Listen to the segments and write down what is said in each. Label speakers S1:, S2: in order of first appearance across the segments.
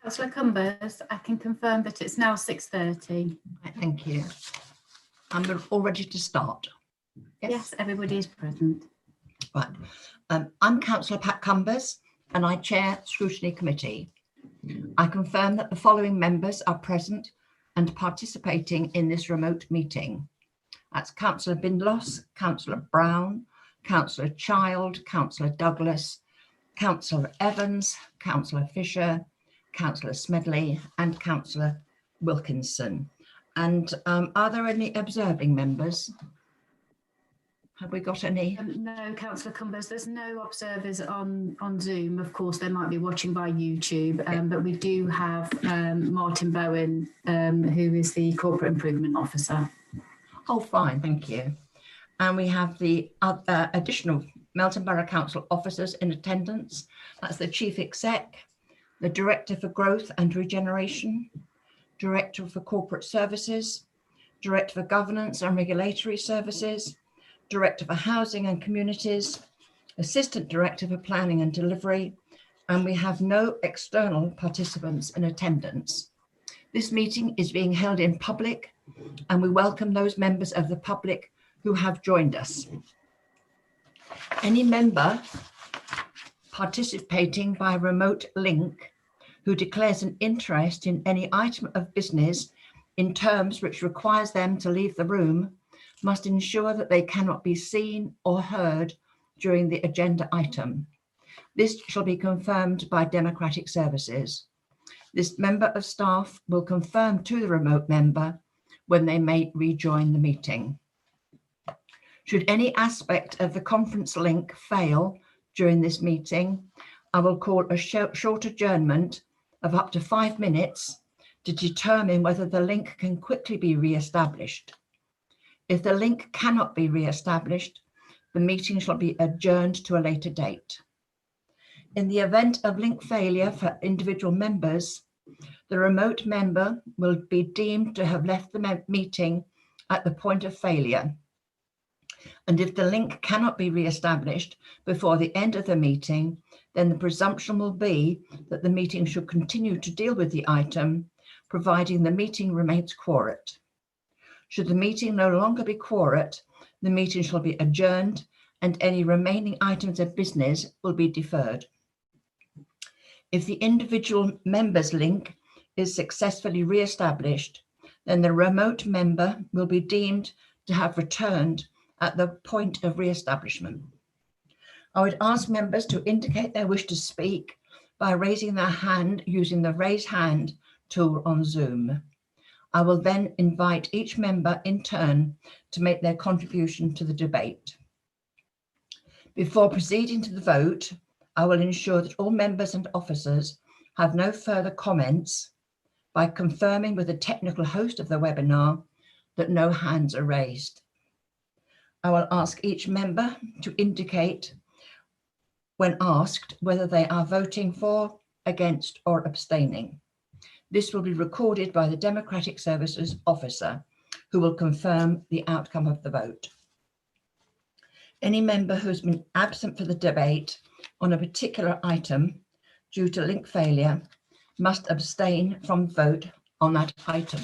S1: Councillor Cumbers, I can confirm that it's now 6:30.
S2: Right, thank you. I'm all ready to start.
S1: Yes, everybody is present.
S2: Right. I'm Councillor Pat Cumbers and I chair Scrutiny Committee. I confirm that the following members are present and participating in this remote meeting. That's Councillor Bindloss, Councillor Brown, Councillor Child, Councillor Douglas, Councillor Evans, Councillor Fisher, Councillor Smedley and Councillor Wilkinson. And are there any observing members? Have we got any?
S1: No, Councillor Cumbers, there's no observers on Zoom. Of course, they might be watching by YouTube, but we do have Martin Bowen, who is the Corporate Improvement Officer.
S2: Oh, fine, thank you. And we have the additional Melton Borough Council officers in attendance. That's the Chief Exec, the Director for Growth and Regeneration, Director for Corporate Services, Director for Governance and Regulatory Services, Director for Housing and Communities, Assistant Director for Planning and Delivery, and we have no external participants in attendance. This meeting is being held in public and we welcome those members of the public who have joined us. Any member participating by remote link who declares an interest in any item of business in terms which requires them to leave the room must ensure that they cannot be seen or heard during the agenda item. This shall be confirmed by Democratic Services. This member of staff will confirm to the remote member when they may rejoin the meeting. Should any aspect of the conference link fail during this meeting, I will call a short adjournment of up to 5 minutes to determine whether the link can quickly be re-established. If the link cannot be re-established, the meeting shall be adjourned to a later date. In the event of link failure for individual members, the remote member will be deemed to have left the meeting at the point of failure. And if the link cannot be re-established before the end of the meeting, then the presumption will be that the meeting should continue to deal with the item, providing the meeting remains quorate. Should the meeting no longer be quorate, the meeting shall be adjourned and any remaining items of business will be deferred. If the individual member's link is successfully re-established, then the remote member will be deemed to have returned at the point of re-establishment. I would ask members to indicate their wish to speak by raising their hand using the raise hand tool on Zoom. I will then invite each member in turn to make their contribution to the debate. Before proceeding to the vote, I will ensure that all members and officers have no further comments by confirming with the technical host of the webinar that no hands are raised. I will ask each member to indicate when asked whether they are voting for, against or abstaining. This will be recorded by the Democratic Services officer who will confirm the outcome of the vote. Any member who has been absent for the debate on a particular item due to link failure must abstain from vote on that item.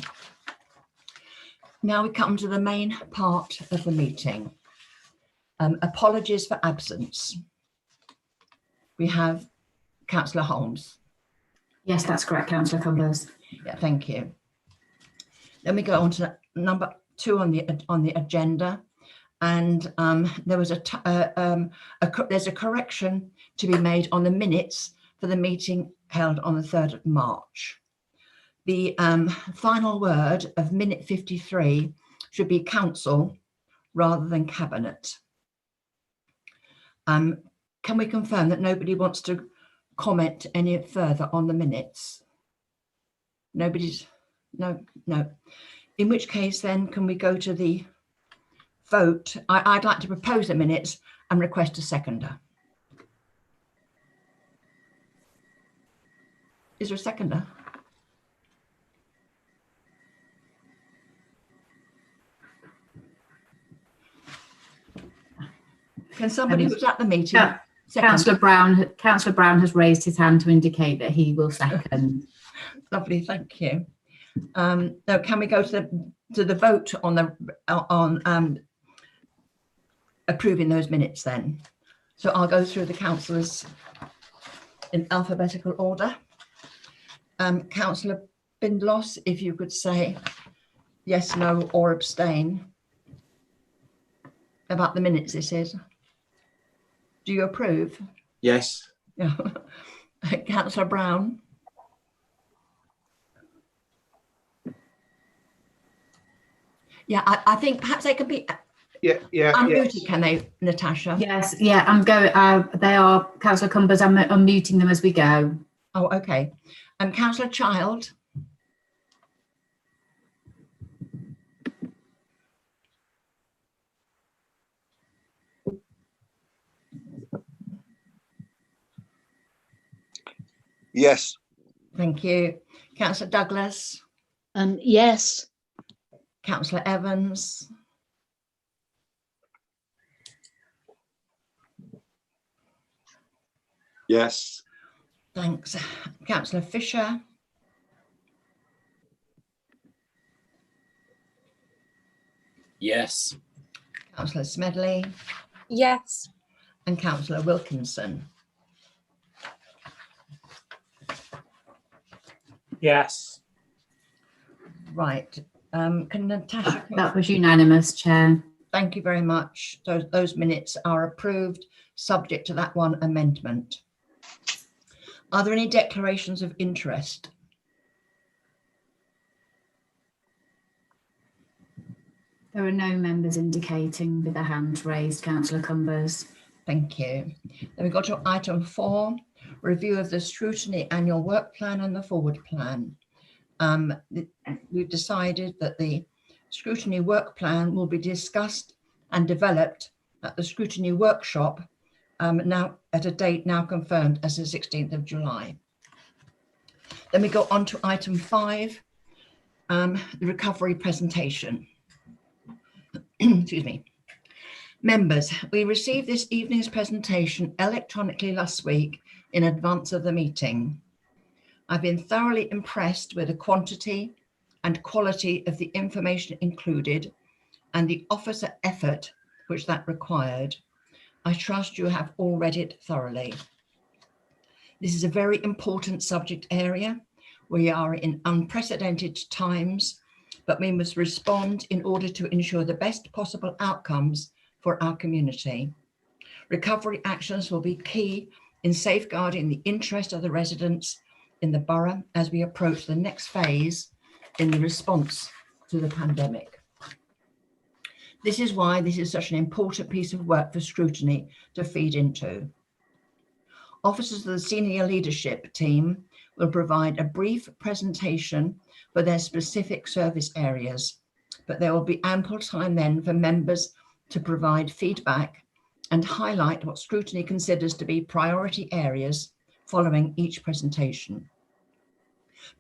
S2: Now we come to the main part of the meeting. Apologies for absence. We have Councillor Holmes.
S1: Yes, that's correct, Councillor Cumbers.
S2: Yeah, thank you. Then we go on to number 2 on the agenda, and there was there's a correction to be made on the minutes for the meeting held on the 3rd of March. The final word of minute 53 should be council rather than cabinet. Can we confirm that nobody wants to comment any further on the minutes? Nobody's, no. In which case then can we go to the vote? I'd like to propose the minutes and request a seconder. Is there a seconder? Can somebody who's at the meeting?
S1: Yeah. Councillor Brown has raised his hand to indicate that he will second.
S2: Lovely, thank you. Now, can we go to the vote on approving those minutes then? So I'll go through the councillors in alphabetical order. Councillor Bindloss, if you could say yes, no, or abstain about the minutes, this is. Do you approve?
S3: Yes.
S2: Yeah. Councillor Brown. Yeah, I think perhaps they could be unmuted,
S4: yes.
S2: can they, Natasha?
S1: Yes, yeah, I'm going. They are, Councillor Cumbers. I'm unmuting them as we go.
S2: Oh, okay. Councillor Child.
S4: Yes.
S2: Thank you. Councillor Douglas.
S5: Yes.
S2: Councillor Evans.
S3: Yes.
S2: Thanks. Councillor Fisher.
S3: Yes.
S2: Councillor Smedley.
S5: Yes.
S2: And Councillor Wilkinson.
S4: Yes.
S2: Right. Can Natasha?
S1: That was unanimous, Chair.
S2: Thank you very much. Those minutes are approved, subject to that one amendment. Are there any declarations of interest?
S1: There are no members indicating with their hands raised, Councillor Cumbers.
S2: Thank you. Then we go to item 4, review of the scrutiny annual work plan and the forward plan. We've decided that the scrutiny work plan will be discussed and developed at the scrutiny workshop now at a date now confirmed as the 16th of July. Then we go on to item 5, the recovery presentation. Excuse me. Members, we received this evening's presentation electronically last week in advance of the meeting. I've been thoroughly impressed with the quantity and quality of the information included and the officer effort which that required. I trust you have all read it thoroughly. This is a very important subject area. We are in unprecedented times, but we must respond in order to ensure the best possible outcomes for our community. Recovery actions will be key in safeguarding the interest of the residents in the borough as we approach the next phase in the response to the pandemic. This is why this is such an important piece of work for scrutiny to feed into. Officers of the senior leadership team will provide a brief presentation for their specific service areas, but there will be ample time then for members to provide feedback and highlight what scrutiny considers to be priority areas following each presentation.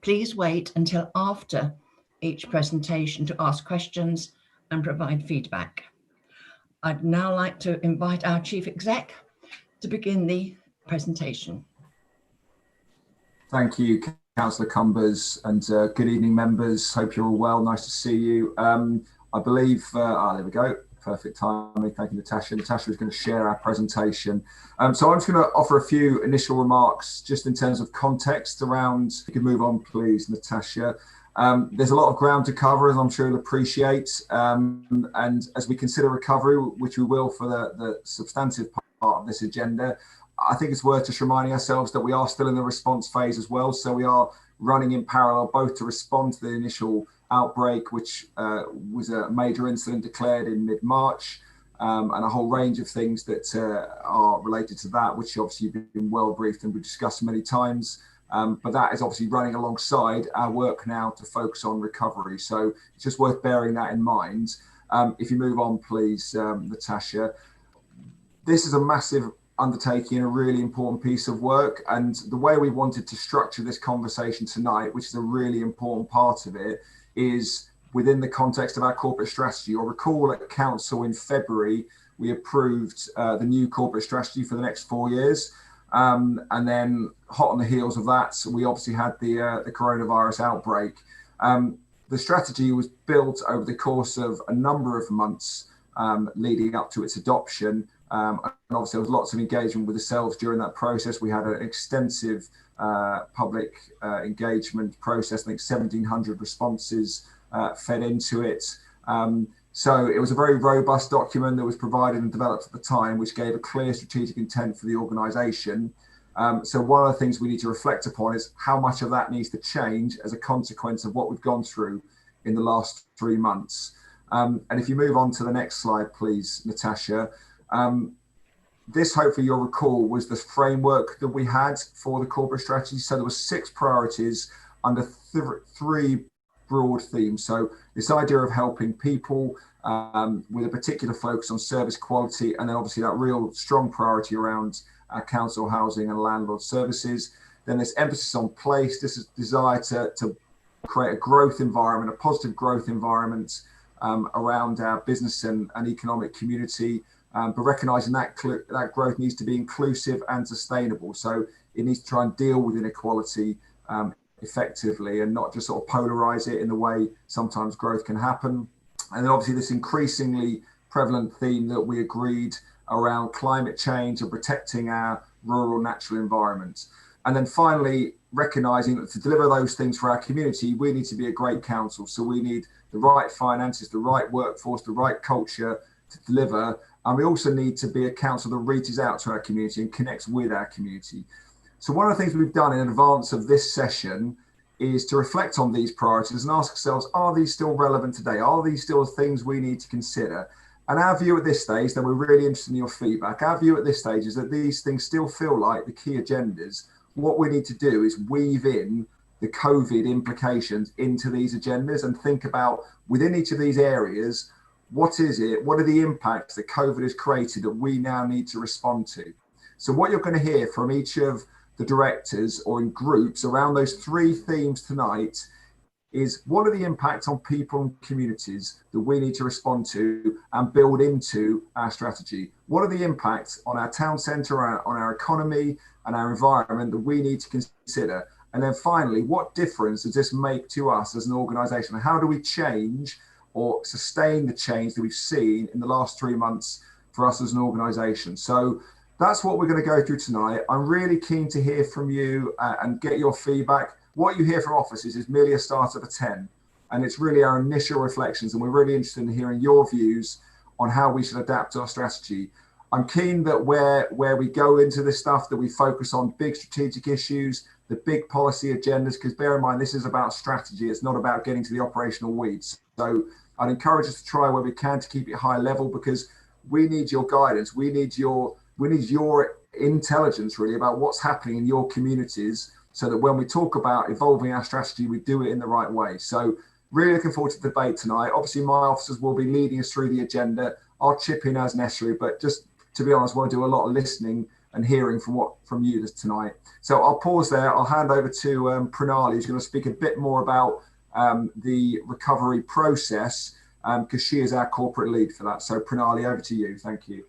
S2: Please wait until after each presentation to ask questions and provide feedback. I'd now like to invite our Chief Exec to begin the presentation.
S6: Thank you, Councillor Cumbers, and good evening, members. Hope you're all well. Nice to see you. I believe, there we go. Perfect timing. Thank you, Natasha. Natasha is going to share our presentation. So I'm just going to offer a few initial remarks just in terms of context around, if you can move on, please, Natasha. There's a lot of ground to cover, as I'm sure you'll appreciate. And as we consider recovery, which we will for the substantive part of this agenda, I think it's worth just reminding ourselves that we are still in the response phase as well. So we are running in parallel, both to respond to the initial outbreak, which was a major incident declared in mid-March, and a whole range of things that are related to that, which obviously you've been well briefed and we've discussed many times. But that is obviously running alongside our work now to focus on recovery. So it's just worth bearing that in mind. If you move on, please, Natasha. This is a massive undertaking, a really important piece of work. And the way we wanted to structure this conversation tonight, which is a really important part of it, is within the context of our corporate strategy. You'll recall at Council in February, we approved the new corporate strategy for the next 4 years. And then hot on the heels of that, we obviously had the coronavirus outbreak. The strategy was built over the course of a number of months leading up to its adoption. And obviously there was lots of engagement with ourselves during that process. We had an extensive public engagement process. I think 1,700 responses fed into it. So it was a very robust document that was provided and developed at the time, which gave a clear strategic intent for the organisation. So one of the things we need to reflect upon is how much of that needs to change as a consequence of what we've gone through in the last 3 months. And if you move on to the next slide, please, Natasha. This, hopefully you'll recall, was the framework that we had for the corporate strategy. So there were 6 priorities under 3 broad themes. So this idea of helping people with a particular focus on service quality, and then obviously that real strong priority around council housing and landlord services. Then this emphasis on place. This is desire to create a growth environment, a positive growth environment around our business and economic community. But recognizing that growth needs to be inclusive and sustainable. So it needs to try and deal with inequality effectively and not just sort of polarize it in the way sometimes growth can happen. And then obviously this increasingly prevalent theme that we agreed around climate change and protecting our rural natural environment. And then finally, recognizing that to deliver those things for our community, we need to be a great council. So we need the right finances, the right workforce, the right culture to deliver. And we also need to be a council that reaches out to our community and connects with our community. So one of the things we've done in advance of this session is to reflect on these priorities and ask ourselves, are these still relevant today? Are these still things we need to consider? And our view at this stage, then we're really interested in your feedback, our view at this stage is that these things still feel like the key agendas. What we need to do is weave in the COVID implications into these agendas and think about within each of these areas, what is it? What are the impacts that COVID has created that we now need to respond to? So what you're going to hear from each of the directors or in groups around those 3 themes tonight is what are the impacts on people and communities that we need to respond to and build into our strategy? What are the impacts on our town centre, on our economy and our environment that we need to consider? And then finally, what difference does this make to us as an organisation? How do we change or sustain the change that we've seen in the last 3 months for us as an organisation? So that's what we're going to go through tonight. I'm really keen to hear from you and get your feedback. What you hear from officers is merely a start of a 10, and it's really our initial reflections, and we're really interested in hearing your views on how we should adapt our strategy. I'm keen that where we go into this stuff, that we focus on big strategic issues, the big policy agendas, because bear in mind, this is about strategy. It's not about getting to the operational weeds. So I'd encourage us to try where we can to keep it high level, because we need your guidance. We need your intelligence really about what's happening in your communities, so that when we talk about evolving our strategy, we do it in the right way. So really looking forward to the debate tonight. Obviously my officers will be leading us through the agenda. I'll chip in as necessary, but just to be honest, we'll do a lot of listening and hearing from you tonight. So I'll pause there. I'll hand over to Pranali, who's going to speak a bit more about the recovery process, because she is our corporate lead for that. So Pranali, over to you. Thank you.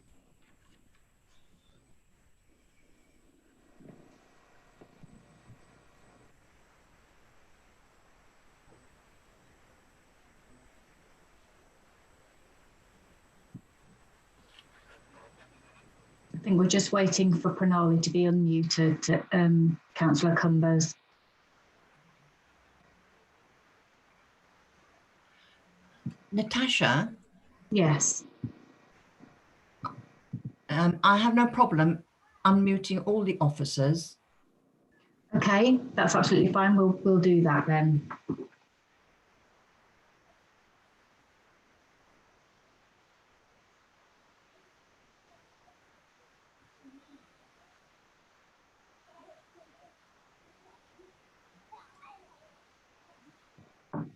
S1: I think we're just waiting for Pranali to be unmuted, Councillor Cumbers.
S2: Natasha?
S1: Yes.
S2: I have no problem unmuting all the officers.
S1: Okay, that's absolutely fine. We'll do that then.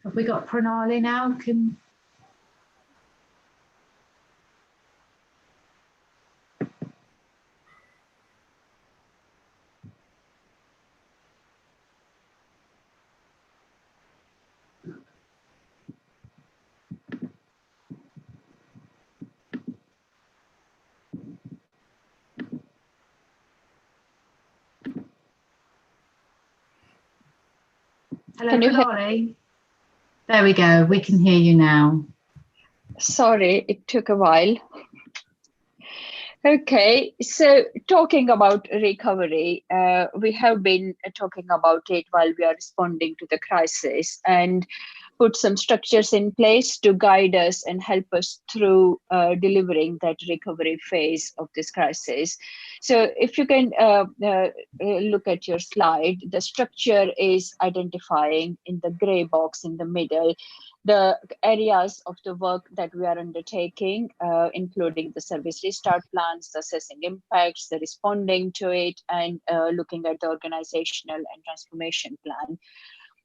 S1: Have we got Pranali now? Hello,
S5: Can you hear?
S1: Kalali. There we go. We can hear you now.
S5: Sorry, it took a while. Okay, so talking about recovery, we have been talking about it while we are responding to the crisis, and put some structures in place to guide us and help us through delivering that recovery phase of this crisis. So if you can look at your slide, the structure is identifying in the gray box in the middle the areas of the work that we are undertaking, including the service restart plans, the assessing impacts, the responding to it, and looking at the organizational and transformation plan.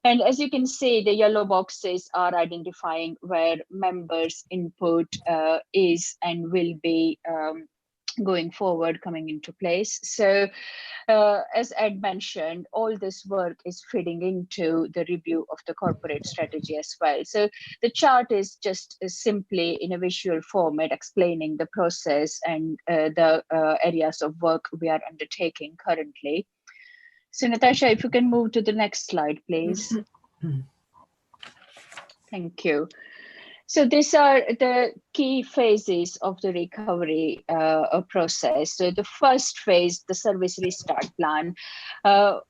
S5: And as you can see, the yellow boxes are identifying where members' input is and will be going forward, coming into place. So as Ed mentioned, all this work is feeding into the review of the corporate strategy as well. So the chart is just simply in a visual format explaining the process and the areas of work we are undertaking currently. So Natasha, if you can move to the next slide, please. Thank you. So these are the key phases of the recovery process. So the first phase, the service restart plan.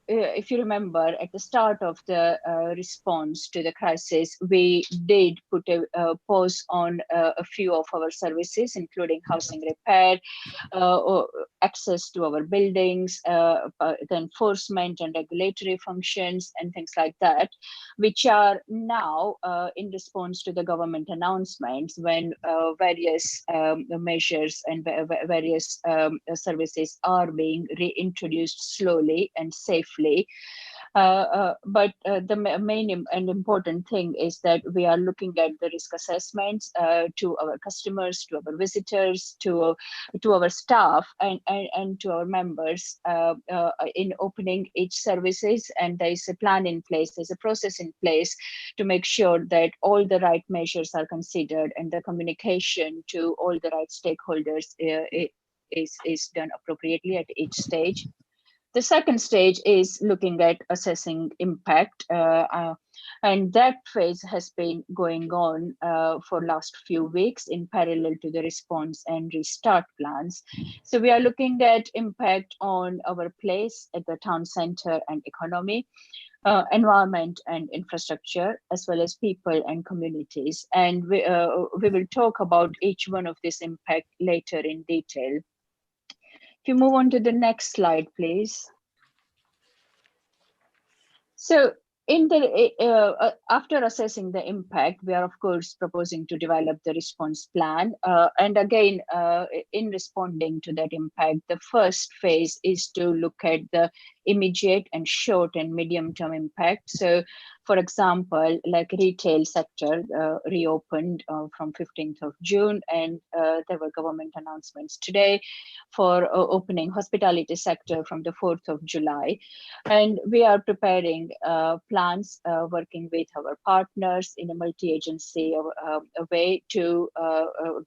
S5: If you remember, at the start of the response to the crisis, we did put a pause on a few of our services, including housing repair, or access to our buildings, the enforcement and regulatory functions, and things like that, which are now in response to the government announcements when various measures and various services are being reintroduced slowly and safely. But the main and important thing is that we are looking at the risk assessments to our customers, to our visitors, to our staff, and to our members in opening each services. And there is a plan in place, there's a process in place to make sure that all the right measures are considered and the communication to all the right stakeholders is done appropriately at each stage. The second stage is looking at assessing impact, and that phase has been going on for last few weeks in parallel to the response and restart plans. So we are looking at impact on our place at the town center and economy, environment and infrastructure, as well as people and communities. And we will talk about each one of this impact later in detail. If you move on to the next slide, please. So in the after assessing the impact, we are of course proposing to develop the response plan. And again, in responding to that impact, the first phase is to look at the immediate and short and medium term impact. So for example, like retail sector reopened from 15th of June, and there were government announcements today for opening hospitality sector from the 4th of July. And we are preparing plans, working with our partners in a multi-agency way to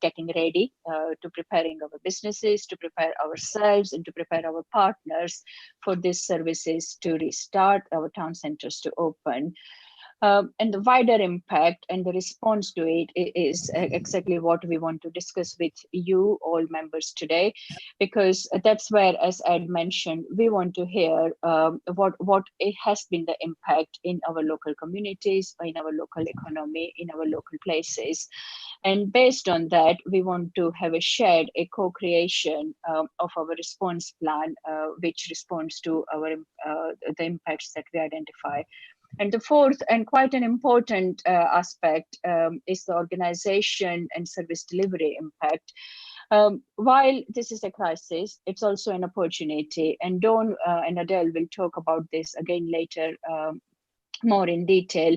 S5: getting ready, to preparing our businesses, to prepare ourselves, and to prepare our partners for these services to restart, our town centers to open. And the wider impact and the response to it is exactly what we want to discuss with you all members today, because that's where, as Ed mentioned, we want to hear what it has been the impact in our local communities, in our local economy, in our local places. And based on that, we want to have a co-creation of our response plan, which responds to our the impacts that we identify. And the fourth and quite an important aspect is the organization and service delivery impact. While this is a crisis, it's also an opportunity. And Dawn and Adele will talk about this again later more in detail,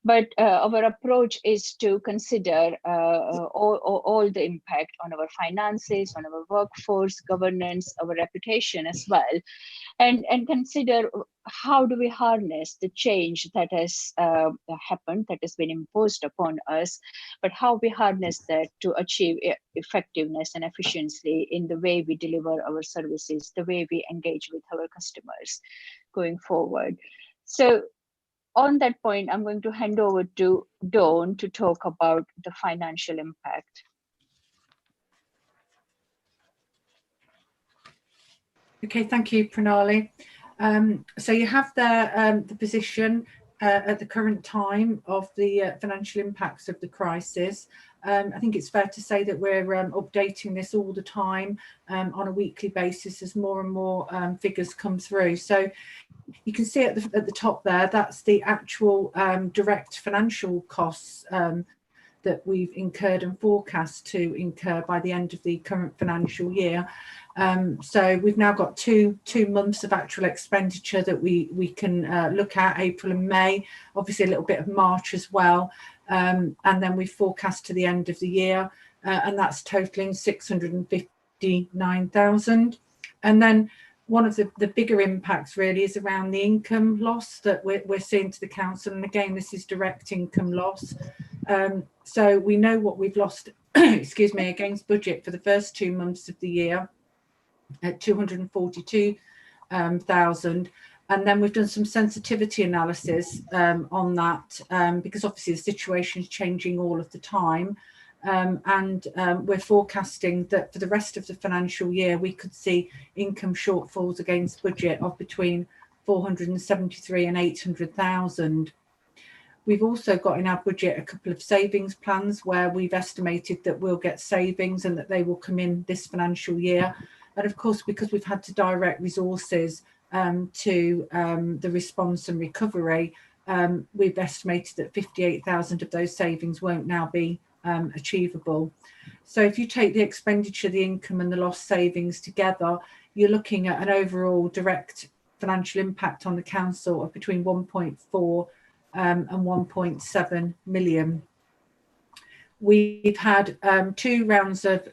S5: but our approach is to consider all the impact on our finances, on our workforce, governance, our reputation as well, and consider how do we harness the change that has happened, that has been imposed upon us, but how we harness that to achieve effectiveness and efficiency in the way we deliver our services, the way we engage with our customers going forward. So on that point, I'm going to hand over to Dawn to talk about the financial impact.
S3: Okay, thank you, Pranali. So you have the position at the current time of the financial impacts of the crisis. I think it's fair to say that we're updating this all the time on a weekly basis as more and more figures come through. So you can see at the top there, that's the actual direct financial costs that we've incurred and forecast to incur by the end of the current financial year. So we've now got two months of actual expenditure that we can look at, April and May, obviously a little bit of March as well. And then we forecast to the end of the year, and that's totaling 659,000. And then one of the bigger impacts really is around the income loss that we're seeing to the council. And again, this is direct income loss. So we know what we've lost, excuse me, against budget for the first 2 months of the year at 242,000. And then we've done some sensitivity analysis on that because obviously the situation is changing all of the time. And we're forecasting that for the rest of the financial year, we could see income shortfalls against budget of between 473 and 800,000. We've also got in our budget a couple of savings plans where we've estimated that we'll get savings and that they will come in this financial year. And of course, because we've had to direct resources to the response and recovery, we've estimated that 58,000 of those savings won't now be achievable. So if you take the expenditure, the income and the lost savings together, you're looking at an overall direct financial impact on the council of between 1.4 and 1.7 million. We've had 2 rounds of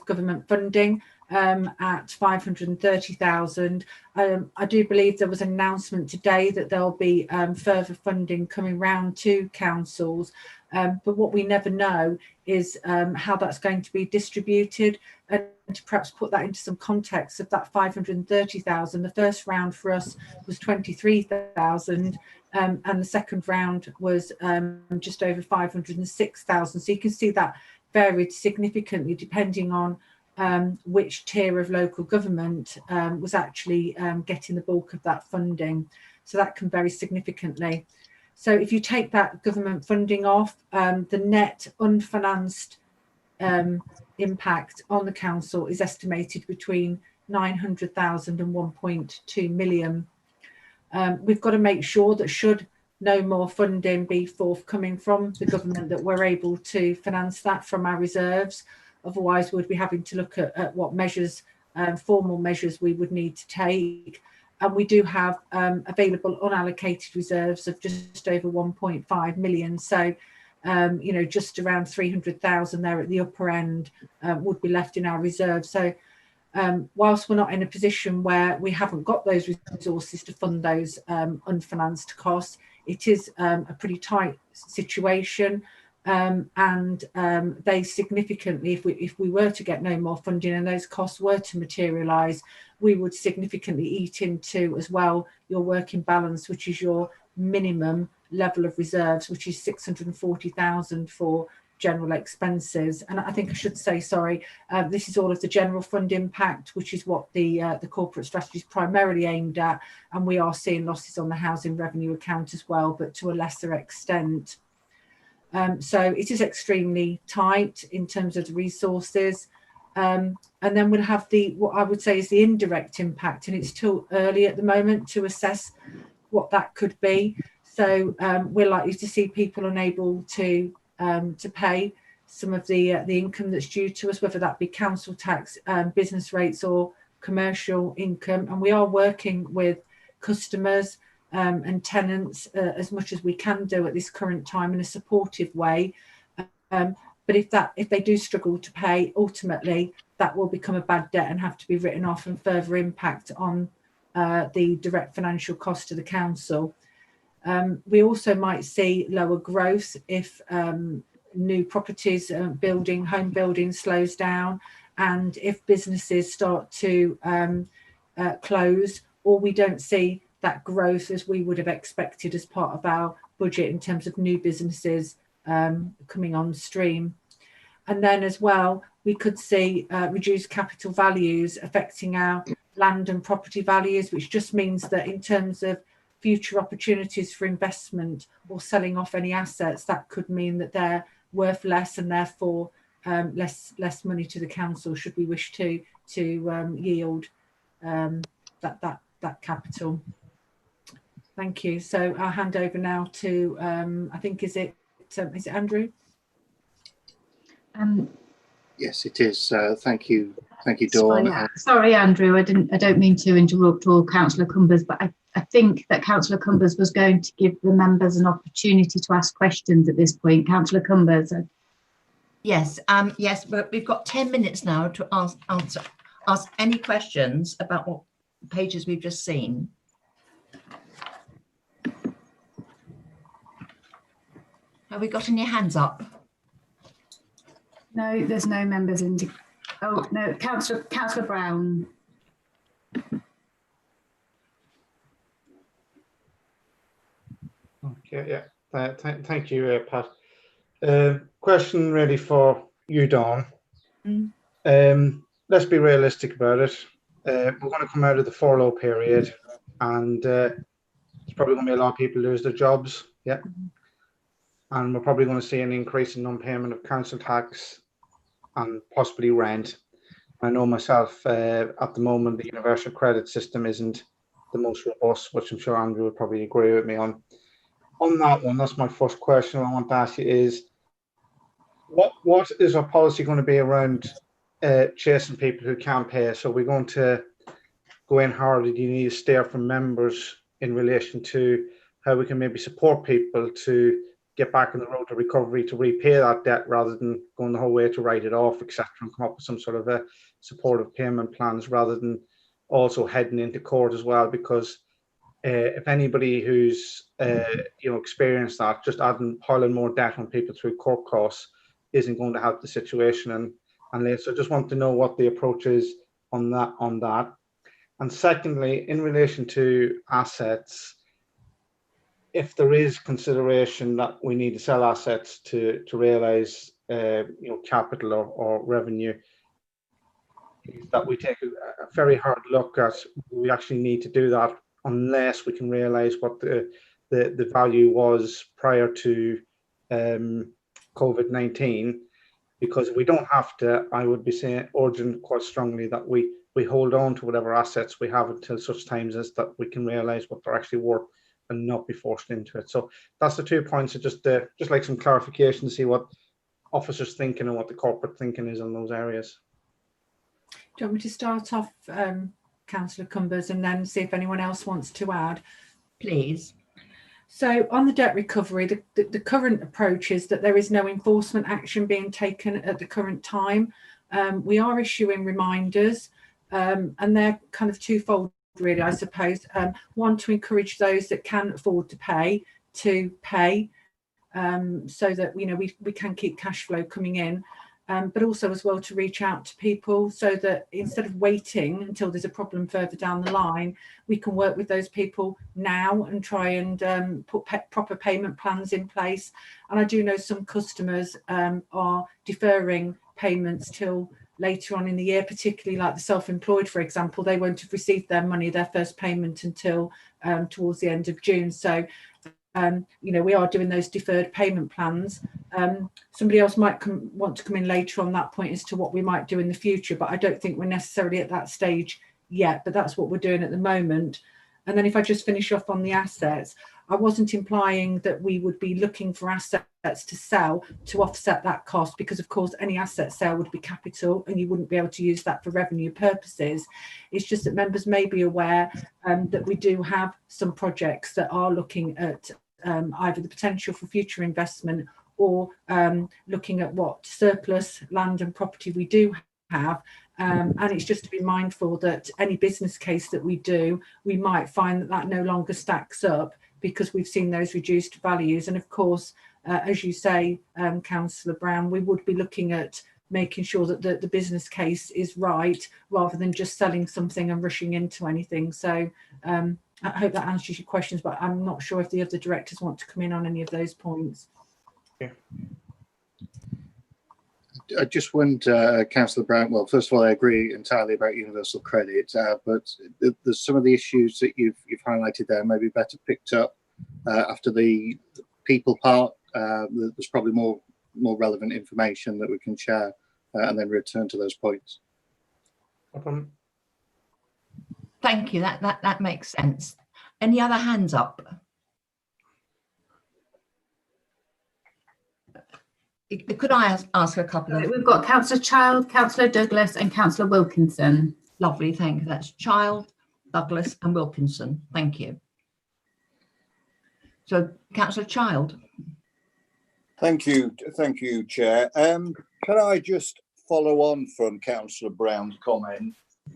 S3: government funding at 530,000. I do believe there was an announcement today that there'll be further funding coming round to councils, but what we never know is how that's going to be distributed. And to perhaps put that into some context of that 530,000, the first round for us was 23,000. And the second round was just over 506,000. So you can see that varied significantly depending on which tier of local government was actually getting the bulk of that funding. So that can vary significantly. So if you take that government funding off, the net unfinanced impact on the council is estimated between 900,000 and 1.2 million. We've got to make sure that should no more funding be forthcoming from the government, that we're able to finance that from our reserves. Otherwise, we'd be having to look at what measures, formal measures we would need to take. And we do have available unallocated reserves of just over 1.5 million. So, you know, just around 300,000 there at the upper end would be left in our reserve. So whilst we're not in a position where we haven't got those resources to fund those unfinanced costs, it is a pretty tight situation. And they significantly, if we were to get no more funding and those costs were to materialise, we would significantly eat into as well your working balance, which is your minimum level of reserves, which is 640,000 for general expenses. And I think I should say, sorry, this is all of the general fund impact, which is what the corporate strategy is primarily aimed at. And we are seeing losses on the housing revenue account as well, but to a lesser extent. So it is extremely tight in terms of the resources. And then we'll have what I would say is the indirect impact, and it's too early at the moment to assess what that could be. So we're likely to see people unable to pay some of the income that's due to us, whether that be council tax, business rates or commercial income. And we are working with customers and tenants as much as we can do at this current time in a supportive way. But if they do struggle to pay, ultimately that will become a bad debt and have to be written off and further impact on the direct financial cost to the council. We also might see lower growth if new properties, home building slows down, and if businesses start to close, or we don't see that growth as we would have expected as part of our budget in terms of new businesses coming on stream. And then as well, we could see reduced capital values affecting our land and property values, which just means that in terms of future opportunities for investment or selling off any assets, that could mean that they're worth less and therefore less money to the council should we wish to yield that capital. Thank you. So I'll hand over now to I think is it Andrew?
S7: Yes, it is. Thank you, Dawn.
S1: Sorry, Andrew. I don't mean to interrupt all Councillor Cumbers, but I think that Councillor Cumbers was going to give the members an opportunity to ask questions at this point. Councillor Cumbers.
S2: Yes, yes, but we've got 10 minutes now to ask any questions about what pages we've just seen. Have we got any hands up?
S1: No, there's no members in. Oh no, Councillor Brown.
S8: Okay, yeah. Thank you, Pat. Question really for you, Dawn. Let's be realistic about it. We're going to come out of the furlough period, and there's probably going to be a lot of people lose their jobs. Yeah. And we're probably going to see an increase in non-payment of council tax and possibly rent. I know myself, at the moment, the universal credit system isn't the most robust, which I'm sure Andrew would probably agree with me on. On that one, that's my first question I want to ask you is, what is our policy going to be around chasing people who can't pay? So we're going to go in hard, do you need to steer from members in relation to how we can maybe support people to get back on the road to recovery to repay that debt rather than going the whole way to write it off, etc., and come up with some sort of a supportive payment plans rather than also heading into court as well? Because if anybody who's experienced that, just piling more debt on people through court costs isn't going to help the situation. And so I just want to know what the approach is on that. And secondly, in relation to assets, if there is consideration that we need to sell assets to realise capital or revenue, that we take a very hard look at we actually need to do that unless we can realise what the value was prior to COVID-19. Because if we don't have to, I would be urging quite strongly that we hold on to whatever assets we have until such times as that we can realise what they're actually worth and not be forced into it. So that's the 2 points. Just like some clarification to see what officers thinking and what the corporate thinking is on those areas.
S3: Do you want me to start off, Councillor Cumbers, and then see if anyone else wants to add?
S2: Please.
S3: So on the debt recovery, the current approach is that there is no enforcement action being taken at the current time. We are issuing reminders, and they're kind of twofold, really, I suppose. One, to encourage those that can afford to pay, so that we can keep cash flow coming in. But also as well to reach out to people so that instead of waiting until there's a problem further down the line, we can work with those people now and try and put proper payment plans in place. And I do know some customers are deferring payments till later on in the year, particularly like the self-employed, for example. They won't have received their first payment until towards the end of June. So we are doing those deferred payment plans. Somebody else might want to come in later on that point as to what we might do in the future, but I don't think we're necessarily at that stage yet, but that's what we're doing at the moment. And then if I just finish off on the assets, I wasn't implying that we would be looking for assets to sell to offset that cost, because of course any asset sale would be capital and you wouldn't be able to use that for revenue purposes. It's just that members may be aware that we do have some projects that are looking at either the potential for future investment or looking at what surplus land and property we do have. And it's just to be mindful that any business case that we do, we might find that no longer stacks up because we've seen those reduced values. And of course, as you say, Councillor Brown, we would be looking at making sure that the business case is right rather than just selling something and rushing into anything. So I hope that answers your questions, but I'm not sure if the other directors want to come in on any of those points.
S8: Yeah.
S7: I just want Councillor Brown. Well, first of all, I agree entirely about universal credit, but there's some of the issues that you've highlighted there maybe better picked up after the people part. There's probably more relevant information that we can share and then return to those points.
S2: Thank you. That makes sense. Any other hands up? Could I ask a couple of?
S1: We've got Councillor Child, Councillor Douglas, and Councillor Wilkinson.
S2: Lovely, thank you. That's Child, Douglas, and Wilkinson. Thank you. So, Councillor Child.
S4: Thank you, Chair. Can I just follow on from Councillor Brown's comment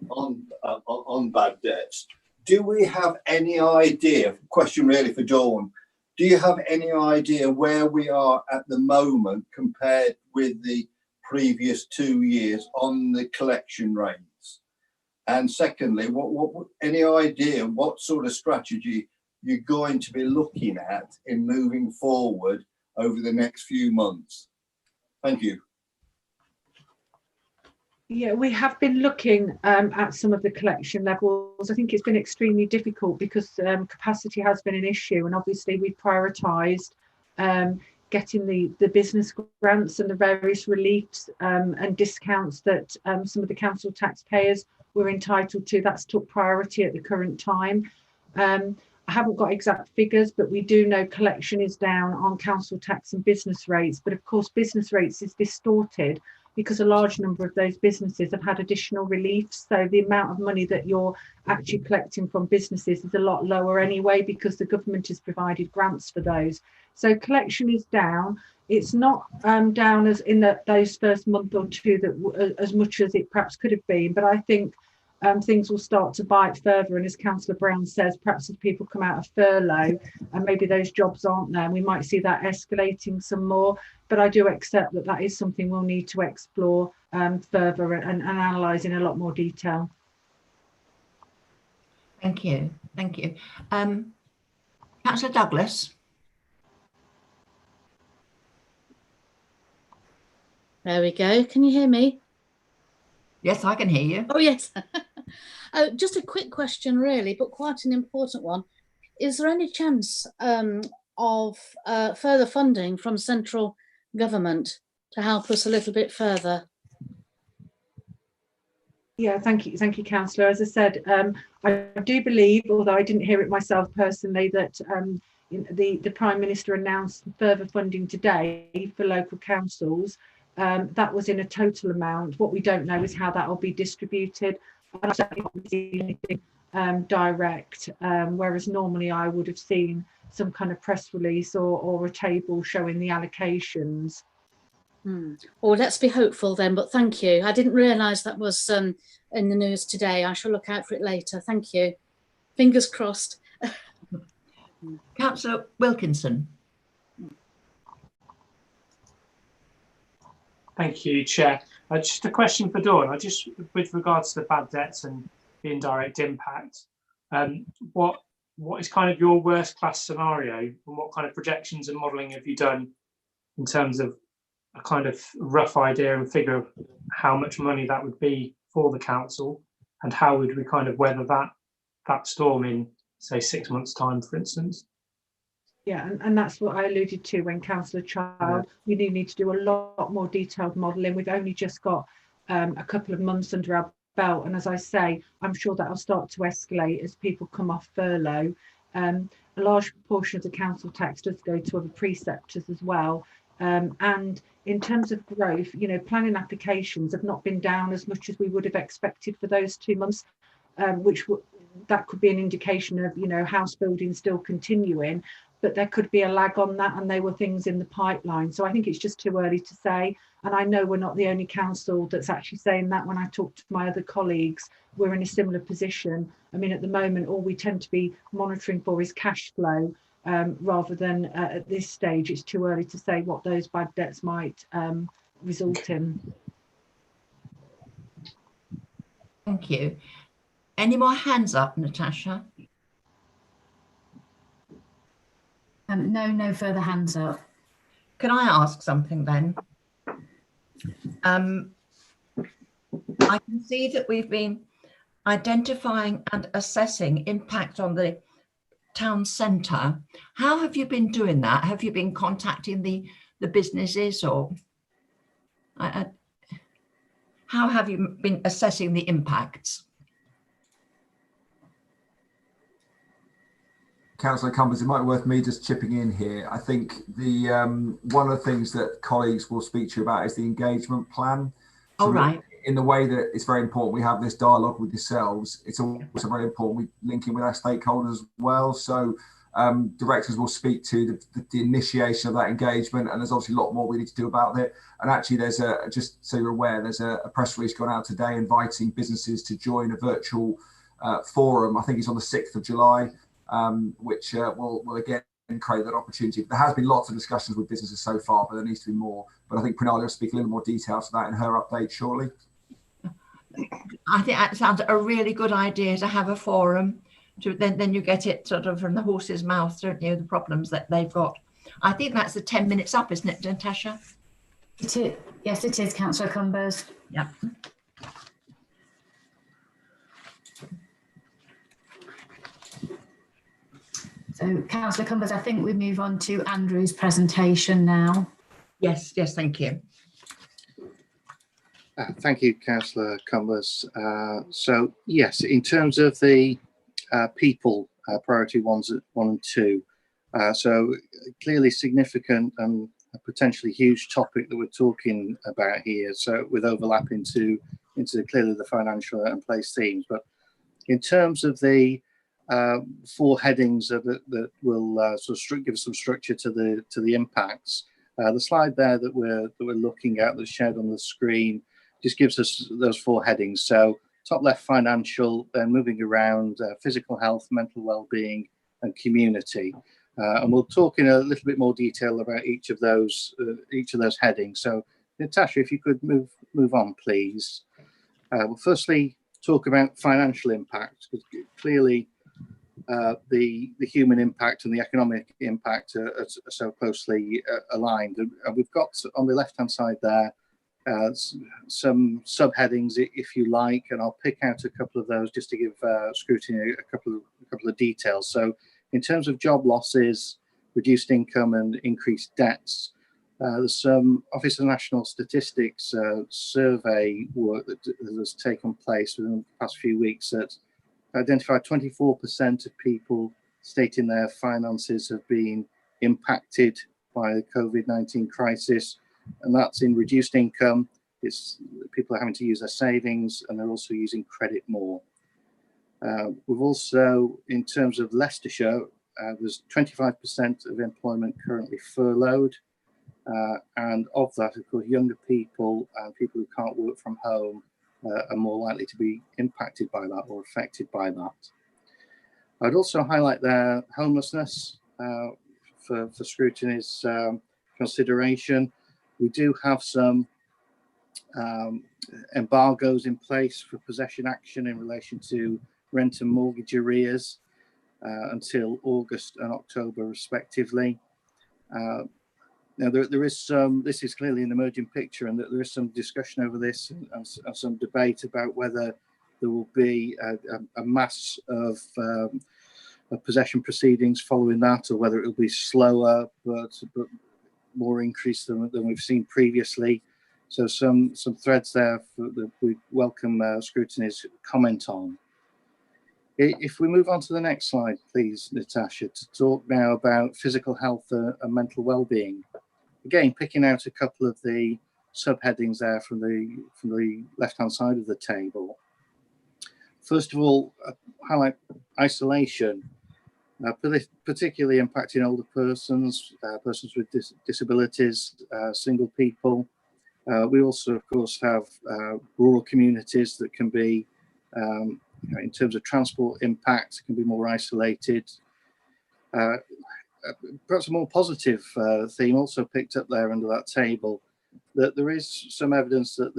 S4: on bad debts? Do we have any idea? Question really for Dawn. Do you have any idea where we are at the moment compared with the previous 2 years on the collection rates? And secondly, what any idea what sort of strategy you're going to be looking at in moving forward over the next few months? Thank you.
S3: Yeah, we have been looking at some of the collection levels. I think it's been extremely difficult because capacity has been an issue, and obviously we've prioritised getting the business grants and the various reliefs and discounts that some of the council taxpayers were entitled to. That's took priority at the current time. I haven't got exact figures, but we do know collection is down on council tax and business rates. But of course, business rates is distorted because a large number of those businesses have had additional reliefs. So the amount of money that you're actually collecting from businesses is a lot lower anyway, because the government has provided grants for those. So collection is down. It's not down as in those first month or two that as much as it perhaps could have been, but I think things will start to bite further. And as Councillor Brown says, perhaps as people come out of furlough and maybe those jobs aren't there, we might see that escalating some more. But I do accept that that is something we'll need to explore further and analyse in a lot more detail.
S2: Thank you. Thank you. Councillor Douglas.
S9: There we go. Can you hear me?
S2: Yes, I can hear you.
S9: Oh, yes. Just a quick question, really, but quite an important one. Is there any chance of further funding from central government to help us a little bit further?
S3: Yeah, thank you, Councillor. As I said, I do believe, although I didn't hear it myself personally, that the Prime Minister announced further funding today for local councils. That was in a total amount. What we don't know is how that will be distributed. And I certainly haven't seen anything direct, whereas normally I would have seen some kind of press release or a table showing the allocations.
S9: Well, let's be hopeful then, but thank you. I didn't realise that was in the news today. I shall look out for it later. Thank you. Fingers crossed.
S2: Councillor Wilkinson.
S10: Thank you, Chair. Just a question for Dawn. With regards to the bad debts and the indirect impact, what is kind of your worst class scenario, and what kind of projections and modelling have you done in terms of a kind of rough idea and figure of how much money that would be for the council, and how would we kind of weather that storm in, say, 6 months' time, for instance?
S3: Yeah, and that's what I alluded to when Councillor Child, we do need to do a lot more detailed modelling. We've only just got a couple of months under our belt. And as I say, I'm sure that'll start to escalate as people come off furlough. A large proportion of the council tax does go to other preceptors as well. And in terms of growth, planning applications have not been down as much as we would have expected for those 2 months, that could be an indication of, house building still continuing. But there could be a lag on that, and there were things in the pipeline. So I think it's just too early to say. And I know we're not the only council that's actually saying that. When I talk to my other colleagues, we're in a similar position. I mean, at the moment, all we tend to be monitoring for is cash flow, rather than at this stage, it's too early to say what those bad debts might result in.
S2: Thank you. Any more hands up, Natasha?
S1: No further hands up.
S2: Can I ask something then? I can see that we've been identifying and assessing impact on the town centre. How have you been doing that? Have you been contacting the businesses, or how have you been assessing the impacts?
S6: Councillor Cumbers, it might be worth me just chipping in here. I think the one of the things that colleagues will speak to you about is the engagement plan. So
S2: All right.
S6: in the way that it's very important we have this dialogue with yourselves, it's also very important we link in with our stakeholders as well. So directors will speak to the initiation of that engagement, and there's obviously a lot more we need to do about it. And actually there's just so you're aware, there's a press release gone out today inviting businesses to join a virtual forum. I think it's on the 6th of July. Which will again create that opportunity. There has been lots of discussions with businesses so far, but there needs to be more. But I think Pranali will speak a little more detail to that in her update shortly.
S2: I think that sounds a really good idea, to have a forum. Then you get it sort of from the horse's mouth, don't you? The problems that they've got. I think that's the 10 minutes up, isn't it, Natasha?
S1: It is. Yes, it is, Councillor Cumbers.
S2: Yeah.
S1: So, Councillor Cumbers, I think we move on to Andrew's presentation now.
S2: Yes, thank you.
S7: Thank you, Councillor Cumbers. So, yes, in terms of the people, priority 1 and 2, so clearly significant and a potentially huge topic that we're talking about here. So, with overlap into clearly the financial and place themes, but in terms of the 4 headings that will sort of give some structure to the impacts. The slide there that we're looking at, that's shared on the screen, just gives us those 4 headings. So top left, financial, then moving around, physical health, mental well-being, and community. And we'll talk in a little bit more detail about each of those headings. So Natasha, if you could move on, please. Well, firstly, talk about financial impact, because clearly the human impact and the economic impact are so closely aligned. And we've got on the left-hand side there some subheadings, if you like, and I'll pick out a couple of those just to give Scrutiny a couple of details. So in terms of job losses, reduced income and increased debts, there's some Office of National Statistics survey work that has taken place within the past few weeks that identified 24% of people stating their finances have been impacted by the COVID-19 crisis, and that's in reduced income. It's people are having to use their savings, and they're also using credit more. We've also, in terms of Leicestershire, there's 25% of employment currently furloughed, and of that, of course, younger people and people who can't work from home are more likely to be impacted by that or affected by that. I'd also highlight there homelessness for Scrutiny's consideration. We do have some embargoes in place for possession action in relation to rent and mortgage arrears until August and October respectively. Now there is some, this is clearly an emerging picture, and that there is some discussion over this and some debate about whether there will be a mass of possession proceedings following that, or whether it will be slower but more increased than we've seen previously. So some threads there that we welcome Scrutiny's comment on. If we move on to the next slide, please, Natasha, to talk now about physical health and mental well-being. Again, picking out a couple of the subheadings there from the left-hand side of the table. First of all, highlight isolation, particularly impacting older persons, persons with disabilities, single people. We also, of course, have rural communities that can be, in terms of transport impact, can be more isolated. Perhaps a more positive theme also picked up there under that table, that there is some evidence that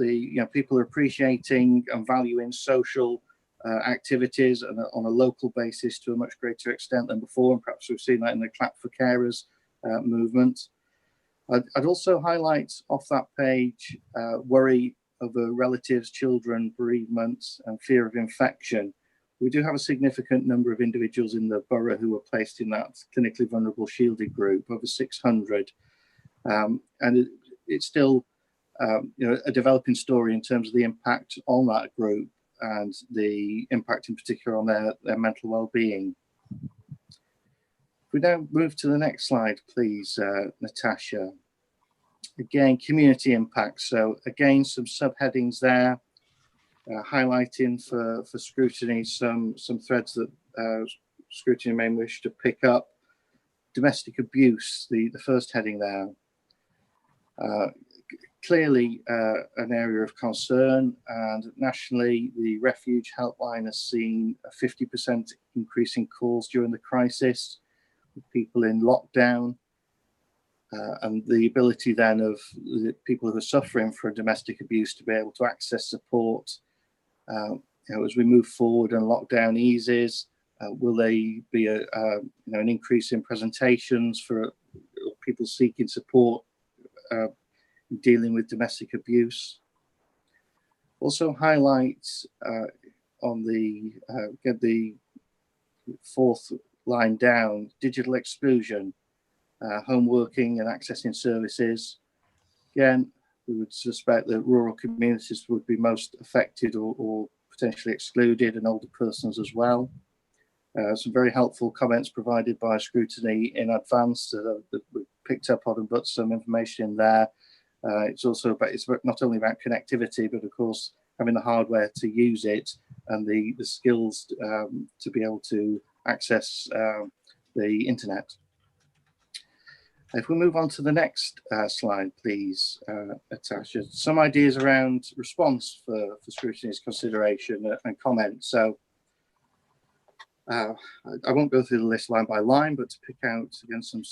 S7: people are appreciating and valuing social activities and on a local basis to a much greater extent than before, and perhaps we've seen that in the Clap for Carers movement. I'd also highlight off that page worry over relatives, children, bereavement, and fear of infection. We do have a significant number of individuals in the borough who are placed in that clinically vulnerable shielded group, over 600, and it's still a developing story in terms of the impact on that group and the impact in particular on their mental well-being. If we now move to the next slide, please, Natasha. Again, community impact. So again, some subheadings there, highlighting for scrutiny some threads that scrutiny may wish to pick up. Domestic abuse, the first heading there. Clearly an area of concern, and nationally the Refuge Helpline has seen a 50% increase in calls during the crisis with people in lockdown, and the ability then of the people who are suffering from domestic abuse to be able to access support. As we move forward and lockdown eases, will there be an increase in presentations for people seeking support dealing with domestic abuse? Also highlight on the fourth line down, digital exclusion, home working and accessing services. Again, we would suspect that rural communities would be most affected or potentially excluded, and older persons as well. Some very helpful comments provided by scrutiny in advance that we picked up on and put some information in there. It's not only about connectivity, but of course having the hardware to use it and the skills to be able to access the internet. If we move on to the next slide, please, Natasha, some ideas around response for scrutiny's consideration and comment. So I won't go through the list line by line, but to pick out again some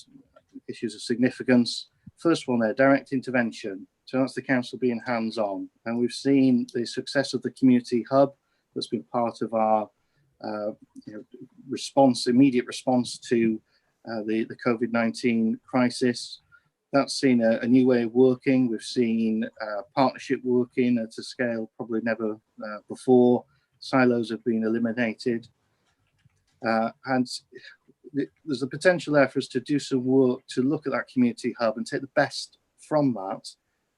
S7: issues of significance. First one there, direct intervention. So that's the council being hands-on, and we've seen the success of the community hub that's been part of our immediate response to the COVID-19 crisis. That's seen a new way of working. We've seen partnership working at a scale probably never before. Silos have been eliminated. And there's a potential there for us to do some work to look at that community hub and take the best from that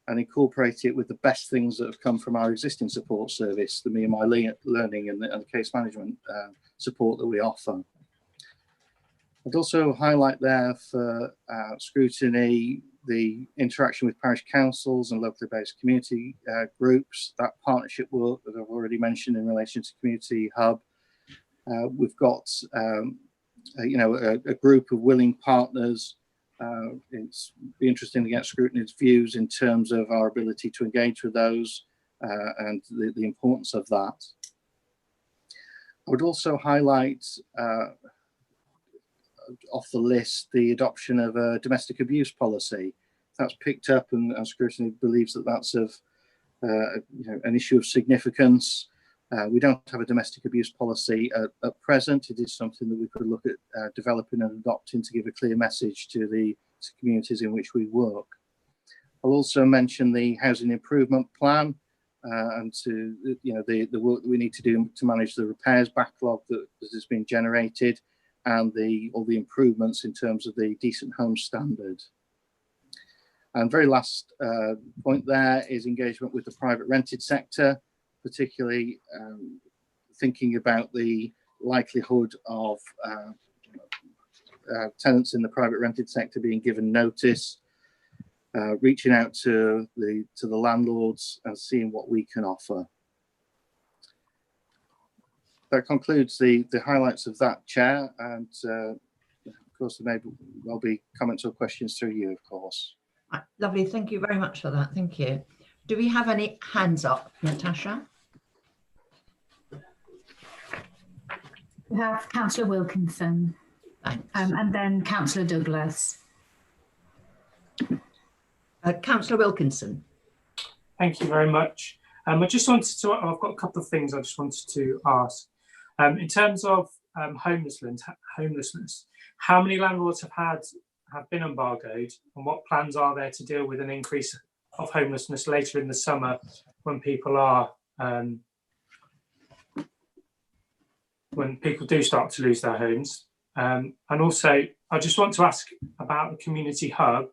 S7: and incorporate it with the best things that have come from our existing support service, the Me and My Learning and the case management support that we offer. I'd also highlight there for scrutiny the interaction with parish councils and locally based community groups, that partnership work that I've already mentioned in relation to community hub. We've got a group of willing partners. It's be interesting to get scrutiny's views in terms of our ability to engage with those and the importance of that. I would also highlight off the list the adoption of a domestic abuse policy. That's picked up, and scrutiny believes that that's of an issue of significance. We don't have a domestic abuse policy at present. It is something that we could look at developing and adopting to give a clear message to the communities in which we work. I'll also mention the housing improvement plan and to the work that we need to do to manage the repairs backlog that has been generated, and all the improvements in terms of the decent home standard. And very last point there is engagement with the private rented sector, particularly thinking about the likelihood of tenants in the private rented sector being given notice, reaching out to the landlords and seeing what we can offer. That concludes the highlights of that, Chair, and of course there may well be comments or questions through you, of course.
S2: Lovely, thank you very much for that. Thank you. Do we have any hands up, Natasha?
S1: We have Councillor Wilkinson.
S2: Thanks.
S1: And then Councillor Douglas.
S2: Councillor Wilkinson.
S10: Thank you very much. I just wanted to, I've got a couple of things I just wanted to ask. In terms of homelessness, how many landlords have been embargoed, and what plans are there to deal with an increase of homelessness later in the summer when people are when people do start to lose their homes? And also, I just want to ask about the community hub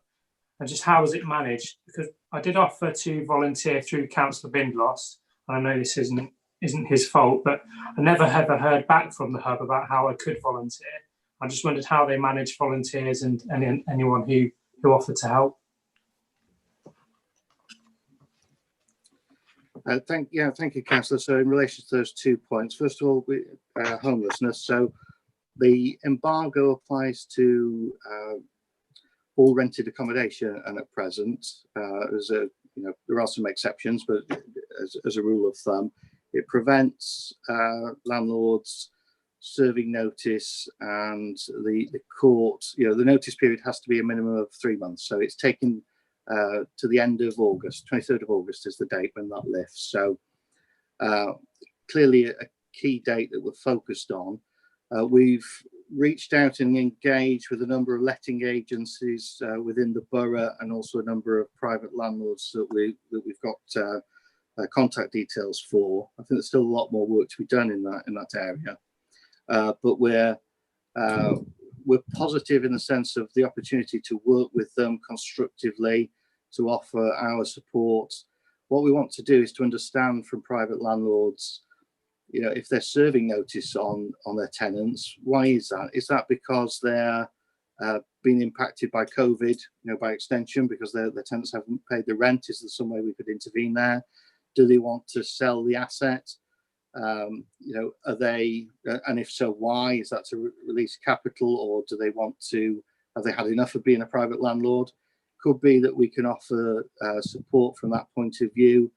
S10: and just how is it managed? Because I did offer to volunteer through Councillor Bindloss, and I know this isn't his fault, but I never ever heard back from the hub about how I could volunteer. I just wondered how they manage volunteers and anyone who offered to help.
S7: Thank you, Councillor. So in relation to those 2 points, first of all, homelessness. So the embargo applies to all rented accommodation, and at present, there are some exceptions, but as a rule of thumb, it prevents landlords serving notice, and the court, the notice period has to be a minimum of 3 months. So it's taken to the end of August. 23rd of August is the date when that lifts. So clearly a key date that we're focused on. We've reached out and engaged with a number of letting agencies within the borough, and also a number of private landlords that we've got contact details for. I think there's still a lot more work to be done in that area, but we're positive in the sense of the opportunity to work with them constructively, to offer our support. What we want to do is to understand from private landlords, if they're serving notice on their tenants, why is that? Is that because they're being impacted by COVID, by extension, because their tenants haven't paid the rent? Is there some way we could intervene there? Do they want to sell the asset? Are they, and if so, why? Is that to release capital, or do they want to, have they had enough of being a private landlord? Could be that we can offer support from that point of view,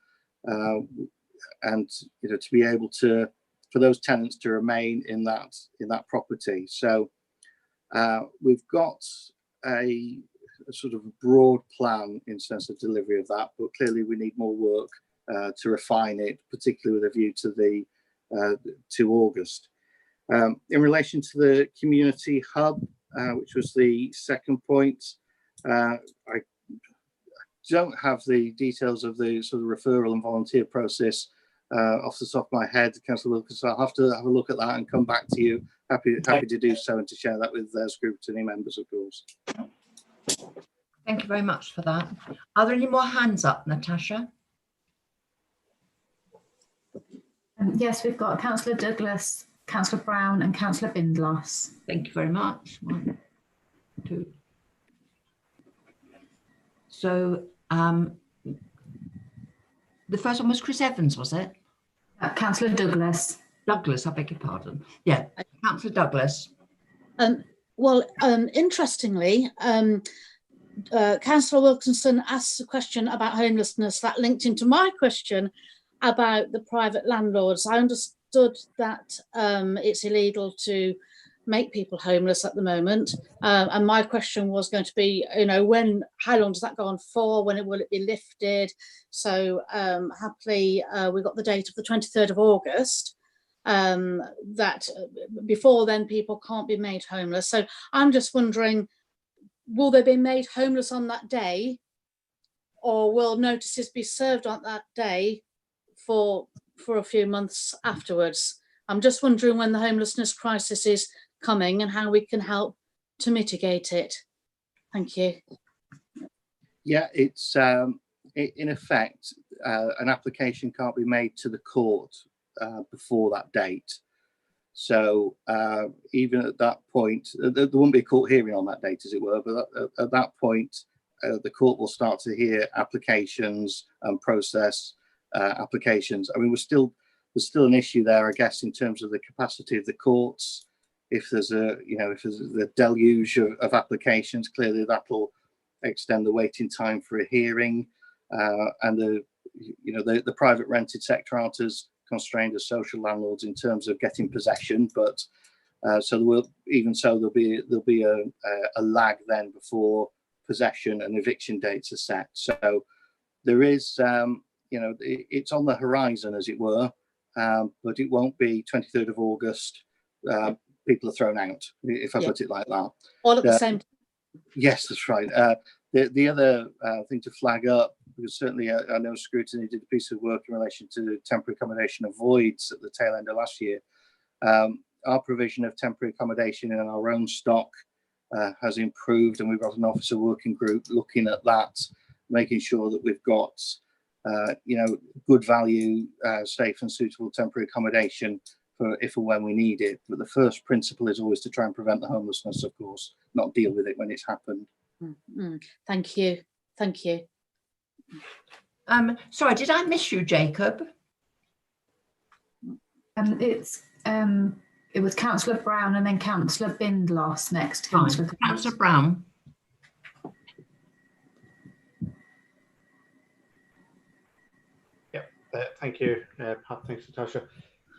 S7: and to be able to, for those tenants to remain in that property. So we've got a sort of broad plan in sense of delivery of that, but clearly we need more work to refine it, particularly with a view to August. In relation to the community hub, which was the second point, I don't have the details of the sort of referral and volunteer process off the top of my head, Councillor Wilkins, so I'll have to have a look at that and come back to you. Happy to do so, and to share that with Scrutiny members, of course.
S2: Thank you very much for that. Are there any more hands up, Natasha?
S1: Yes, we've got Councillor Douglas, Councillor Brown and Councillor Bindloss.
S2: Thank you very much. 1, 2. So the first one was Chris Evans, was it?
S1: Councillor Douglas.
S2: Douglas, I beg your pardon. Yeah, Councillor Douglas.
S9: Interestingly, Councillor Wilkinson asked a question about homelessness that linked into my question about the private landlords. I understood that it's illegal to make people homeless at the moment, and my question was going to be, how long does that go on for? When will it be lifted? So happily, we got the date of the 23rd of August. That before then people can't be made homeless. So I'm just wondering, will they be made homeless on that day, or will notices be served on that day for a few months afterwards? I'm just wondering when the homelessness crisis is coming and how we can help to mitigate it. Thank you.
S7: Yeah, it's in effect an application can't be made to the court before that date. So even at that point, there won't be a court hearing on that date, as it were, but at that point, the court will start to hear applications and process applications. I mean, there's still an issue there, I guess, in terms of the capacity of the courts. If there's a deluge of applications, clearly that'll extend the waiting time for a hearing, and the private rented sector aren't as constrained as social landlords in terms of getting possession, but so there'll be a lag then before possession and eviction dates are set. So there is you know, it's on the horizon, as it were, but it won't be 23rd of August. People are thrown out, if I put it like that.
S9: All at the same time.
S7: Yes, that's right. The other thing to flag up, because certainly I know Scrutiny did a piece of work in relation to temporary accommodation of voids at the tail end of last year. Our provision of temporary accommodation in our own stock has improved, and we've got an officer working group looking at that, making sure that we've got you know, good value, safe and suitable temporary accommodation for if and when we need it. But the first principle is always to try and prevent the homelessness, of course, not deal with it when it's happened.
S9: Thank you. Thank you.
S2: Sorry, did I miss you, Jacob?
S1: It was Councillor Brown and then Councillor Bindloss next.
S2: Councillor Brown.
S8: Thank you, Pat. Thanks, Natasha.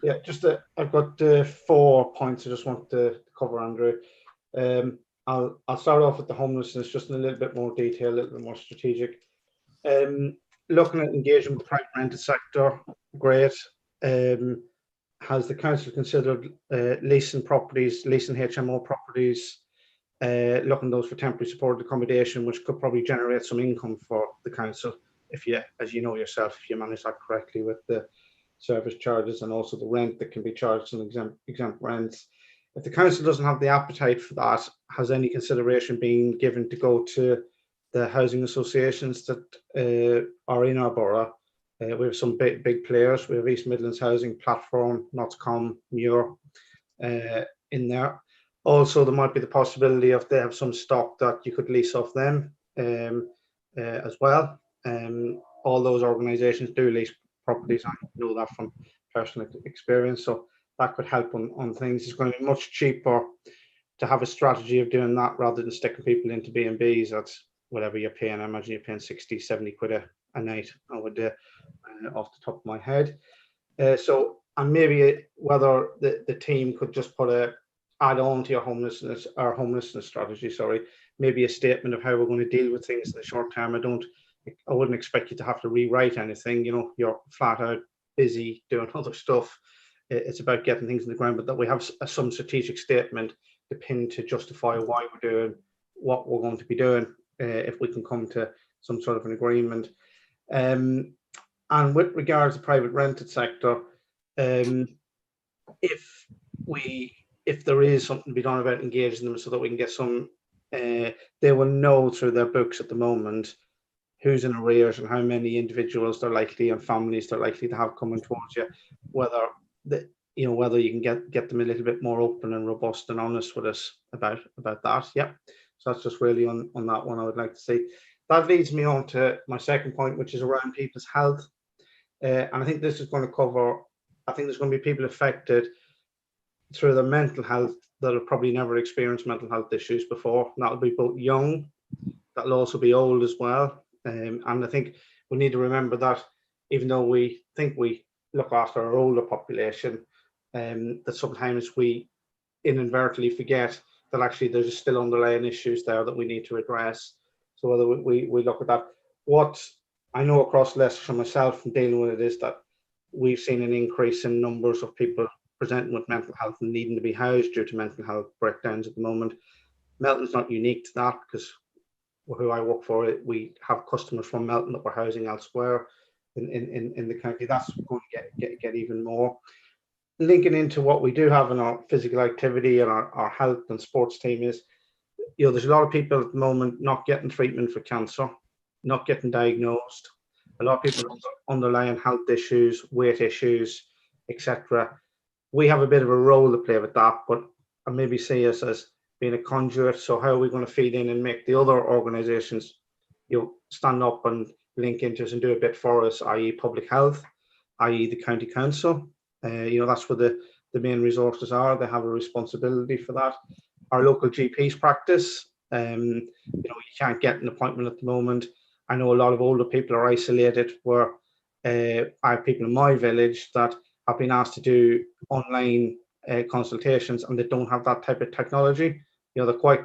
S8: Yeah, just I've got 4 points I just want to cover, Andrew. I'll start off with the homelessness, just in a little bit more detail, a little bit more strategic. Looking at engagement with the private rented sector, great. Has the council considered leasing properties, leasing HMO properties, looking those for temporary supported accommodation, which could probably generate some income for the council, if you, as you know yourself, if you manage that correctly with the service charges and also the rent that can be charged on exempt rents. If the council doesn't have the appetite for that, has any consideration been given to go to the housing associations that are in our borough? We have some big players. We have East Midlands Housing Platform, Notts-Com, Muir in there. Also, there might be the possibility of they have some stock that you could lease off them as well. All those organisations do lease properties. I know that from personal experience, so that could help on things. It's going to be much cheaper to have a strategy of doing that rather than sticking people into B&Bs. That's whatever you're paying. I imagine you're paying 60, 70 quid a night, I would off the top of my head. So, and maybe whether the team could just add on to your homelessness strategy, maybe a statement of how we're going to deal with things in the short term. I wouldn't expect you to have to rewrite anything. You know, you're flat out busy doing other stuff. It's about getting things in the ground, but that we have some strategic statement to pin to justify why we're doing what we're going to be doing, if we can come to some sort of an agreement. And with regards to private rented sector, if there is something to be done about engaging them so that we can get some, they will know through their books at the moment who's in arrears and how many individuals they're likely and families they're likely to have coming towards you, whether you can get them a little bit more open and robust and honest with us about that. Yeah, so that's just really on that one I would like to see. That leads me on to my second point, which is around people's health. And I think this is going to cover, I think there's going to be people affected through their mental health that have probably never experienced mental health issues before. And that'll be both young, that'll also be old as well. And I think we need to remember that even though we think we look after our older population, that sometimes we inadvertently forget that actually there's still underlying issues there that we need to address. So whether we look at that, what I know across Leicestershire myself from dealing with it is that we've seen an increase in numbers of people presenting with mental health and needing to be housed due to mental health breakdowns at the moment. Melton's not unique to that, because who I work for, we have customers from Melton that we're housing elsewhere in the county. That's going to get even more. Linking into what we do have in our physical activity and our health and sports team is, there's a lot of people at the moment not getting treatment for cancer, not getting diagnosed. A lot of people have underlying health issues, weight issues, etc. We have a bit of a role to play with that, but I maybe see us as being a conduit. So how are we going to feed in and make the other organisations, stand up and link into us and do a bit for us, i.e. public health, i.e. the county council? That's where the main resources are. They have a responsibility for that. Our local GPs practice, you can't get an appointment at the moment. I know a lot of older people are isolated, where I have people in my village that have been asked to do online consultations, and they don't have that type of technology. They're quite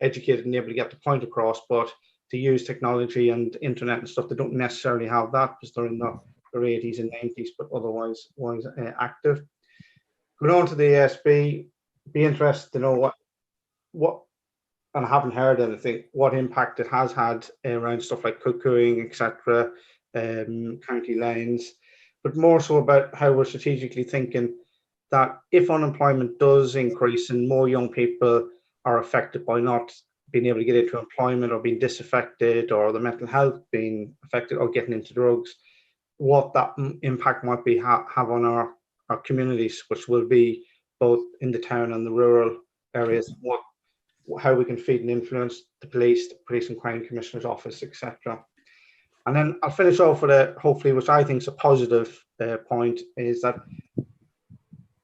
S8: educated and able to get the point across, but use technology and internet and stuff. They don't necessarily have that because they're in their 80s and 90s, but otherwise active. Going on to the ASB, be interested to know what, and I haven't heard anything, what impact it has had around stuff like cuckooing, etc., county lanes, but more so about how we're strategically thinking that if unemployment does increase and more young people are affected by not being able to get into employment or being disaffected or the mental health being affected or getting into drugs, what that impact might be have on our communities, which will be both in the town and the rural areas, how we can feed and influence the police and crime commissioner's office, etc. And then I'll finish off with a, hopefully, which I think is a positive point, is that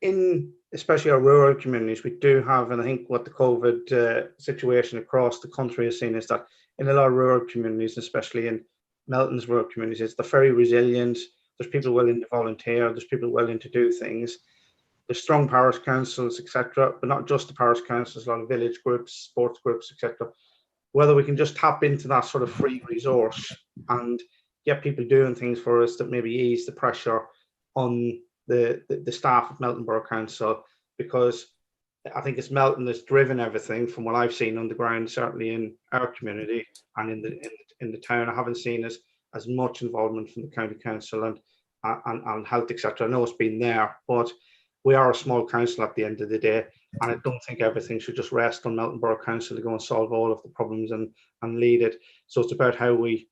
S8: in especially our rural communities, we do have, and I think what the COVID situation across the country has seen is that in a lot of rural communities, especially in Melton's rural communities, they're very resilient. There's people willing to volunteer. There's people willing to do things. There's strong parish councils, etc., but not just the parish councils, a lot of village groups, sports groups, etc. Whether we can just tap into that sort of free resource and get people doing things for us that maybe ease the pressure on the staff of Melton Borough Council, because I think it's Melton that's driven everything from what I've seen on the ground, certainly in our community and in the town. I haven't seen as much involvement from the county council and health, etc. I know it's been there, but we are a small council at the end of the day, and I don't think everything should just rest on Melton Borough Council to go and solve all of the problems and lead it. So it's about how we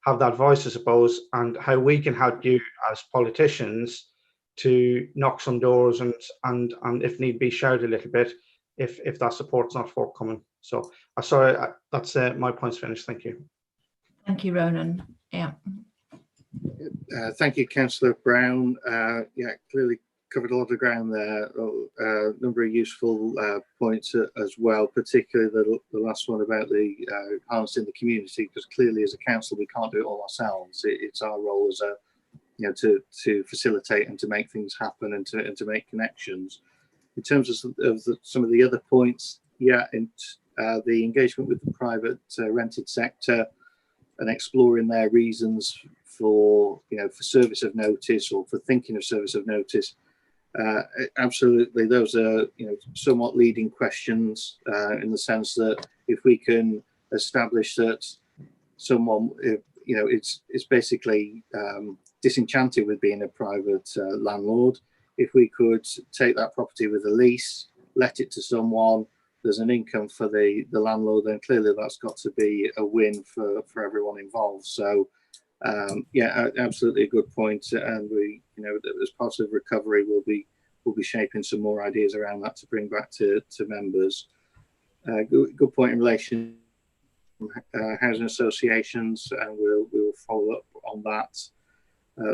S8: have that voice, I suppose, and how we can help you as politicians to knock some doors and if need be, shout a little bit if that support's not forthcoming. So sorry, that's my points finished. Thank you.
S2: Thank you, Ronan. Yeah.
S7: Thank you, Councillor Brown. Yeah, clearly covered a lot of ground there. A number of useful points as well, particularly the last one about the harnessing the community, because clearly as a council we can't do it all ourselves. It's our role as a to facilitate and to make things happen and to make connections. In terms of some of the other points, yeah, and the engagement with the private rented sector and exploring their reasons for for service of notice or for thinking of service of notice. Absolutely, those are somewhat leading questions in the sense that if we can establish that someone it's basically disenchanted with being a private landlord, if we could take that property with a lease, let it to someone, there's an income for the landlord, then clearly that's got to be a win for everyone involved. So yeah, absolutely a good point, and we as part of recovery we'll be shaping some more ideas around that to bring back to members. Good point in relation to housing associations, and we'll follow up on that.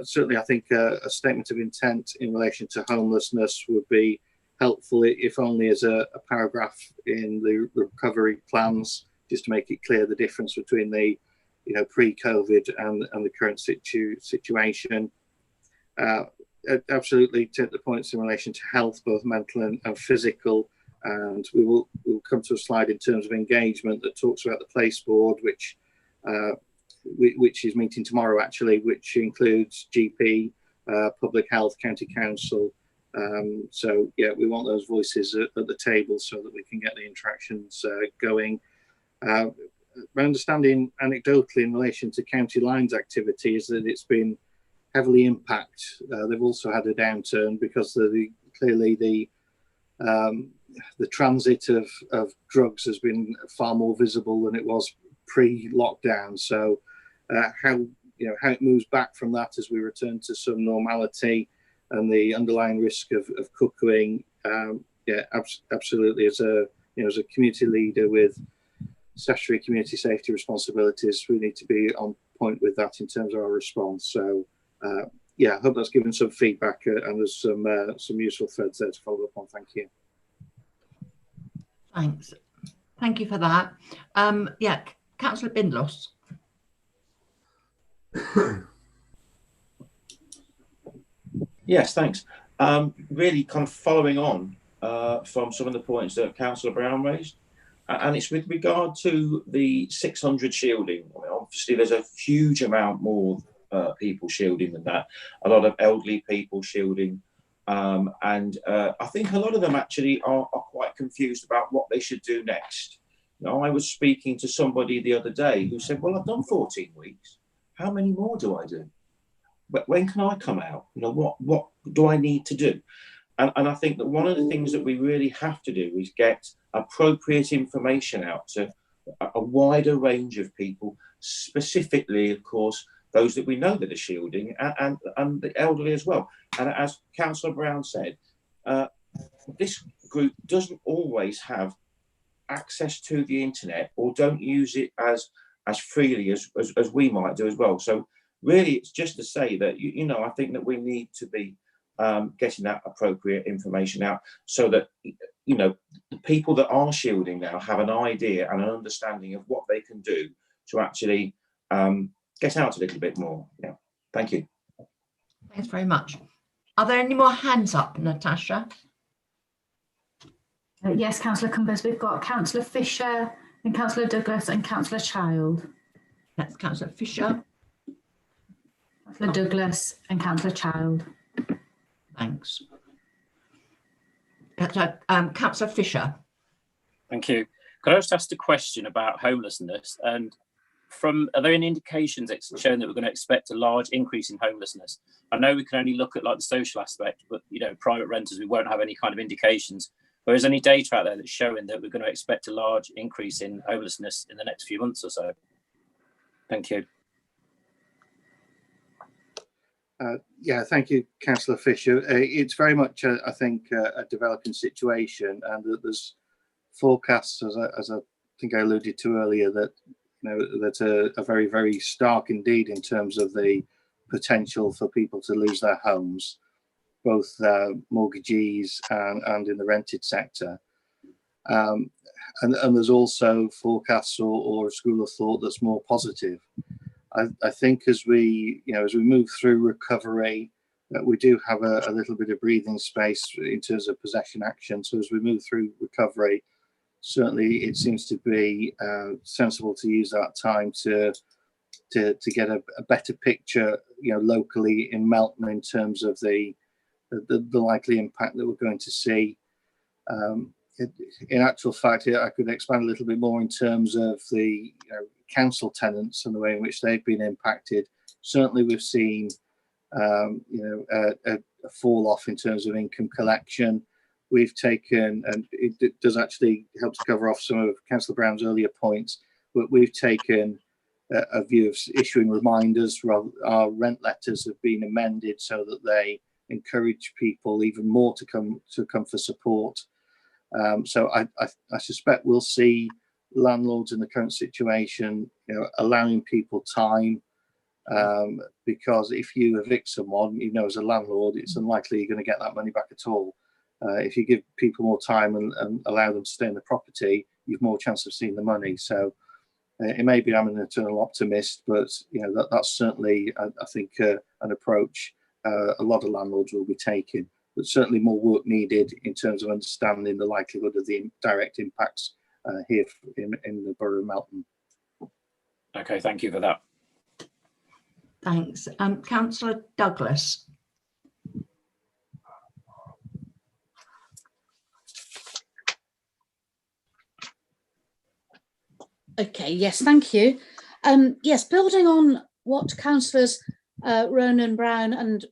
S7: Certainly I think a statement of intent in relation to homelessness would be helpful, if only as a paragraph in the recovery plans, just to make it clear the difference between the pre-COVID and the current situation. Absolutely take the points in relation to health, both mental and physical, and we'll come to a slide in terms of engagement that talks about the place board, which is meeting tomorrow actually, which includes GP, public health, county council. So yeah, we want those voices at the table so that we can get the interactions going. My understanding anecdotally in relation to County Lines activity is that it's been heavily impacted. They've also had a downturn because clearly the transit of drugs has been far more visible than it was pre-lockdown. So how it moves back from that as we return to some normality and the underlying risk of cuckooing, yeah, absolutely. As a community leader with statutory community safety responsibilities, we need to be on point with that in terms of our response. So yeah, I hope that's given some feedback and there's some useful threads there to follow up on. Thank you.
S2: Thanks. Thank you for that. Yeah, Councillor Bindloss.
S11: Yes, thanks. Really kind of following on from some of the points that Councillor Brown raised, and it's with regard to the 600 shielding. I mean, obviously, there's a huge amount more people shielding than that. A lot of elderly people shielding, and I think a lot of them actually are quite confused about what they should do next. I was speaking to somebody the other day who said, "Well, I've done 14 weeks. How many more do I do? But when can I come out? What do I need to do?" And I think that one of the things that we really have to do is get appropriate information out to a wider range of people, specifically, of course, those that we know that are shielding and the elderly as well. And as Councillor Brown said, this group doesn't always have access to the internet or don't use it as freely as we might do as well. So really, it's just to say that, I think that we need to be getting that appropriate information out so that, the people that are shielding now have an idea and an understanding of what they can do to actually get out a little bit more. Yeah, thank you.
S2: Thanks very much. Are there any more hands up, Natasha?
S1: Yes, Councillor Cumbers. We've got Councillor Fisher and Councillor Douglas and Councillor Child.
S2: That's Councillor Fisher.
S1: Councillor Douglas and Councillor Child.
S2: Thanks. Councillor Fisher.
S12: Thank you. Could I just ask a question about homelessness? And are there any indications showing that we're going to expect a large increase in homelessness? I know we can only look at like the social aspect, but private renters, we won't have any kind of indications. But is there any data out there that's showing that we're going to expect a large increase in homelessness in the next few months or so? Thank you.
S7: Yeah, thank you, Councillor Fisher. It's very much, I think, a developing situation, and that there's forecasts, as I think I alluded to earlier, that that are very, very stark indeed in terms of the potential for people to lose their homes, both mortgagees and in the rented sector. And there's also forecasts or a school of thought that's more positive. I think as we move through recovery, we do have a little bit of breathing space in terms of possession action. So as we move through recovery, certainly it seems to be sensible to use that time to get a better picture, locally in Melton in terms of the likely impact that we're going to see. In actual fact, I could expand a little bit more in terms of the council tenants and the way in which they've been impacted. Certainly, we've seen a fall off in terms of income collection. We've taken, and it does actually help to cover off some of Councillor Brown's earlier points, but we've taken a view of issuing reminders. Our rent letters have been amended so that they encourage people even more to come for support. So I suspect we'll see landlords in the current situation, allowing people time, because if you evict someone, as a landlord, it's unlikely you're going to get that money back at all. If you give people more time and allow them to stay in the property, you've more chance of seeing the money. So it may be I'm an eternal optimist, but that's certainly I think an approach a lot of landlords will be taking. But certainly more work needed in terms of understanding the likelihood of the direct impacts here in the Borough of Melton.
S12: Okay, thank you for that.
S2: Thanks. Councillor Douglas.
S9: Okay, yes, thank you. Yes, building on what Councillors Ronan, Brown and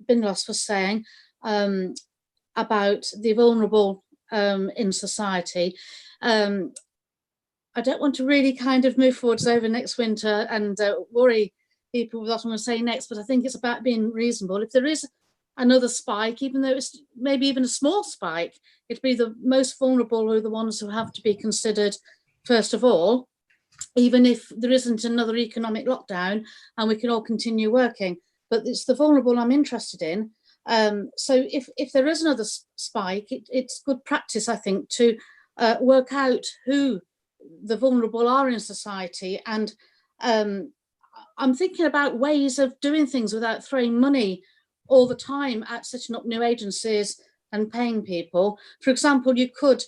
S9: Bindlos were saying about the vulnerable in society, I don't want to really kind of move forwards over next winter and worry people with what I'm going to say next, but I think it's about being reasonable. If there is another spike, even though it's maybe even a small spike, it'd be the most vulnerable who are the ones who have to be considered first of all, even if there isn't another economic lockdown and we can all continue working. But it's the vulnerable I'm interested in. So if there is another spike, it's good practice, I think, to work out who the vulnerable are in society. And I'm thinking about ways of doing things without throwing money all the time at setting up new agencies and paying people. For example, you could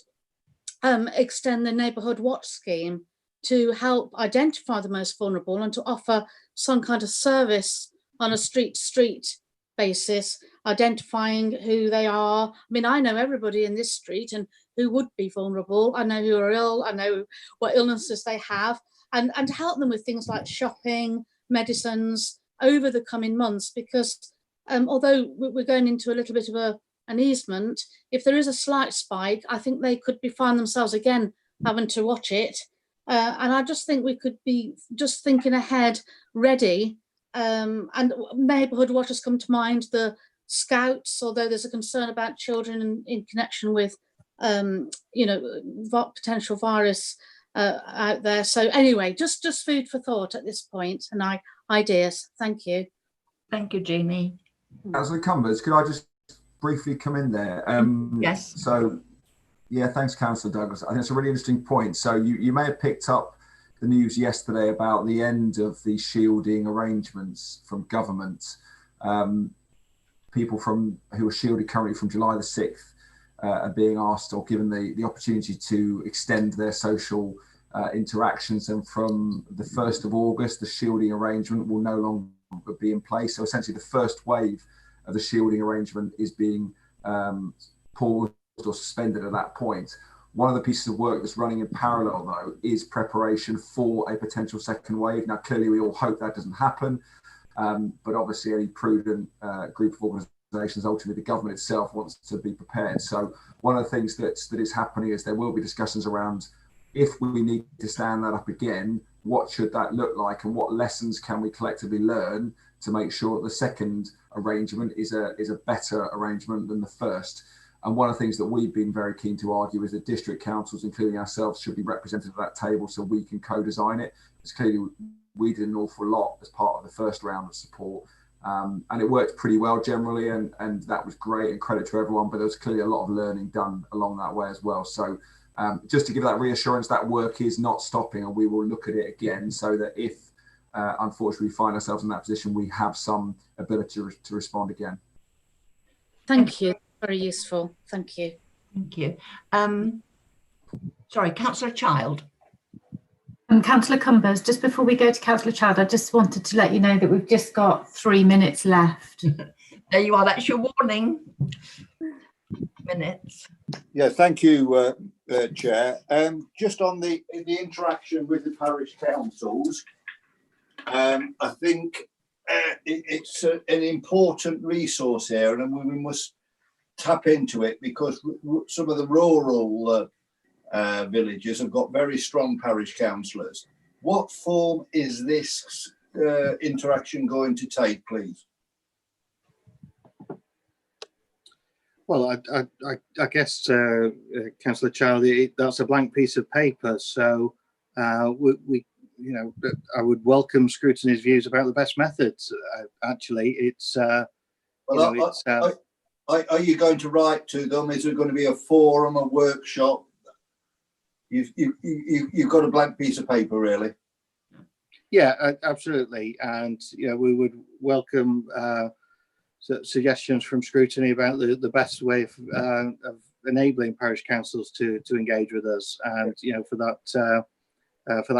S9: extend the neighbourhood watch scheme to help identify the most vulnerable and to offer some kind of service on a street-to-street basis, identifying who they are. I mean, I know everybody in this street and who would be vulnerable. I know who are ill. I know what illnesses they have, and to help them with things like shopping, medicines over the coming months, because although we're going into a little bit of an easement, if there is a slight spike, I think they could find themselves again having to watch it. And I just think we could be just thinking ahead, ready. And neighbourhood watchers come to mind, the scouts, although there's a concern about children in connection with, potential virus out there. So anyway, just food for thought at this point and ideas. Thank you.
S2: Thank you, Jeannie.
S6: Councillor Cumbers, could I just briefly come in there?
S2: Yes.
S6: So, yeah, thanks, Councillor Douglas. I think it's a really interesting point. So you may have picked up the news yesterday about the end of the shielding arrangements from government. People who are shielded currently from July the 6th are being asked or given the opportunity to extend their social interactions, and from the 1st of August the shielding arrangement will no longer be in place. So essentially the first wave of the shielding arrangement is being paused or suspended at that point. One of the pieces of work that's running in parallel, though, is preparation for a potential second wave. Now, clearly, we all hope that doesn't happen, but obviously, any prudent group of organisations, ultimately the government itself, wants to be prepared. So, one of the things that is happening is there will be discussions around, if we need to stand that up again, what should that look like, and what lessons can we collectively learn to make sure that the second arrangement is a better arrangement than the first. And one of the things that we've been very keen to argue is that district councils, including ourselves, should be represented at that table so we can co-design it. Because clearly we did an awful lot as part of the first round of support. And it worked pretty well generally, and that was great, and credit to everyone, but there was clearly a lot of learning done along that way as well. So just to give that reassurance, that work is not stopping, and we will look at it again so that if unfortunately we find ourselves in that position, we have some ability to respond again.
S9: Thank you. Very useful. Thank you.
S2: Thank you. Sorry, Councillor Child.
S1: Councillor Cumbers, just before we go to Councillor Child, I just wanted to let you know that we've just got 3 minutes left.
S2: There you are. That's your warning. Minutes.
S4: Yeah, thank you, Chair. Just on the interaction with the parish councils, I think it's an important resource here, and we must tap into it, because some of the rural villages have got very strong parish councillors. What form is this interaction going to take, please?
S7: Well, I guess, Councillor Child, that's a blank piece of paper. So we I would welcome Scrutiny's views about the best methods. Actually, it's
S4: are you going to write to them? Is there going to be a forum, a workshop? You've got a blank piece of paper, really.
S7: Yeah, absolutely. And we would welcome suggestions from Scrutiny about the best way of enabling parish councils to engage with us, and for that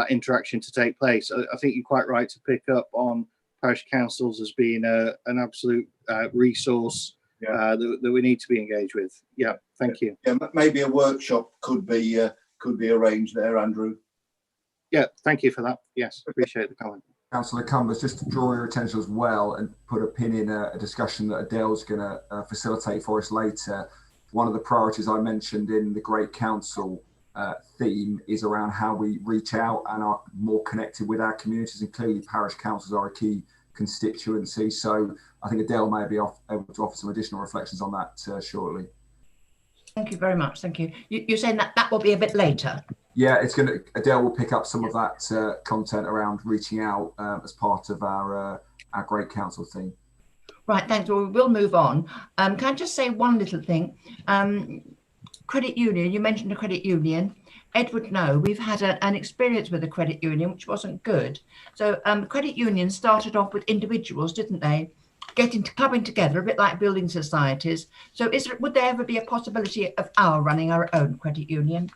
S7: interaction to take place. I think you're quite right to pick up on parish councils as being an absolute resource that we need to be engaged with. Yeah, thank you.
S4: Yeah, maybe a workshop could be arranged there, Andrew.
S7: Yeah, thank you for that. Yes, appreciate the comment.
S6: Councillor Cumbers, just to draw your attention as well and put a pin in a discussion that Adele's going to facilitate for us later. One of the priorities I mentioned in the Great Council theme is around how we reach out and are more connected with our communities, and clearly parish councils are a key constituency. So I think Adele may be able to offer some additional reflections on that shortly.
S2: Thank you very much. Thank you. You're saying that will be a bit later?
S6: Yeah, Adele will pick up some of that content around reaching out as part of our Great Council theme.
S2: Right, thanks. Well, we'll move on. Can I just say one little thing? Credit union, you mentioned a credit union. Ed would know we've had an experience with a credit union which wasn't good. So credit unions started off with individuals, didn't they? Clubbing together, a bit like building societies. So would there ever be a possibility of running our own credit union?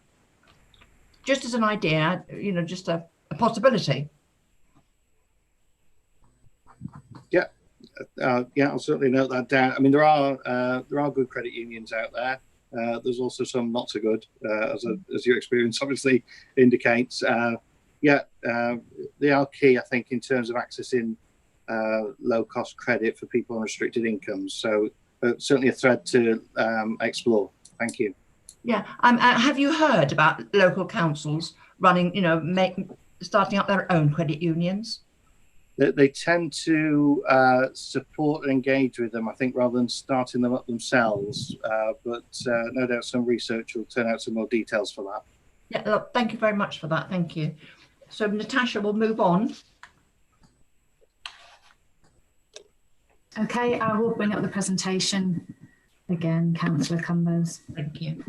S2: just as an idea, just a possibility.
S7: Yeah, I'll certainly note that down. I mean, there are good credit unions out there. There's also some not so good, as your experience obviously indicates. They are key, I think, in terms of accessing low-cost credit for people on restricted incomes. So certainly a thread to explore. Thank you.
S2: Yeah. Have you heard about local councils running, starting up their own credit unions?
S7: They tend to support and engage with them, I think, rather than starting them up themselves. But no doubt some research will turn out some more details for that.
S2: Yeah, look, thank you very much for that. Thank you. So Natasha, will move on.
S1: Okay, I will bring up the presentation again, Councillor Cumbers.
S2: Thank you.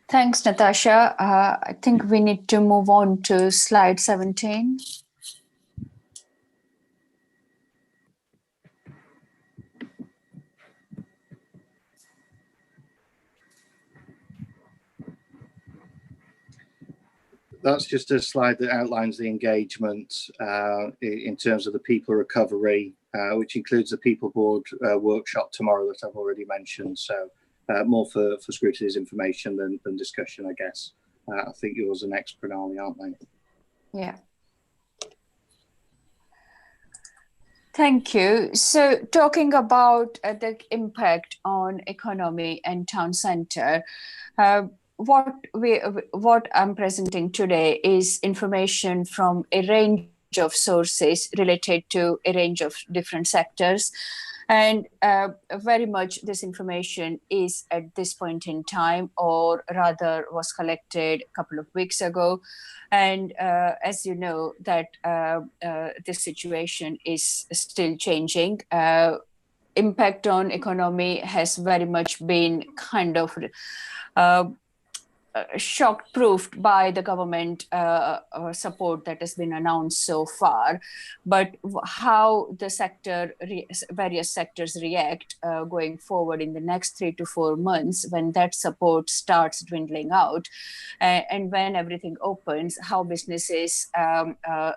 S5: Thanks, Natasha. I think we need to move on to slide 17.
S7: That's just a slide that outlines the engagement in terms of the people recovery, which includes the people board workshop tomorrow that I've already mentioned. So more for Scrutiny's information than discussion, I guess. I think yours are next, Pranali, aren't they?
S5: Yeah. Thank you. So talking about the impact on economy and town centre, what I'm presenting today is information from a range of sources related to a range of different sectors. And very much this information is at this point in time, or rather was collected a couple of weeks ago. And as you know, that this situation is still changing. Impact on economy has very much been kind of shock proofed by the government support that has been announced so far, but how the various sectors react going forward in the next 3 to 4 months when that support starts dwindling out, and when everything opens, how businesses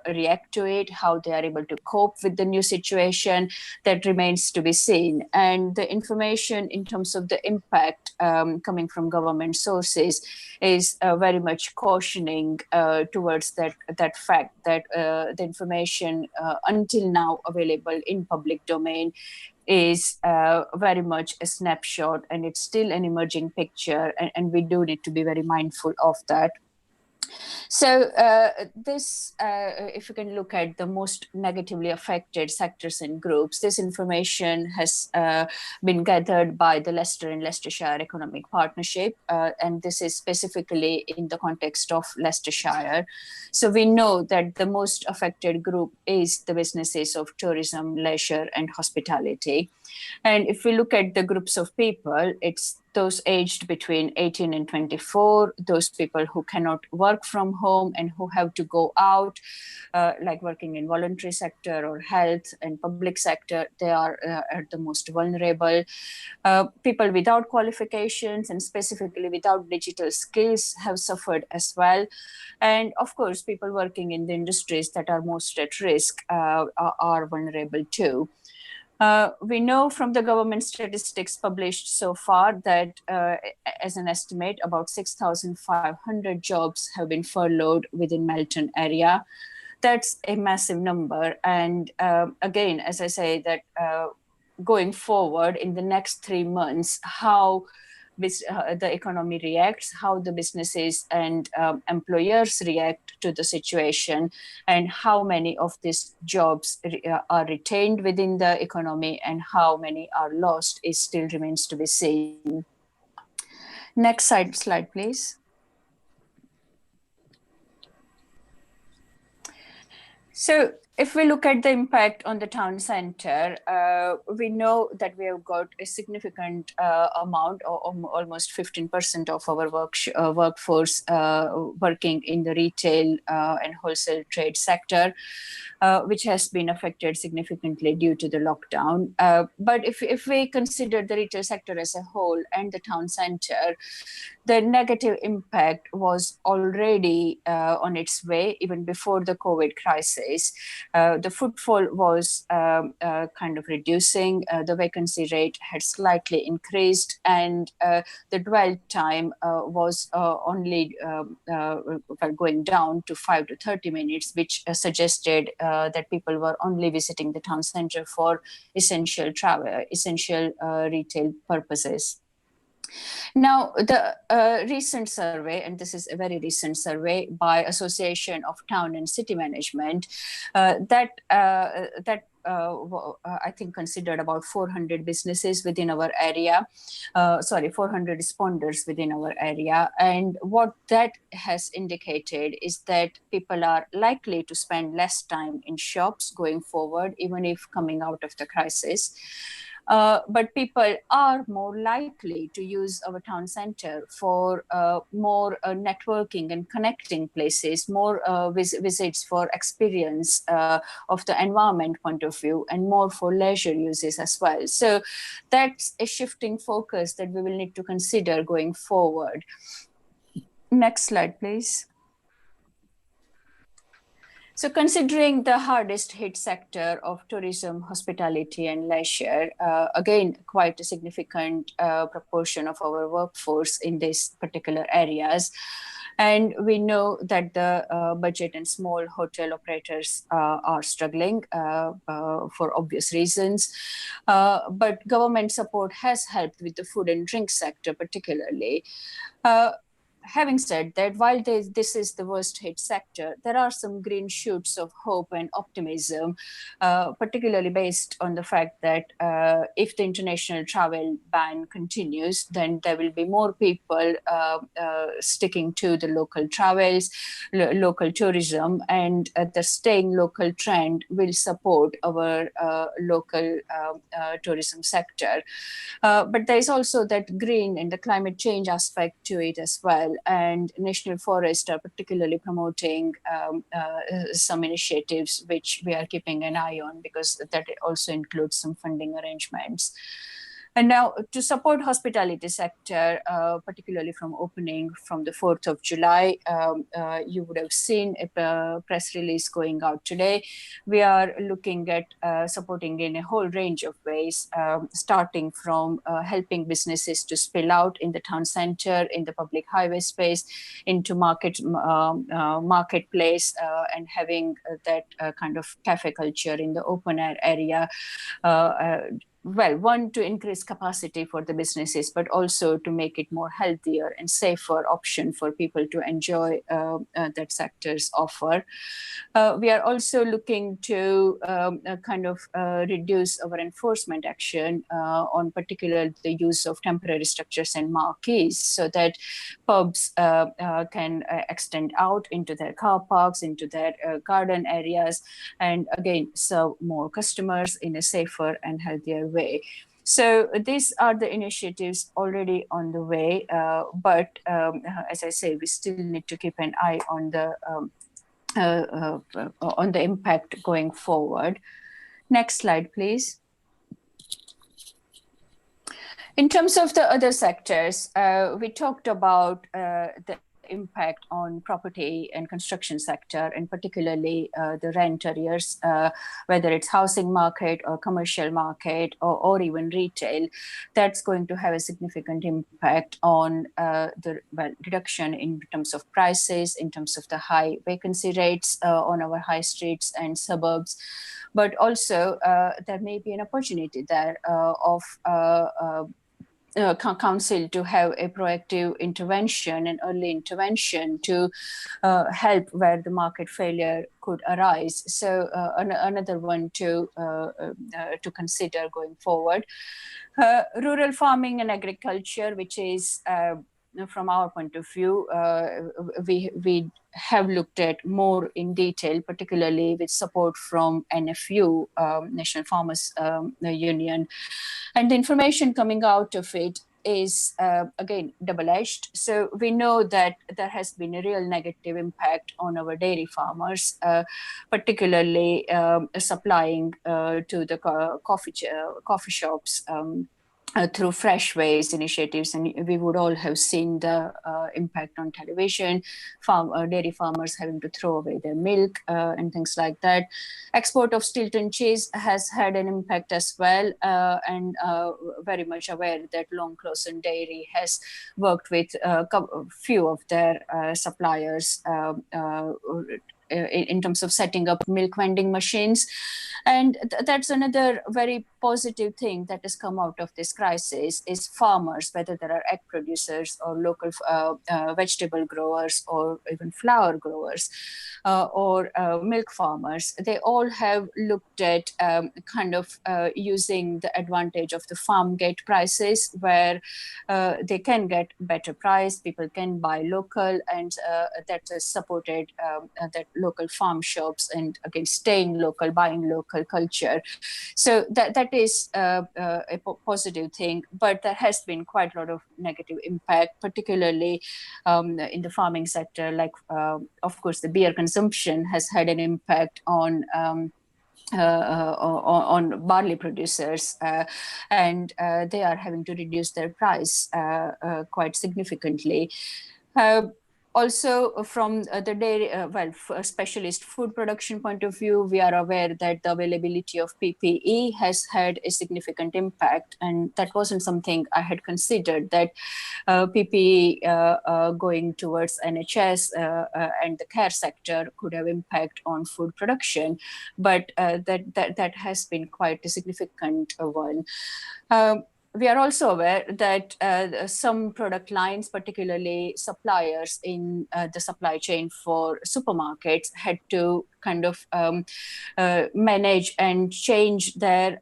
S5: react to it, how they are able to cope with the new situation, that remains to be seen. And the information in terms of the impact coming from government sources is very much cautioning towards that fact that the information until now available in public domain is very much a snapshot, and it's still an emerging picture, and we do need to be very mindful of that. So this, if you can look at the most negatively affected sectors and groups, this information has been gathered by the Leicester and Leicestershire Economic Partnership, and this is specifically in the context of Leicestershire. So we know that the most affected group is the businesses of tourism, leisure, and hospitality. And if we look at the groups of people, it's those aged between 18 and 24, those people who cannot work from home and who have to go out, like working in voluntary sector or health and public sector, they are the most vulnerable. People without qualifications and specifically without digital skills have suffered as well. And of course, people working in the industries that are most at risk are vulnerable too. We know from the government statistics published so far that as an estimate, about 6,500 jobs have been furloughed within Melton area. That's a massive number. And again, as I say, that going forward in the next 3 months, how the economy reacts, how the businesses and employers react to the situation, and how many of these jobs are retained within the economy and how many are lost, is still remains to be seen. Next slide, please. So if we look at the impact on the town centre, we know that we have got a significant amount, or almost 15% of our workforce working in the retail and wholesale trade sector, which has been affected significantly due to the lockdown. But if we consider the retail sector as a whole and the town centre, the negative impact was already on its way even before the COVID crisis. The footfall was kind of reducing, the vacancy rate had slightly increased, and the dwell time was only going down to 5 to 30 minutes, which suggested that people were only visiting the town centre for essential travel, essential retail purposes. Now, the recent survey, and this is a very recent survey by Association of Town and City Management, I think considered about 400 businesses within our area, 400 responders within our area. And what that has indicated is that people are likely to spend less time in shops going forward, even if coming out of the crisis. But people are more likely to use our town centre for more networking and connecting places, more visits for experience of the environment point of view, and more for leisure uses as well. So that's a shifting focus that we will need to consider going forward. Next slide, please. So considering the hardest hit sector of tourism, hospitality and leisure, again, quite a significant proportion of our workforce in these particular areas. And we know that the budget and small hotel operators are struggling for obvious reasons. But government support has helped with the food and drink sector particularly. Having said that, while this is the worst hit sector, there are some green shoots of hope and optimism, particularly based on the fact that if the international travel ban continues, then there will be more people sticking to the local travels, local tourism, and the staying local trend will support our local tourism sector. But there is also that green and the climate change aspect to it as well. And National Forests are particularly promoting some initiatives which we are keeping an eye on, because that also includes some funding arrangements. And now to support hospitality sector, particularly from opening from the 4th of July, you would have seen a press release going out today. We are looking at supporting in a whole range of ways, starting from helping businesses to spill out in the town centre, in the public highway space, into marketplace, and having that kind of cafe culture in the open air area. Well, one, to increase capacity for the businesses, but also to make it more healthier and safer option for people to enjoy that sector's offer. We are also looking to kind of reduce our enforcement action on particularly the use of temporary structures and marquees, so that pubs can extend out into their car parks, into their garden areas, and again, serve more customers in a safer and healthier way. So these are the initiatives already on the way, but as I say, we still need to keep an eye on the impact going forward. Next slide, please. In terms of the other sectors, we talked about the impact on property and construction sector, and particularly the rent arrears, whether it's housing market or commercial market or even retail. That's going to have a significant impact on the reduction in terms of prices, in terms of the high vacancy rates on our high streets and suburbs. But also there may be an opportunity there of council to have a proactive intervention and early intervention to help where the market failure could arise. So another one to consider going forward. Rural farming and agriculture, which is from our point of view, we have looked at more in detail, particularly with support from NFU, National Farmers Union, and the information coming out of it is again double-edged. So we know that there has been a real negative impact on our dairy farmers, particularly supplying to the coffee shops through Fresh Ways initiatives, and we would all have seen the impact on television, dairy farmers having to throw away their milk and things like that. Export of Stilton cheese has had an impact as well, and very much aware that Long Clawson Dairy has worked with a few of their suppliers in terms of setting up milk vending machines. And that's another very positive thing that has come out of this crisis is farmers, whether there are egg producers or local vegetable growers or even flour growers or milk farmers, they all have looked at kind of using the advantage of the farm gate prices, where they can get better price, people can buy local, and that has supported that local farm shops, and again staying local, buying local culture. So that is a positive thing, but there has been quite a lot of negative impact, particularly in the farming sector. Like of course the beer consumption has had an impact on barley producers, and they are having to reduce their price quite significantly. Also, from the dairy, specialist food production point of view, we are aware that the availability of PPE has had a significant impact, and that wasn't something I had considered, that PPE going towards NHS and the care sector could have impact on food production, but that has been quite a significant one. We are also aware that some product lines, particularly suppliers in the supply chain for supermarkets, had to kind of manage and change their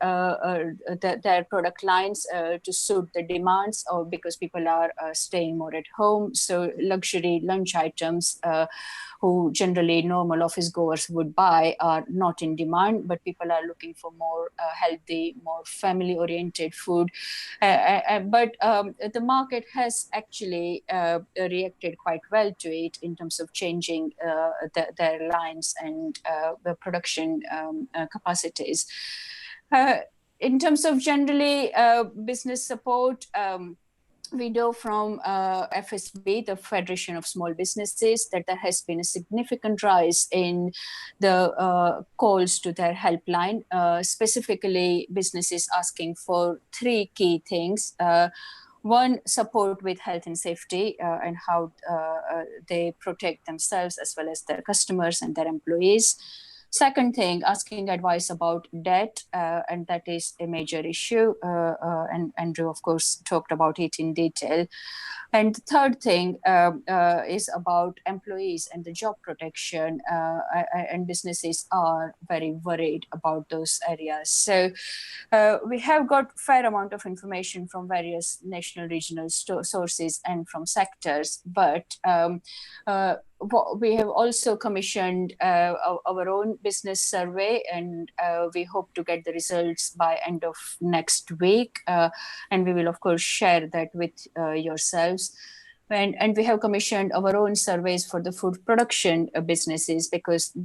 S5: product lines to suit the demands, or because people are staying more at home. So luxury lunch items who generally normal office goers would buy are not in demand, but people are looking for more healthy, more family oriented food. But the market has actually reacted quite well to it in terms of changing their lines and the production capacities. In terms of generally business support, we know from FSB, the Federation of Small Businesses, that there has been a significant rise in the calls to their helpline, specifically businesses asking for three key things. One, support with health and safety and how they protect themselves as well as their customers and their employees. Second thing, asking advice about debt, and that is a major issue. And Andrew, of course, talked about it in detail. And the third thing is about employees and the job protection, and businesses are very worried about those areas. So we have got a fair amount of information from various national, regional sources and from sectors, but we have also commissioned our own business survey, and we hope to get the results by end of next week. And we will, of course, share that with yourselves. And we have commissioned our own surveys for the food production businesses, because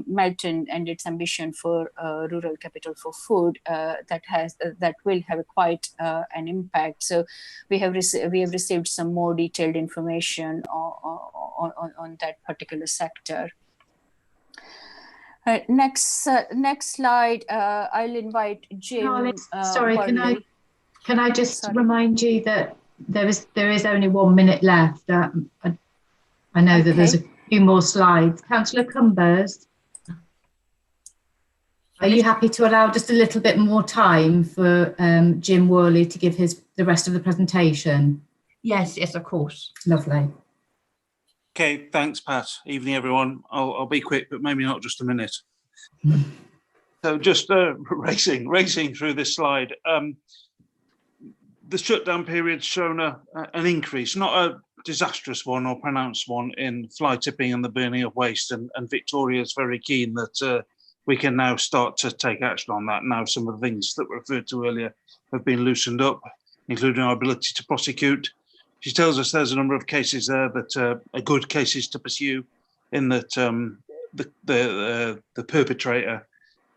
S5: Melton and its ambition for rural capital for food that will have quite an impact. So we have received some more detailed information on that particular sector. Next slide. I'll invite Jim.
S1: Sorry, can I just remind you that there is only 1 minute left. I know that there's a few more slides. Councillor Cumbers, are you happy to allow just a little bit more time for Jim Worley to give the rest of the presentation?
S2: Yes, of course.
S1: Lovely.
S13: Okay, thanks, Pat. Evening, everyone. I'll be quick, but maybe not just a minute. So just racing through this slide. The shutdown period's shown an increase, not disastrous one or pronounced one in fly tipping and the burning of waste, and Victoria is very keen that we can now start to take action on that. Now some of the things that were referred to earlier have been loosened up, including our ability to prosecute. She tells us there's a number of cases there that are good cases to pursue, in that the perpetrator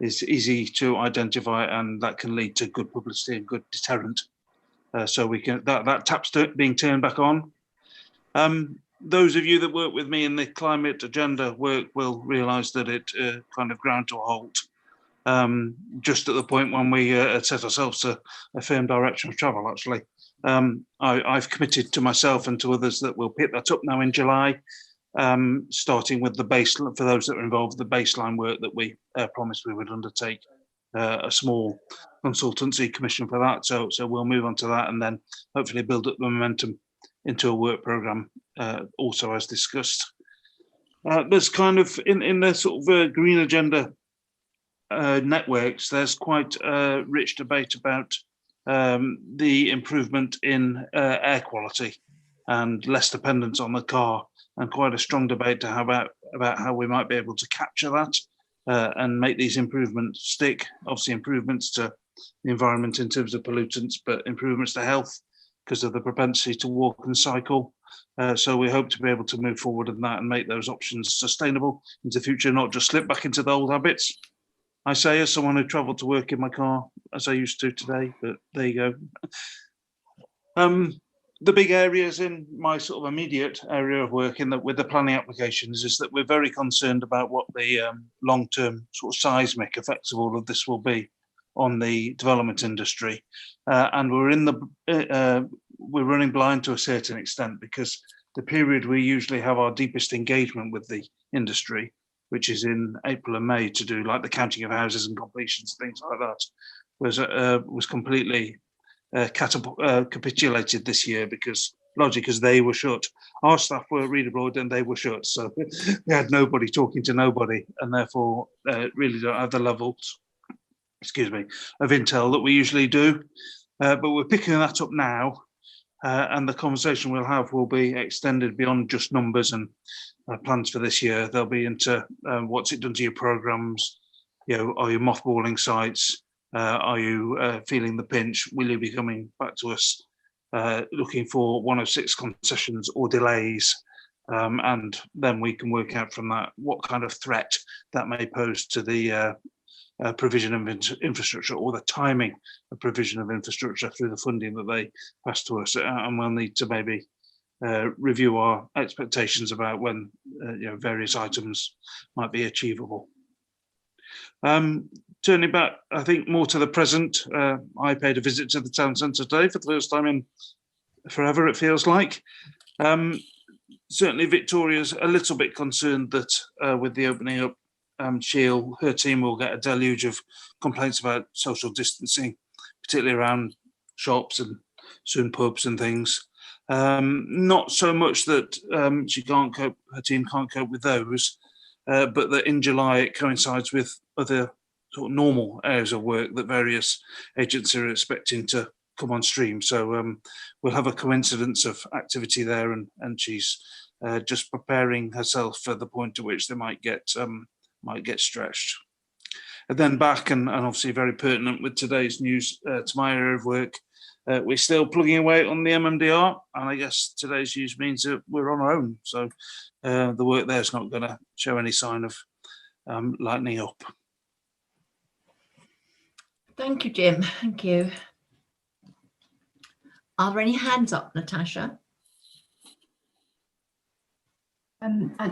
S13: is easy to identify, and that can lead to good publicity and good deterrent. So we can that tap's being turned back on. Those of you that work with me in the climate agenda work will realise that it kind of ground to a halt just at the point when we had set ourselves a firm direction of travel. Actually, I've committed to myself and to others that we'll pick that up now in July, starting with the baseline for those that are involved. The baseline work that we promised we would undertake, a small consultancy commission for that. So we'll move on to that, and then hopefully build up the momentum into a work programme, also as discussed. There's kind of in the sort of green agenda networks, there's quite a rich debate about the improvement in air quality and less dependence on the car, and quite a strong debate about how we might be able to capture that and make these improvements stick. Obviously improvements to the environment in terms of pollutants, but improvements to health because of the propensity to walk and cycle. So we hope to be able to move forward in that and make those options sustainable into the future, not just slip back into the old habits. I say, as someone who travelled to work in my car as I used to today, but there you go. The big areas in my sort of immediate area of work with the planning applications is that we're very concerned about what the long-term sort of seismic effects of all of this will be on the development industry, and we're running blind to a certain extent, because the period we usually have our deepest engagement with the industry, which is in April and May, to do like the counting of houses and completions, things like that, was completely capitulated this year, because largely because they were shut. Our staff were read abroad and they were shut, so we had nobody talking to nobody, and therefore really don't have the levels, of intel that we usually do. But we're picking that up now, and the conversation we'll have will be extended beyond just numbers and plans for this year. They'll be into what's it done to your programs, are you mothballing sites, are you feeling the pinch, will you be coming back to us looking for 106 concessions or delays, and then we can work out from that what kind of threat that may pose to the provision of infrastructure, or the timing of provision of infrastructure through the funding that they pass to us, and we'll need to maybe review our expectations about when various items might be achievable. Turning back, I think, more to the present, I paid a visit to the town centre today for the first time in forever, it feels like. Certainly Victoria's a little bit concerned that with the opening up, her team will get a deluge of complaints about social distancing, particularly around shops and soon pubs and things. Not so much that her team can't cope with those, but that in July it coincides with other sort of normal areas of work that various agencies are expecting to come on stream. So we'll have a coincidence of activity there, and she's just preparing herself for the point at which they might get stretched. And then back, and obviously very pertinent with today's news to my area of work, we're still plugging away on the MMDR, and I guess today's news means that we're on our own. So the work there is not going to show any sign of lightening up.
S2: Thank you, Jim. Thank you. Are there any hands up, Natasha?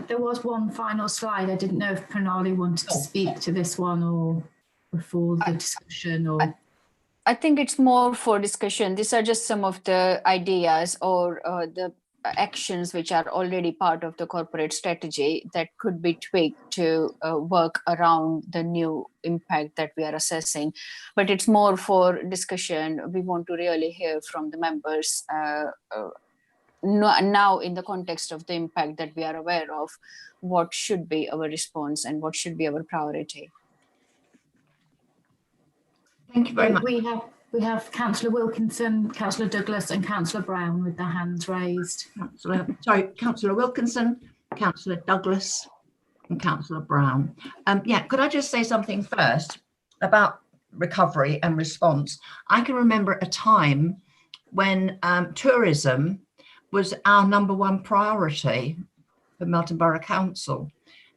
S1: There was one final slide. I didn't know if Pranali wanted to speak to this one or before the discussion, or.
S5: I think it's more for discussion. These are just some of the ideas or the actions which are already part of the corporate strategy that could be tweaked to work around the new impact that we are assessing. But it's more for discussion. We want to really hear from the members now in the context of the impact that we are aware of, what should be our response and what should be our priority.
S2: Thank you very much.
S1: We have Councillor Wilkinson, Councillor Douglas and Councillor Brown with their hands raised.
S2: Councillor Wilkinson, Councillor Douglas and Councillor Brown. Yeah, could I just say something first about recovery and response? I can remember a time when tourism was our #1 priority for Melton Borough Council,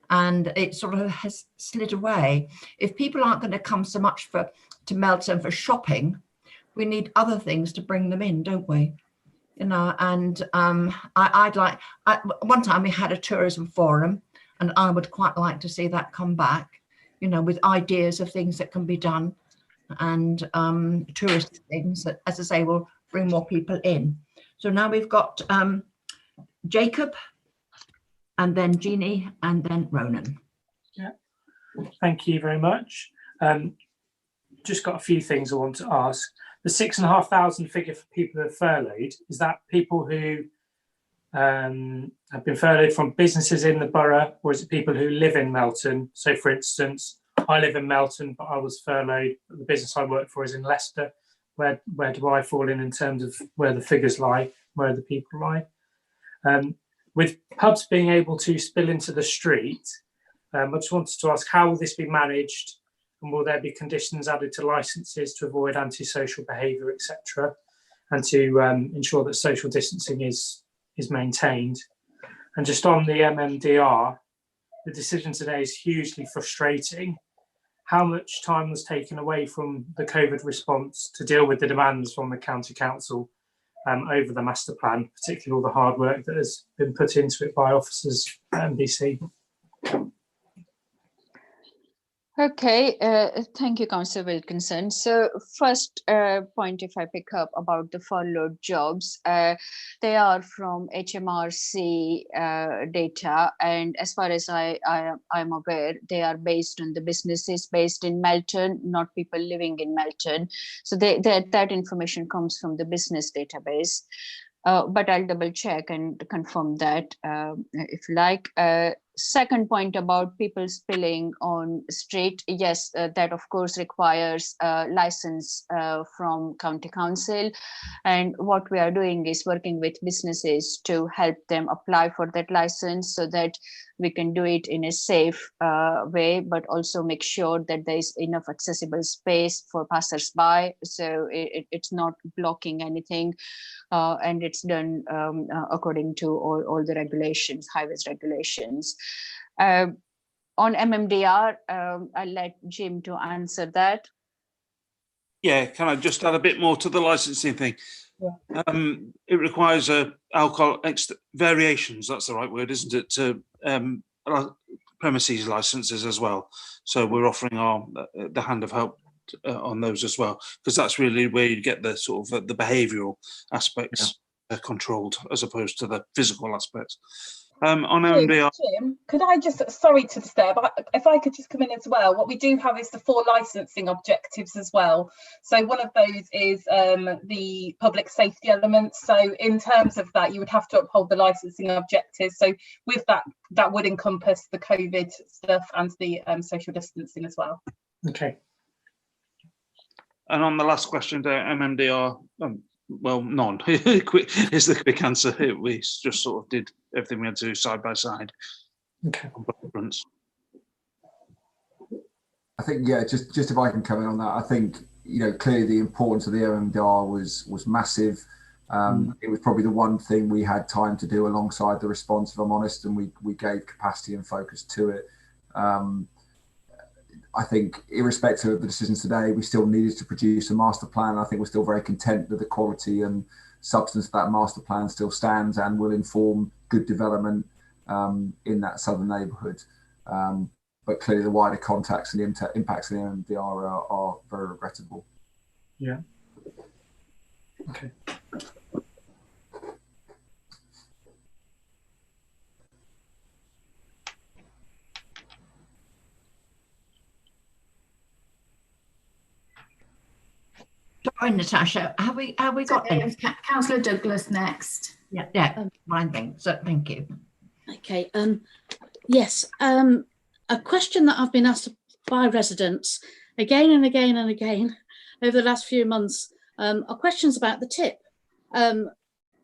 S2: and it sort of has slid away. If people aren't going to come so much to Melton for shopping, we need other things to bring them in, don't we? You know, and one time we had a tourism forum, and I would quite like to see that come back, you know, with ideas of things that can be done, and tourist things that, as I say, will bring more people in. So now we've got Jacob, and then Jeannie, and then Ronan.
S10: Yeah, thank you very much. Just got a few things I want to ask. The 6,500 figure for people who are furloughed, is that people who have been furloughed from businesses in the borough, or is it people who live in Melton? So for instance, I live in Melton, but I was furloughed. The business I work for is in Leicester. Where do I fall in terms of where the figures lie, where the people lie? With pubs being able to spill into the street, I just wanted to ask, how will this be managed? And will there be conditions added to licences to avoid antisocial behaviour, etc., and to ensure that social distancing is maintained? And just on the MMDR, the decision today is hugely frustrating. How much time was taken away from the COVID response to deal with the demands from the County Council over the master plan, particularly all the hard work that has been put into it by officers at MBC?
S5: Okay, thank you, Councillor Wilkinson. So first point, if I pick up about the furloughed jobs, they are from HMRC data, and as far as I'm aware, they are based on the businesses based in Melton, not people living in Melton. So that information comes from the business database. But I'll double check and confirm that if you like. Second point about people spilling on street, yes, that of course requires a license from County Council, and what we are doing is working with businesses to help them apply for that license so that we can do it in a safe way, but also make sure that there is enough accessible space for passers-by, so it's not blocking anything, and it's done according to all the regulations, highways regulations. On MMDR, I'll let Jim to answer that.
S13: Yeah, can I just add a bit more to the licensing thing? Yeah. It requires alcohol variations, that's the right word, isn't it, to premises licenses as well. So we're offering the hand of help on those as well, because that's really where you get the sort of the behavioural aspects controlled as opposed to the physical aspects. On MMDR,
S14: Jim, could I just, sorry to disturb, if I could just come in as well. What we do have is the 4 licensing objectives as well. So one of those is the public safety elements. So in terms of that, you would have to uphold the licensing objectives. So with that, that would encompass the COVID stuff and the social distancing as well.
S10: Okay.
S13: And on the last question, the MMDR, well, none is the quick answer. We just sort of did everything we had to do side by side.
S10: Okay.
S6: I think, yeah, just if I can come in on that, I think, you know, clearly the importance of the MMDR was massive. It was probably the one thing we had time to do alongside the response, if I'm honest, and we gave capacity and focus to it. I think irrespective of the decisions today, we still needed to produce a master plan. I think we're still very content that the quality and substance of that master plan still stands and will inform good development in that southern neighbourhood. But clearly the wider contacts and the impacts of the MMDR are very regrettable.
S10: Yeah. Okay.
S2: Sorry, Natasha, have we got any?
S1: Councillor Douglas next.
S2: Yeah, fine thing. So thank you.
S9: Okay. Yes. A question that I've been asked by residents again and again and again over the last few months are questions about the tip.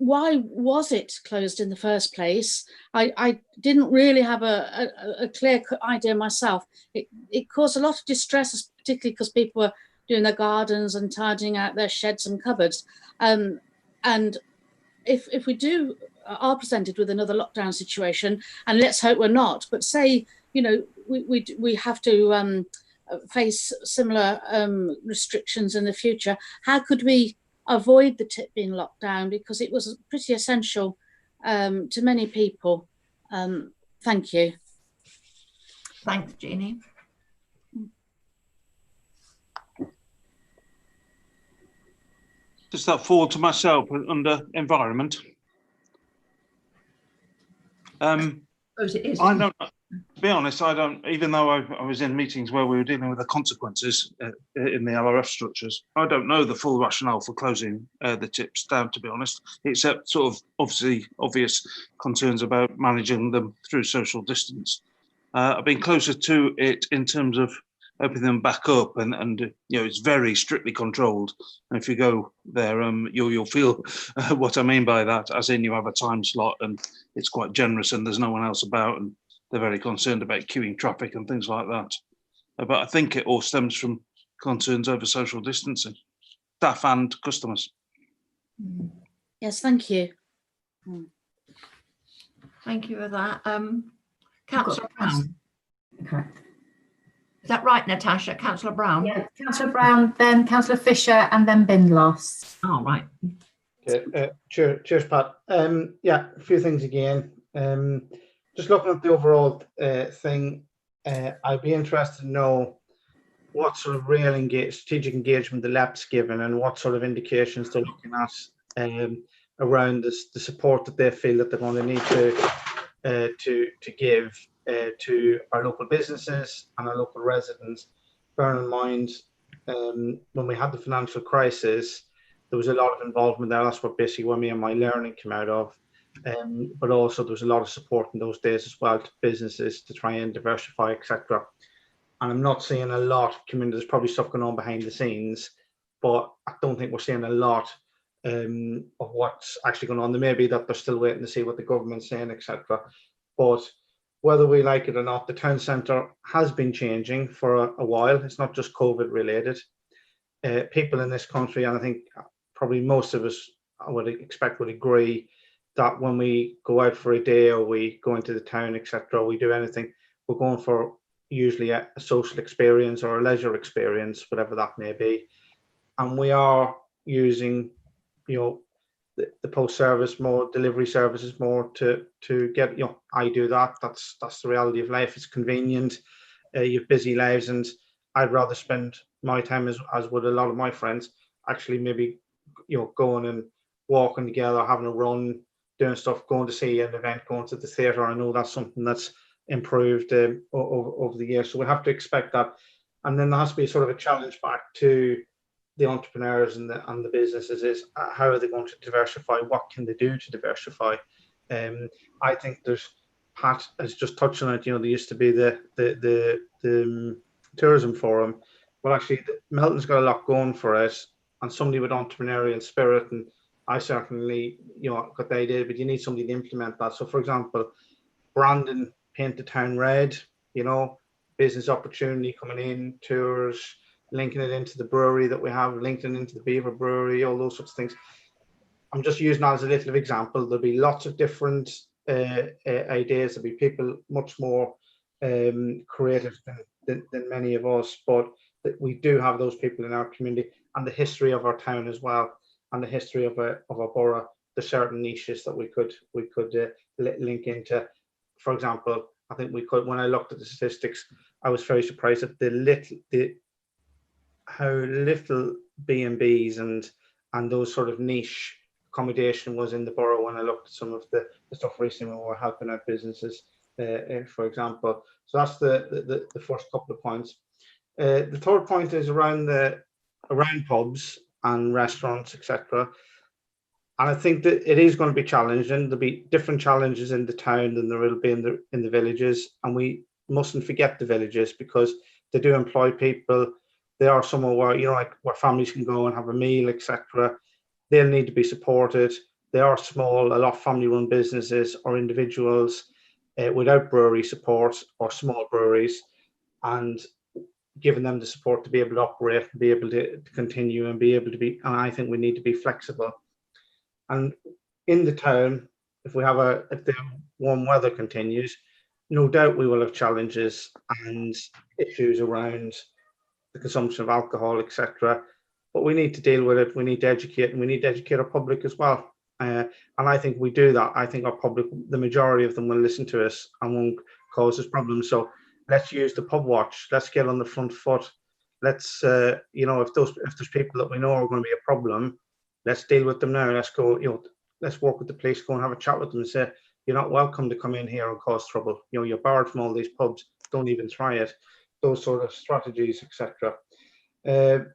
S9: Why was it closed in the first place? I didn't really have a clear idea myself. It caused a lot of distress, particularly because people were doing their gardens and tidying out their sheds and cupboards. And if we are presented with another lockdown situation, and let's hope we're not, but say, you know, we have to face similar restrictions in the future, how could we avoid the tip being locked down, because it was pretty essential to many people. Thank you.
S2: Thanks, Jeannie.
S13: Does that fall to myself under environment?
S2: I suppose it is.
S13: I don't, to be honest, I don't, even though I was in meetings where we were dealing with the consequences in the LRF structures, I don't know the full rationale for closing the tips down, to be honest, except sort of obvious concerns about managing them through social distance. I've been closer to it in terms of opening them back up, and you know, it's very strictly controlled. And if you go there, you'll feel what I mean by that, as in you have a time slot and it's quite generous and there's no one else about, and they're very concerned about queuing traffic and things like that. But I think it all stems from concerns over social distancing, staff and customers.
S9: Yes, thank you.
S2: Thank you for that. Councillor Brown.
S1: Correct.
S2: Is that right, Natasha? Councillor Brown?
S1: Yeah, Councillor Brown, then Councillor Fisher, and then Bindloss.
S2: Oh, right.
S8: Okay, cheers, Pat. Yeah, a few things again. Just looking at the overall thing, I'd be interested to know what sort of real strategic engagement the LEP's given, and what sort of indications they're looking at around the support that they feel that they're going to need to give to our local businesses and our local residents. Bearing in mind, when we had the financial crisis, there was a lot of involvement there. That's what basically where me and my learning came out of. But also there was a lot of support in those days as well to businesses to try and diversify, etc. And I'm not seeing a lot come in. There's probably stuff going on behind the scenes, but I don't think we're seeing a lot of what's actually going on. There may be that they're still waiting to see what the government's saying, etc. But whether we like it or not, the town centre has been changing for a while. It's not just COVID related. People in this country, and I think probably most of us, I would expect, would agree that when we go out for a day or we go into the town, etc., we do anything, we're going for usually a social experience or a leisure experience, whatever that may be. And we are using, you know, the post service more, delivery services more to get, you know, I do that. That's the reality of life. It's convenient. You have busy lives, and I'd rather spend my time, as would a lot of my friends, actually maybe, you know, going and walking together, having a run, doing stuff, going to see an event, going to the theatre. I know that's something that's improved over the years. So we have to expect that. And then there has to be sort of a challenge back to the entrepreneurs and the businesses, is how are they going to diversify? What can they do to diversify? I think Pat has just touched on it. You know, there used to be the tourism forum, but actually Melton's got a lot going for it, and somebody with entrepreneurial spirit, and I certainly, you know, got the idea, but you need somebody to implement that. So for example, Brandon paint the town red, you know, business opportunity coming in, tours, linking it into the brewery that we have, linking it into the Beaver Brewery, all those sorts of things. I'm just using that as a little example. There'll be lots of different ideas. There'll be people much more creative than many of us, but we do have those people in our community, and the history of our town as well, and the history of our borough. There's certain niches that we could link into. For example, I think we could. When I looked at the statistics, I was very surprised at how little B&Bs and those sort of niche accommodation was in the borough. When I looked at some of the stuff recently when we were helping out businesses, for example. So that's the first couple of points. The third point is around pubs and restaurants, etc. And I think that it is going to be challenging. There'll be different challenges in the town than there will be in the villages, and we mustn't forget the villages, because they do employ people they are somewhere where, you know, like where families can go and have a meal, etc. They'll need to be supported. They are small, a lot of family-run businesses or individuals without brewery support or small breweries, and giving them the support to be able to operate, be able to continue, and be able to be. And I think we need to be flexible. And in the town, if the warm weather continues, no doubt we will have challenges and issues around the consumption of alcohol, etc. But we need to deal with it. We need to educate, and we need to educate our public as well. And I think we do that. I think our public, the majority of them, will listen to us and won't cause us problems. So let's use the pub watch. Let's get on the front foot. Let's, you know, if there's people that we know are going to be a problem, let's deal with them now. Let's go, you know, let's work with the police, go and have a chat with them and say, you're not welcome to come in here and cause trouble. You know, you're barred from all these pubs. Don't even try it. Those sort of strategies, etc. So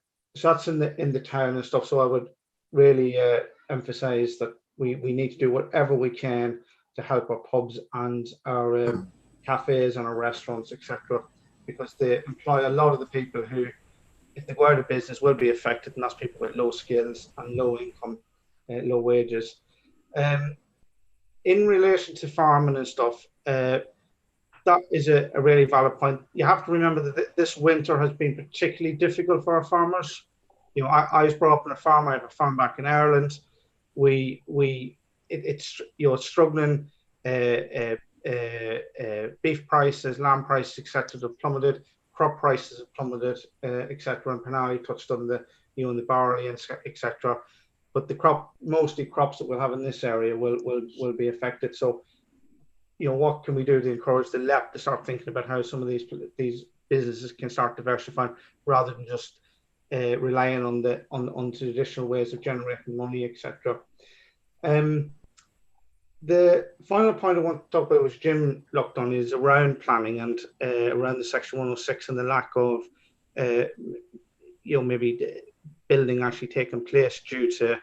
S8: that's in the town and stuff. So I would really emphasise that we need to do whatever we can to help our pubs and our cafes and our restaurants, etc., because they employ a lot of the people who, if they go out of business, will be affected, and that's people with low skills and low income, low wages. In relation to farming and stuff, that is a really valid point. You have to remember that this winter has been particularly difficult for our farmers. You know, I was brought up on a farm. I have a farm back in Ireland. It's you know, struggling. Beef prices, lamb prices, etc., have plummeted. Crop prices have plummeted, etc. And Penally touched on the, you know, the barley and etc. But the mostly crops that we'll have in this area will be affected. So, you know, what can we do to encourage the left to start thinking about how some of these businesses can start diversifying rather than just relying on traditional ways of generating money, etc. The final point I want to talk about, which Jim looked on, is around planning and around the Section 106 and the lack of, you know, maybe building actually taking place due to,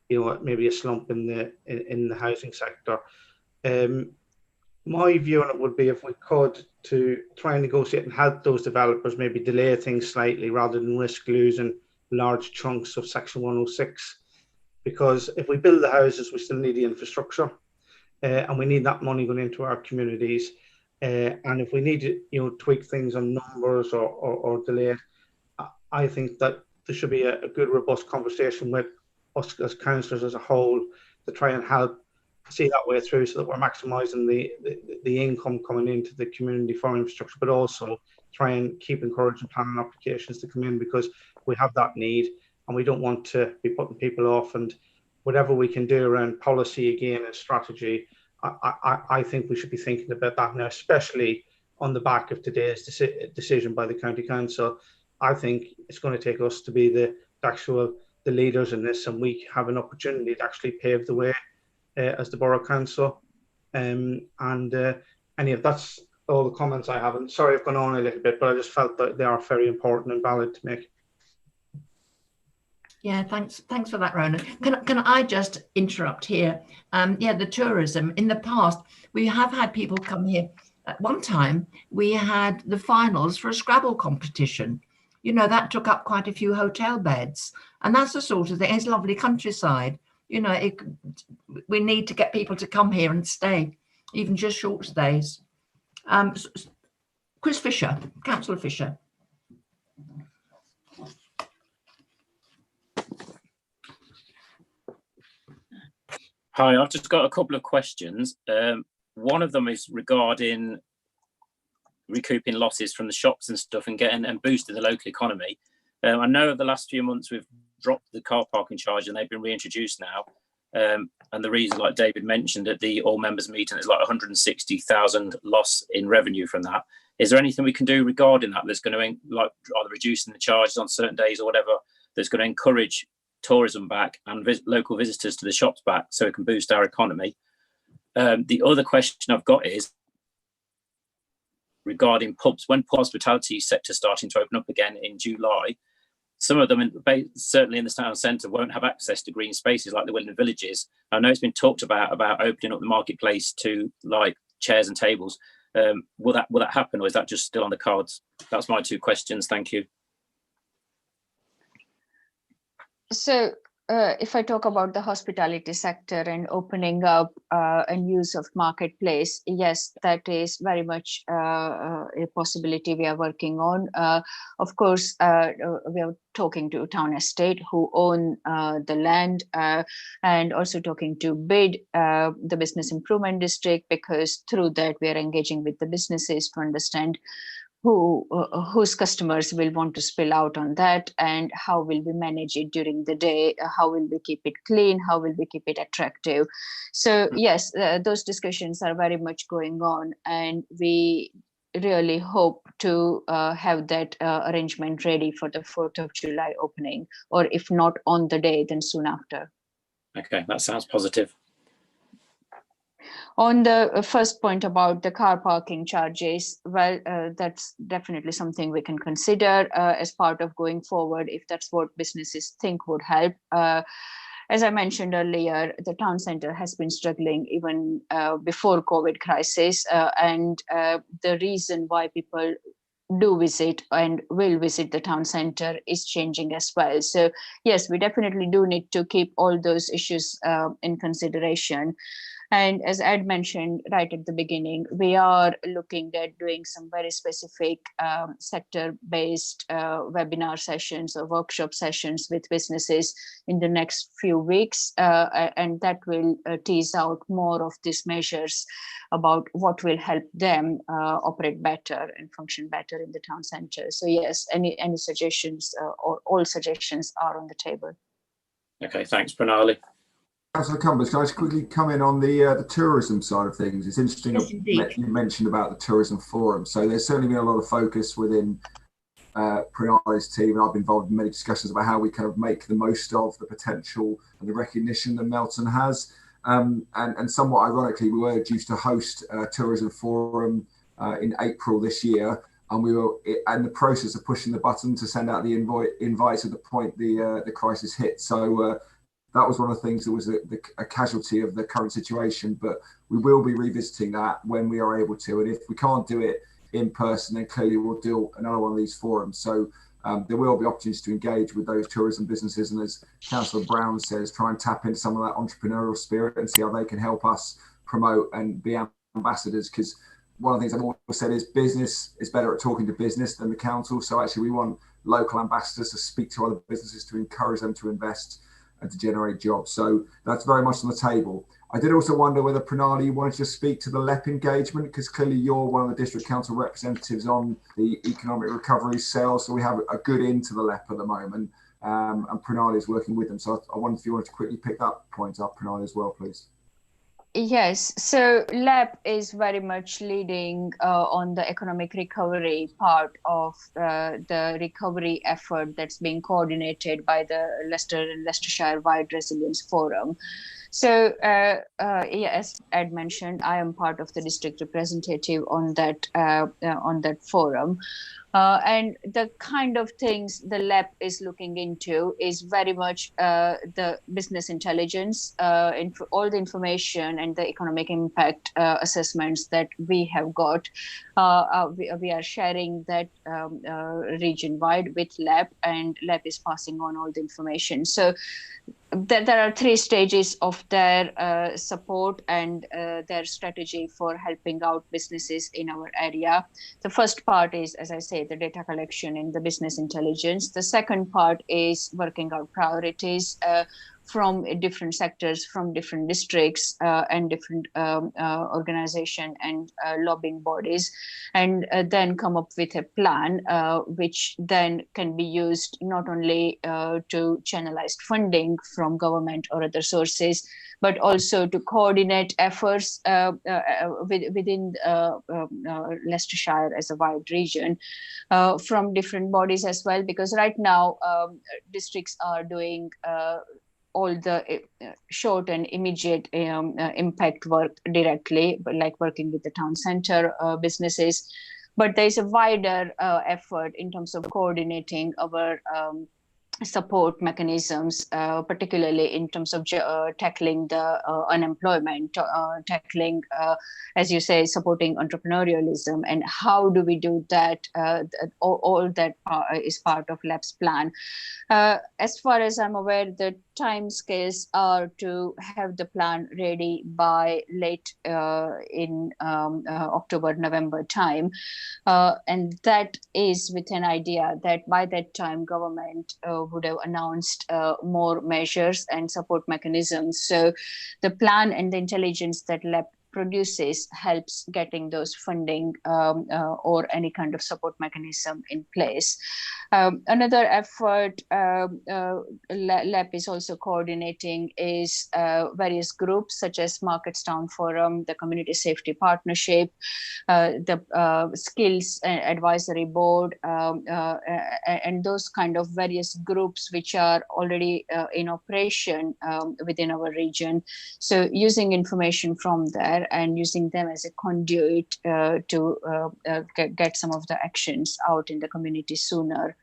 S8: you know, maybe a slump in the housing sector. My view on it would be, if we could, to try and negotiate and help those developers maybe delay things slightly rather than risk losing large chunks of Section 106. Because if we build the houses, we still need the infrastructure. And we need that money going into our communities. And if we need to, you know, tweak things on numbers or delay it, I think that there should be a good, robust conversation with us as councillors as a whole to try and help see that way through, so that we're maximising the income coming into the community for infrastructure, but also try and keep encouraging planning applications to come in, because we have that need and we don't want to be putting people off. And whatever we can do around policy again and strategy, I think we should be thinking about that now, especially on the back of today's decision by the County Council. I think it's going to take us to be the leaders in this, and we have an opportunity to actually pave the way as the Borough Council. That's all the comments I have. And sorry I've gone on a little bit, but I just felt that they are very important and valid to make.
S2: Yeah, thanks for that, Ronan. Can I just interrupt here? The tourism. In the past, we have had people come here. At one time, we had the finals for a Scrabble competition. You know, that took up quite a few hotel beds. And that's the sort of thing. It's lovely countryside. You know, we need to get people to come here and stay, even just short stays. Chris Fisher, Councillor Fisher.
S12: Hi, I've just got a couple of questions. One of them is regarding recouping losses from the shops and stuff and boosting the local economy. I know over the last few months we've dropped the car parking charge and they've been reintroduced now. And the reason, like David mentioned at the all members meeting, is like 160,000 loss in revenue from that. Is there anything we can do regarding that that's going to, like, either reducing the charges on certain days or whatever, that's going to encourage tourism back and local visitors to the shops back, so it can boost our economy? The other question I've got is regarding pubs. When pub hospitality sector starting to open up again in July, some of them, certainly in the town centre, won't have access to green spaces like they will in villages. I know it's been talked about opening up the marketplace to, like, chairs and tables. Will that happen, or is that just still on the cards? That's my two questions. Thank you.
S5: So if I talk about the hospitality sector and opening up and use of marketplace, yes, that is very much a possibility we are working on. Of course, we are talking to Town Estate who own the land, and also talking to BID, the Business Improvement District, because through that we are engaging with the businesses to understand whose customers will want to spill out on that, and how will we manage it during the day, how will we keep it clean, how will we keep it attractive. So yes, those discussions are very much going on, and we really hope to have that arrangement ready for the 4th of July opening, or if not on the day, then soon after.
S12: Okay, that sounds positive.
S5: On the first point about the car parking charges, well, that's definitely something we can consider as part of going forward, if that's what businesses think would help. As I mentioned earlier, the town centre has been struggling even before COVID crisis, and the reason why people do visit and will visit the town centre is changing as well. So yes, we definitely do need to keep all those issues in consideration. And as Ed mentioned right at the beginning, we are looking at doing some very specific sector-based webinar sessions or workshop sessions with businesses in the next few weeks. And that will tease out more of these measures about what will help them operate better and function better in the town centre. So yes, any suggestions or all suggestions are on the table.
S12: Okay, thanks, Pranali.
S6: Councillor Cumbers, can I just quickly come in on the tourism side of things? It's interesting you mentioned about the tourism forum. So there's certainly been a lot of focus within Pranali's team, and I've been involved in many discussions about how we kind of make the most of the potential and the recognition that Melton has. And somewhat ironically, we were due to host a tourism forum in April this year, and we were in the process of pushing the button to send out the invites at the point the crisis hit. So that was one of the things that was a casualty of the current situation, but we will be revisiting that when we are able to. And if we can't do it in person, then clearly we'll do another one of these forums. So there will be opportunities to engage with those tourism businesses. And as Councillor Brown says, try and tap into some of that entrepreneurial spirit and see how they can help us promote and be ambassadors. Because one of the things I've always said is business is better at talking to business than the council. So actually we want local ambassadors to speak to other businesses, to encourage them to invest and to generate jobs. So that's very much on the table. I did also wonder whether, Pranali, you wanted to speak to the LEP engagement, because clearly you're one of the district council representatives on the economic recovery cell. So we have a good into the LEP at the moment, and Pranali is working with them. So I wondered if you wanted to quickly pick that point up, Pranali, as well, please.
S5: Yes, so LEP is very much leading on the economic recovery part of the recovery effort that's being coordinated by the Leicester and Leicestershire Wide Resilience Forum. So as Ed mentioned, I am part of the district representative on that forum. And the kind of things the LEP is looking into is very much the business intelligence, all the information and the economic impact assessments that we have got. We are sharing that region-wide with LEP, and LEP is passing on all the information. So there are 3 stages of their support and their strategy for helping out businesses in our area. The first part is, as I say, the data collection and the business intelligence. The second part is working out priorities from different sectors, from different districts and different organization and lobbying bodies, and then come up with a plan which then can be used not only to channelize funding from government or other sources, but also to coordinate efforts within Leicestershire as a wide region from different bodies as well, because right now districts are doing all the short and immediate impact work directly, but like working with the town centre businesses. But there's a wider effort in terms of coordinating our support mechanisms, particularly in terms of tackling the unemployment, tackling, as you say, supporting entrepreneurialism, and how do we do that? All that is part of LAB's plan. As far as I'm aware, the timescales are to have the plan ready by late in October, November time. And that is with an idea that by that time, government would have announced more measures and support mechanisms. So the plan and the intelligence that LAB produces helps getting those funding or any kind of support mechanism in place. Another effort LAB is also coordinating is various groups such as Markets Town Forum, the Community Safety Partnership, the Skills Advisory Board, and those kind of various groups which are already in operation within our region. So using information from there and using them as a conduit to get some of the actions out in the community sooner.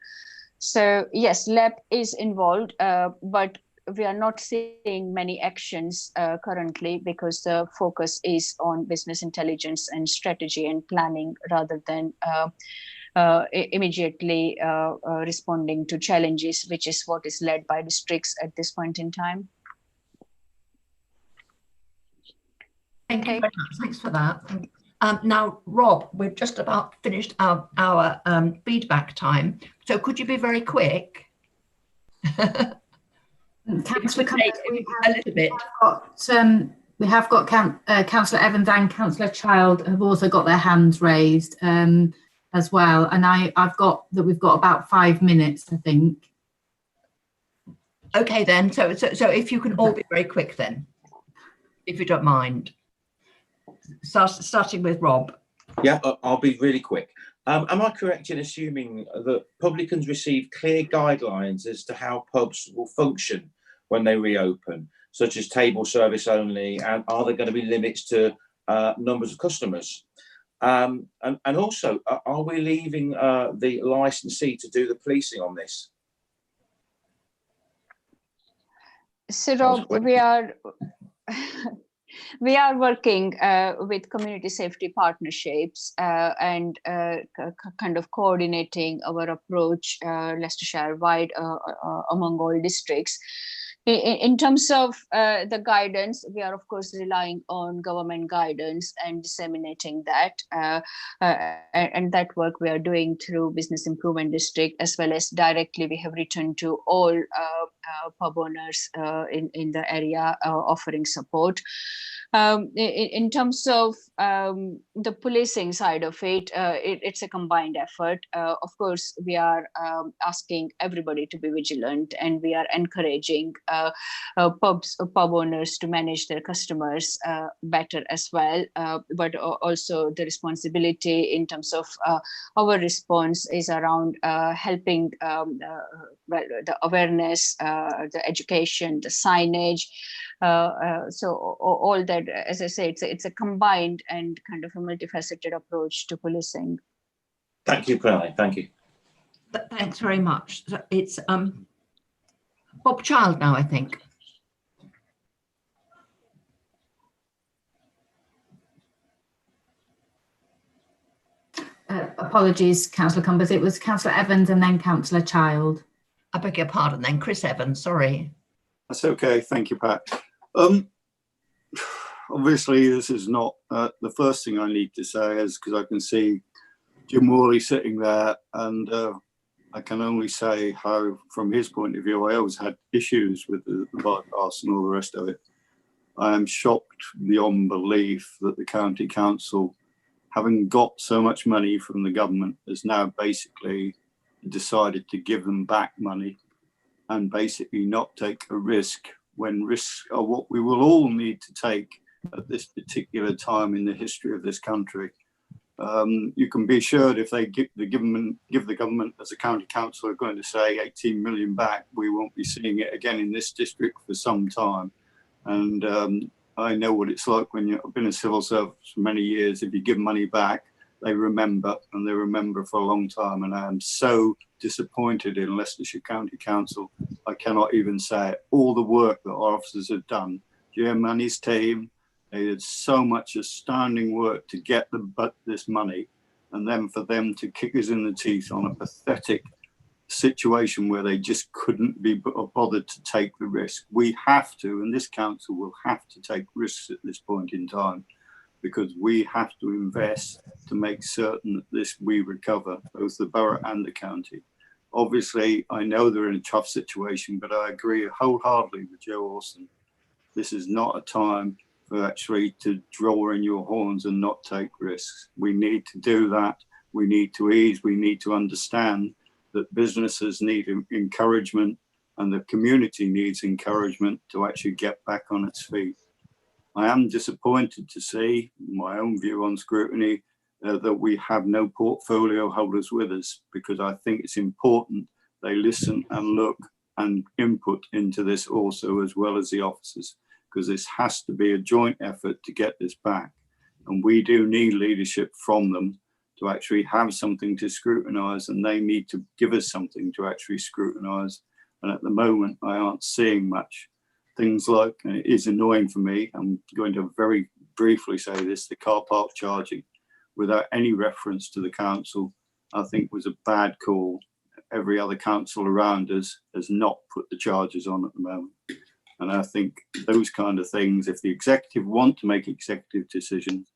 S5: So yes, LAB is involved, but we are not seeing many actions currently because the focus is on business intelligence and strategy and planning rather than immediately responding to challenges, which is what is led by districts at this point in time.
S2: Thank you very much. Thanks for that. Now, Rob, we've just about finished our feedback time. So could you be very quick?
S1: Councillor
S2: a little bit.
S1: We have got Councillor Evans and Councillor Child have also got their hands raised as well. And I've got that we've got about 5 minutes, I think.
S2: Okay, then. So if you can all be very quick then, if you don't mind. Starting with Rob.
S11: Yeah, I'll be really quick. Am I correct in assuming that publicans receive clear guidelines as to how pubs will function when they reopen, such as table service only, and are there going to be limits to numbers of customers? And also, are we leaving the licensee to do the policing on this?
S5: So Rob, we are working with community safety partnerships and kind of coordinating our approach Leicestershire-wide among all districts. In terms of the guidance, we are of course relying on government guidance and disseminating that. And that work we are doing through Business Improvement District, as well as directly we have written to all pub owners in the area offering support. In terms of the policing side of it, it's a combined effort. Of course, we are asking everybody to be vigilant, and we are encouraging pub owners to manage their customers better as well. But also the responsibility in terms of our response is around helping the awareness, the education, the signage. So all that, as I say, it's a combined and kind of a multifaceted approach to policing.
S11: Thank you, Pranay. Thank you.
S2: Thanks very much. So it's Bob Child now, I think.
S1: Apologies, Councillor Cumbers. It was Councillor Evans and then Councillor Child.
S2: I beg your pardon then, Chris Evans, sorry.
S15: That's okay, thank you, Pat. Obviously, this is not the first thing I need to say, is because I can see Jim Worley sitting there, and I can only say how, from his point of view, I always had issues with the bypass and all the rest of it. I am shocked beyond belief that the county council, having got so much money from the government, has now basically decided to give them back money and basically not take a risk when risks are what we will all need to take at this particular time in the history of this country. You can be assured if they give the government as a county council are going to say 18 million back, we won't be seeing it again in this district for some time. And I know what it's like when you've been a civil servant for many years. If you give money back, they remember, and they remember for a long time. And I am so disappointed in Leicestershire County Council. I cannot even say it. All the work that our officers have done, Jim and his team, they did so much astounding work to get this money, and then for them to kick us in the teeth on a pathetic situation where they just couldn't be bothered to take the risk. We have to, and this council will have to take risks at this point in time, because we have to invest to make certain that we recover, both the borough and the county. Obviously, I know they're in a tough situation, but I agree wholeheartedly with Joe Orson. This is not a time for actually to draw in your horns and not take risks. We need to do that. We need to ease. We need to understand that businesses need encouragement, and the community needs encouragement to actually get back on its feet. I am disappointed to see, my own view on scrutiny, that we have no portfolio holders with us, because I think it's important they listen and look and input into this also, as well as the officers, because this has to be a joint effort to get this back. And we do need leadership from them to actually have something to scrutinise, and they need to give us something to actually scrutinise. And at the moment, I aren't seeing much. Things like, and it is annoying for me, I'm going to very briefly say this, the car park charging, without any reference to the council, I think was a bad call. Every other council around us has not put the charges on at the moment. And I think those kind of things, if the executive want to make executive decisions,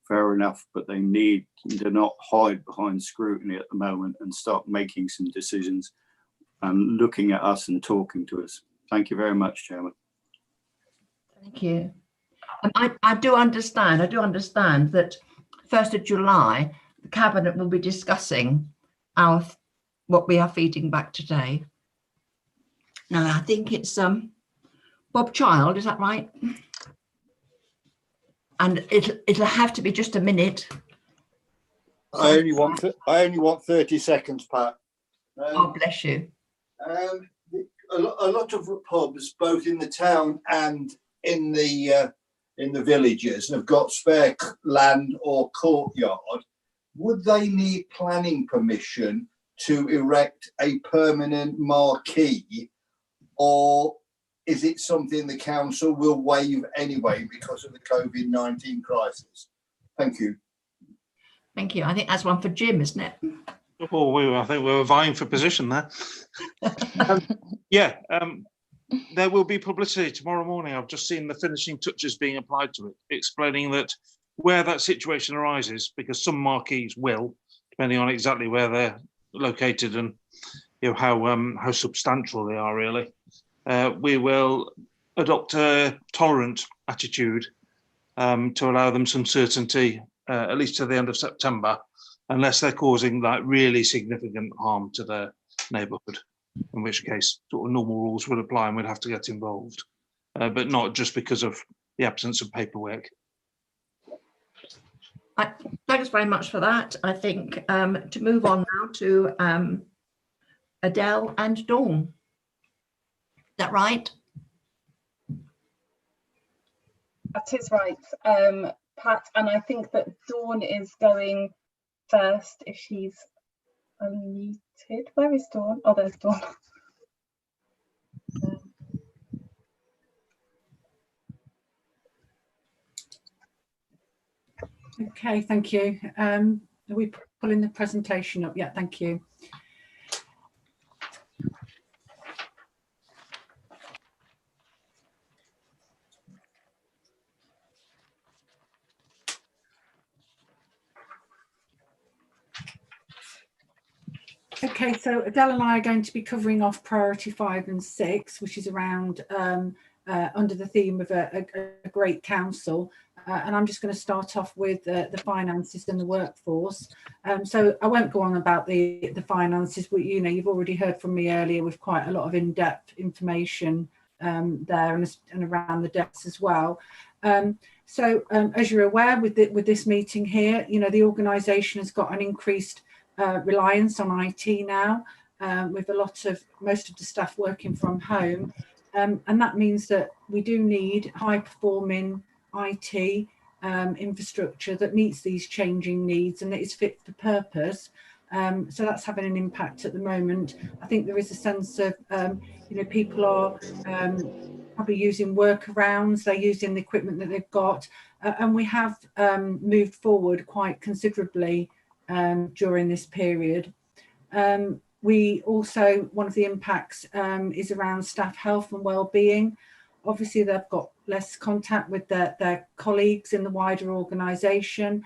S15: fair enough, but they need to not hide behind scrutiny at the moment and start making some decisions and looking at us and talking to us. Thank you very much, Chairman.
S2: Thank you. I do understand that 1st of July, the Cabinet will be discussing what we are feeding back today. Now, I think it's Bob Child, is that right? And it'll have to be just a minute.
S4: I only want 30 seconds, Pat.
S2: Oh, bless you.
S4: A lot of pubs, both in the town and in the villages, have got spare land or courtyard. Would they need planning permission to erect a permanent marquee, or is it something the council will waive anyway because of the COVID-19 crisis? Thank you.
S2: Thank you. I think that's one for Jim, isn't it?
S13: Oh, I think we were vying for position there. There will be publicity tomorrow morning. I've just seen the finishing touches being applied to it, explaining that where that situation arises, because some marquees will, depending on exactly where they're located and how substantial they are really. We will adopt a tolerant attitude to allow them some certainty, at least to the end of September, unless they're causing like really significant harm to their neighbourhood, in which case sort of normal rules would apply and we'd have to get involved, but not just because of the absence of paperwork.
S2: Thanks very much for that. I think to move on now to Adele and Dawn. Is that right?
S14: That is right, Pat, and I think that Dawn is going first if she's unmuted. Where is Dawn? Oh, there's Dawn.
S3: Okay, thank you. Are we pulling the presentation up? Yeah, thank you. Okay, so Adele and I are going to be covering off priority 5 and 6, which is around under the theme of a great council. And I'm just going to start off with the finances and the workforce. So I won't go on about the finances, but you've already heard from me earlier with quite a lot of in-depth information there and around the debts as well. So as you're aware, with this meeting here, the organisation has got an increased reliance on IT now, with most of the staff working from home, and that means that we do need high-performing IT infrastructure that meets these changing needs and that is fit for purpose. So that's having an impact at the moment. I think there is a sense of, people are probably using workarounds, they're using the equipment that they've got, and we have moved forward quite considerably during this period. We also, one of the impacts is around staff health and wellbeing. Obviously, they've got less contact with their colleagues in the wider organisation.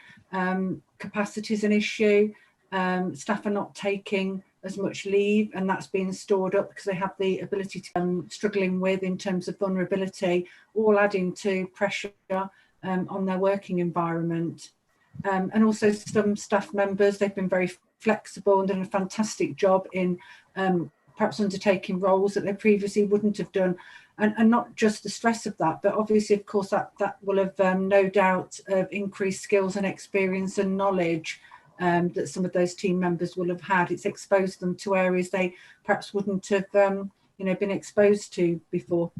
S3: Capacity is an issue. Staff are not taking as much leave, and that's being stored up because they have the ability to struggling with in terms of vulnerability, all adding to pressure on their working environment. And also some staff members, they've been very flexible and done a fantastic job in perhaps undertaking roles that they previously wouldn't have done. And not just the stress of that, but obviously, of course, that will have no doubt increased skills and experience and knowledge that some of those team members will have had. It's exposed them to areas they perhaps wouldn't have been exposed to before.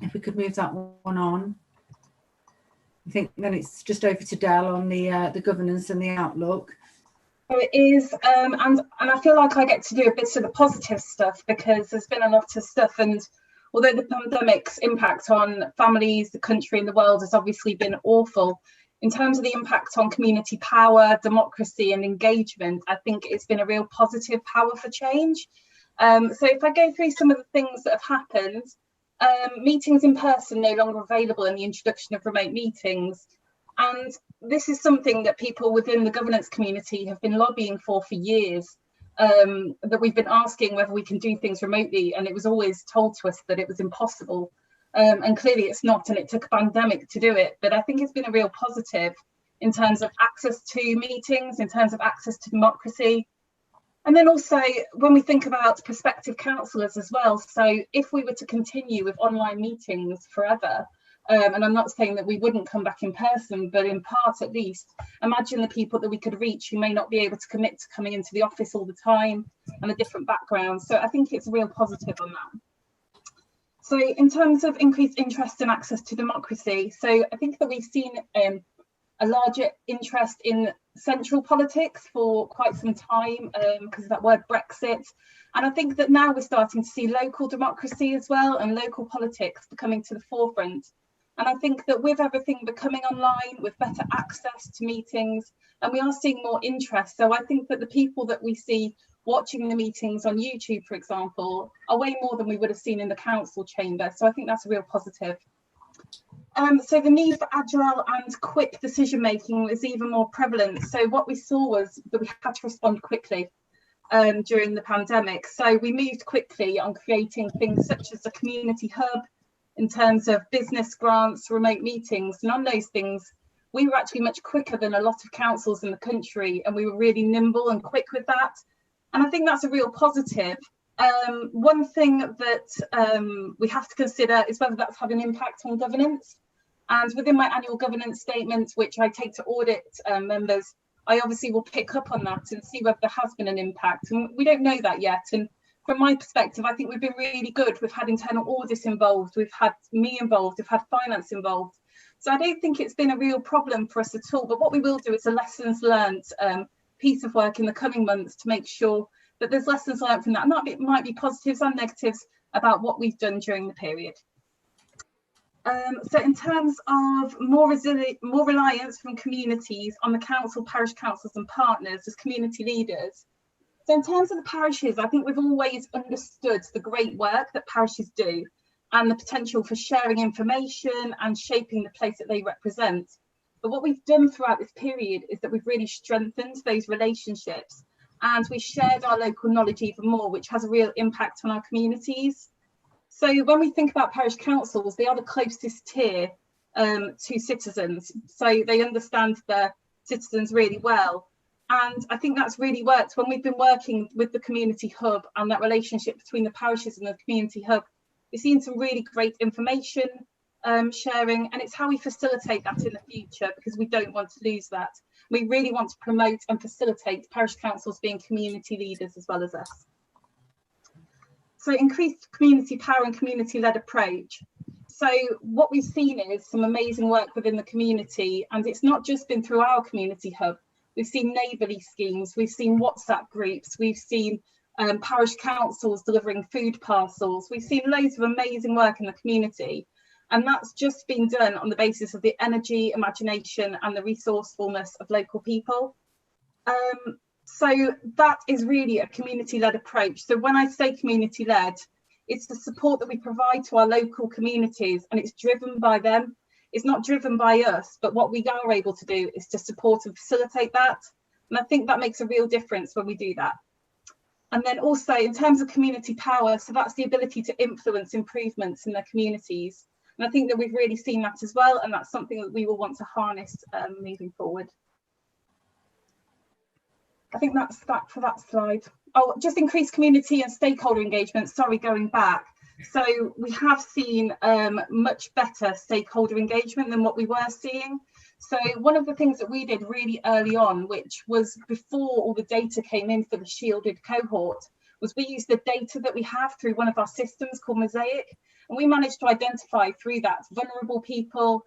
S3: If we could move that one on. I think then it's just over to Del on the governance and the outlook.
S14: So it is, and I feel like I get to do a bit of the positive stuff because there's been a lot of stuff, and although the pandemic's impact on families, the country and the world has obviously been awful, in terms of the impact on community power, democracy and engagement, I think it's been a real positive power for change. So if I go through some of the things that have happened, meetings in person no longer available in the introduction of remote meetings. And this is something that people within the governance community have been lobbying for years, that we've been asking whether we can do things remotely, and it was always told to us that it was impossible. And clearly it's not, and it took a pandemic to do it. But I think it's been a real positive in terms of access to meetings, in terms of access to democracy. And then also when we think about prospective councillors as well, so if we were to continue with online meetings forever, and I'm not saying that we wouldn't come back in person, but in part at least, imagine the people that we could reach who may not be able to commit to coming into the office all the time and a different background. So I think it's a real positive on that. So in terms of increased interest and access to democracy, so I think that we've seen a larger interest in central politics for quite some time because of that word Brexit. And I think that now we're starting to see local democracy as well and local politics coming to the forefront. And I think that with everything becoming online, with better access to meetings, and we are seeing more interest. So I think that the people that we see watching the meetings on YouTube, for example, are way more than we would have seen in the council chamber. So I think that's a real positive. So the need for agile and quick decision making is even more prevalent. So what we saw was that we had to respond quickly during the pandemic. So we moved quickly on creating things such as a community hub in terms of business grants, remote meetings, and on those things, we were actually much quicker than a lot of councils in the country, and we were really nimble and quick with that. And I think that's a real positive. One thing that we have to consider is whether that's had an impact on governance. And within my annual governance statement, which I take to audit members, I obviously will pick up on that and see whether there has been an impact. And we don't know that yet. And from my perspective, I think we've been really good. We've had internal audit involved, we've had me involved, we've had finance involved. So I don't think it's been a real problem for us at all. But what we will do is a lessons learned piece of work in the coming months to make sure that there's lessons learned from that. And that might be positives and negatives about what we've done during the period. So in terms of more reliance from communities on the council, parish councils and partners as community leaders. So in terms of the parishes, I think we've always understood the great work that parishes do and the potential for sharing information and shaping the place that they represent. But what we've done throughout this period is that we've really strengthened those relationships and we shared our local knowledge even more, which has a real impact on our communities. So when we think about parish councils, they are the closest tier to citizens. So they understand their citizens really well. And I think that's really worked when we've been working with the community hub and that relationship between the parishes and the community hub. We've seen some really great information sharing, and it's how we facilitate that in the future because we don't want to lose that. We really want to promote and facilitate parish councils being community leaders as well as us. So increased community power and community-led approach. So So what we've seen is some amazing work within the community, and it's not just been through our community hub. We've seen neighbourly schemes, we've seen WhatsApp groups, we've seen parish councils delivering food parcels. We've seen loads of amazing work in the community, and that's just been done on the basis of the energy, imagination and the resourcefulness of local people. So that is really a community-led approach. So when I say community-led, it's the support that we provide to our local communities, and it's driven by them. It's not driven by us, but what we are able to do is to support and facilitate that. And I think that makes a real difference when we do that. And then also in terms of community power, so that's the ability to influence improvements in their communities. And I think that we've really seen that as well, and that's something that we will want to harness moving forward. I think that's that for that slide. Oh, just increased community and stakeholder engagement. Sorry, going back. So we have seen much better stakeholder engagement than what we were seeing. So one of the things that we did really early on, which was before all the data came in for the shielded cohort, was we used the data that we have through one of our systems called Mosaic. And we managed to identify through that vulnerable people,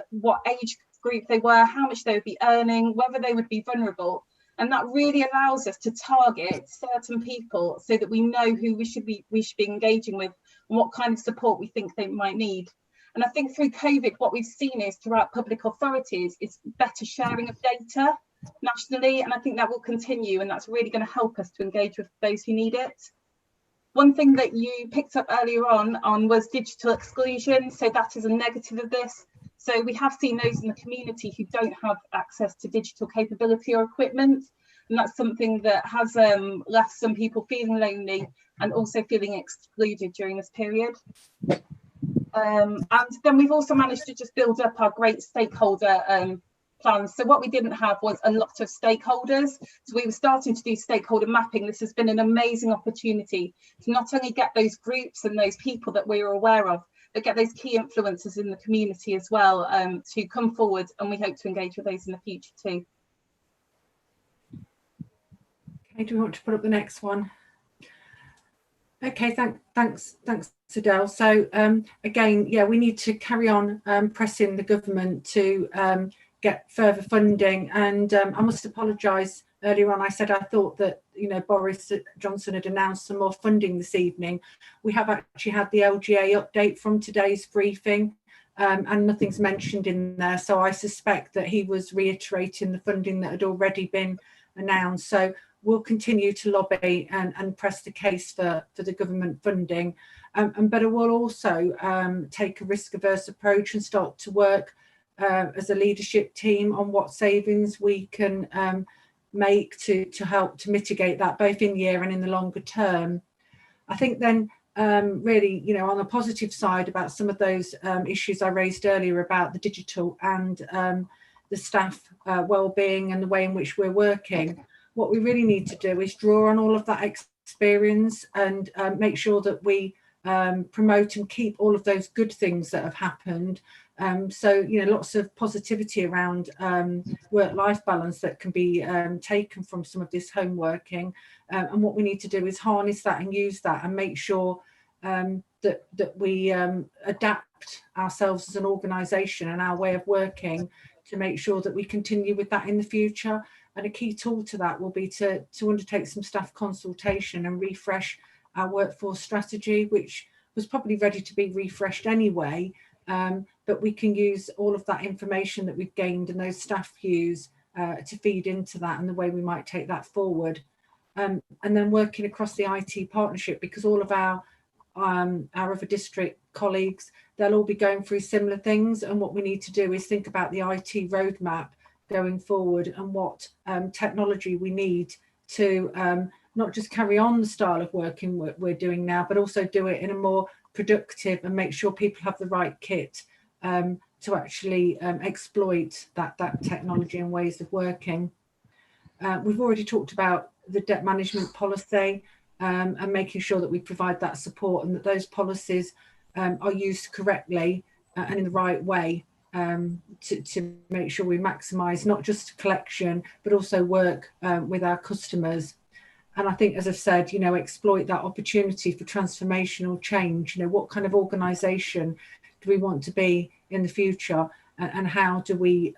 S14: what age group they were, how much they would be earning, whether they would be vulnerable. And that really allows us to target certain people so that we know who we should be engaging with and what kind of support we think they might need. And I think through COVID, what we've seen is throughout public authorities is better sharing of data nationally. And I think that will continue, and that's really going to help us to engage with those who need it. One thing that you picked up earlier on was digital exclusion. So that is a negative of this. So we have seen those in the community who don't have access to digital capability or equipment. And that's something that has left some people feeling lonely and also feeling excluded during this period. And then we've also managed to just build up our great stakeholder plans. So what we didn't have was a lot of stakeholders. So we were starting to do stakeholder mapping. This has been an amazing opportunity to not only get those groups and those people that we are aware of, but get those key influencers in the community as well to come forward, and we hope to engage with those in the future too.
S3: Okay, do we want to put up the next one? Okay, thanks Adele. So again, yeah, we need to carry on pressing the government to get further funding, and I must apologise. Earlier on, I said I thought that, you know, Boris Johnson had announced some more funding this evening. We have actually had the LGA update from today's briefing, and nothing's mentioned in there. So I suspect that he was reiterating the funding that had already been announced. So we'll continue to lobby and press the case for the government funding. But we'll also take a risk-averse approach and start to work as a leadership team on what savings we can make to help to mitigate that, both in the year and in the longer term. I think then really, you know, on the positive side about some of those issues I raised earlier about the digital and the staff well-being and the way in which we're working, what we really need to do is draw on all of that experience and make sure that we promote and keep all of those good things that have happened. So, you know, lots of positivity around work-life balance that can be taken from some of this home working. And what we need to do is harness that and use that and make sure that we adapt ourselves as an organisation and our way of working to make sure that we continue with that in the future. And a key tool to that will be to undertake some staff consultation and refresh our workforce strategy, which was probably ready to be refreshed anyway. But we can use all of that information that we've gained and those staff views to feed into that and the way we might take that forward. And then working across the IT partnership, because all of our other district colleagues, they'll all be going through similar things. And what we need to do is think about the IT roadmap going forward and what technology we need to not just carry on the style of working we're doing now, but also do it in a more productive and make sure people have the right kit to actually exploit that technology and ways of working. We've already talked about the debt management policy and making sure that we provide that support and that those policies are used correctly and in the right way to make sure we maximise not just collection but also work with our customers. And I think, as I've said, you know, exploit that opportunity for transformational change. You know, what kind of organisation do we want to be in the future, and how do we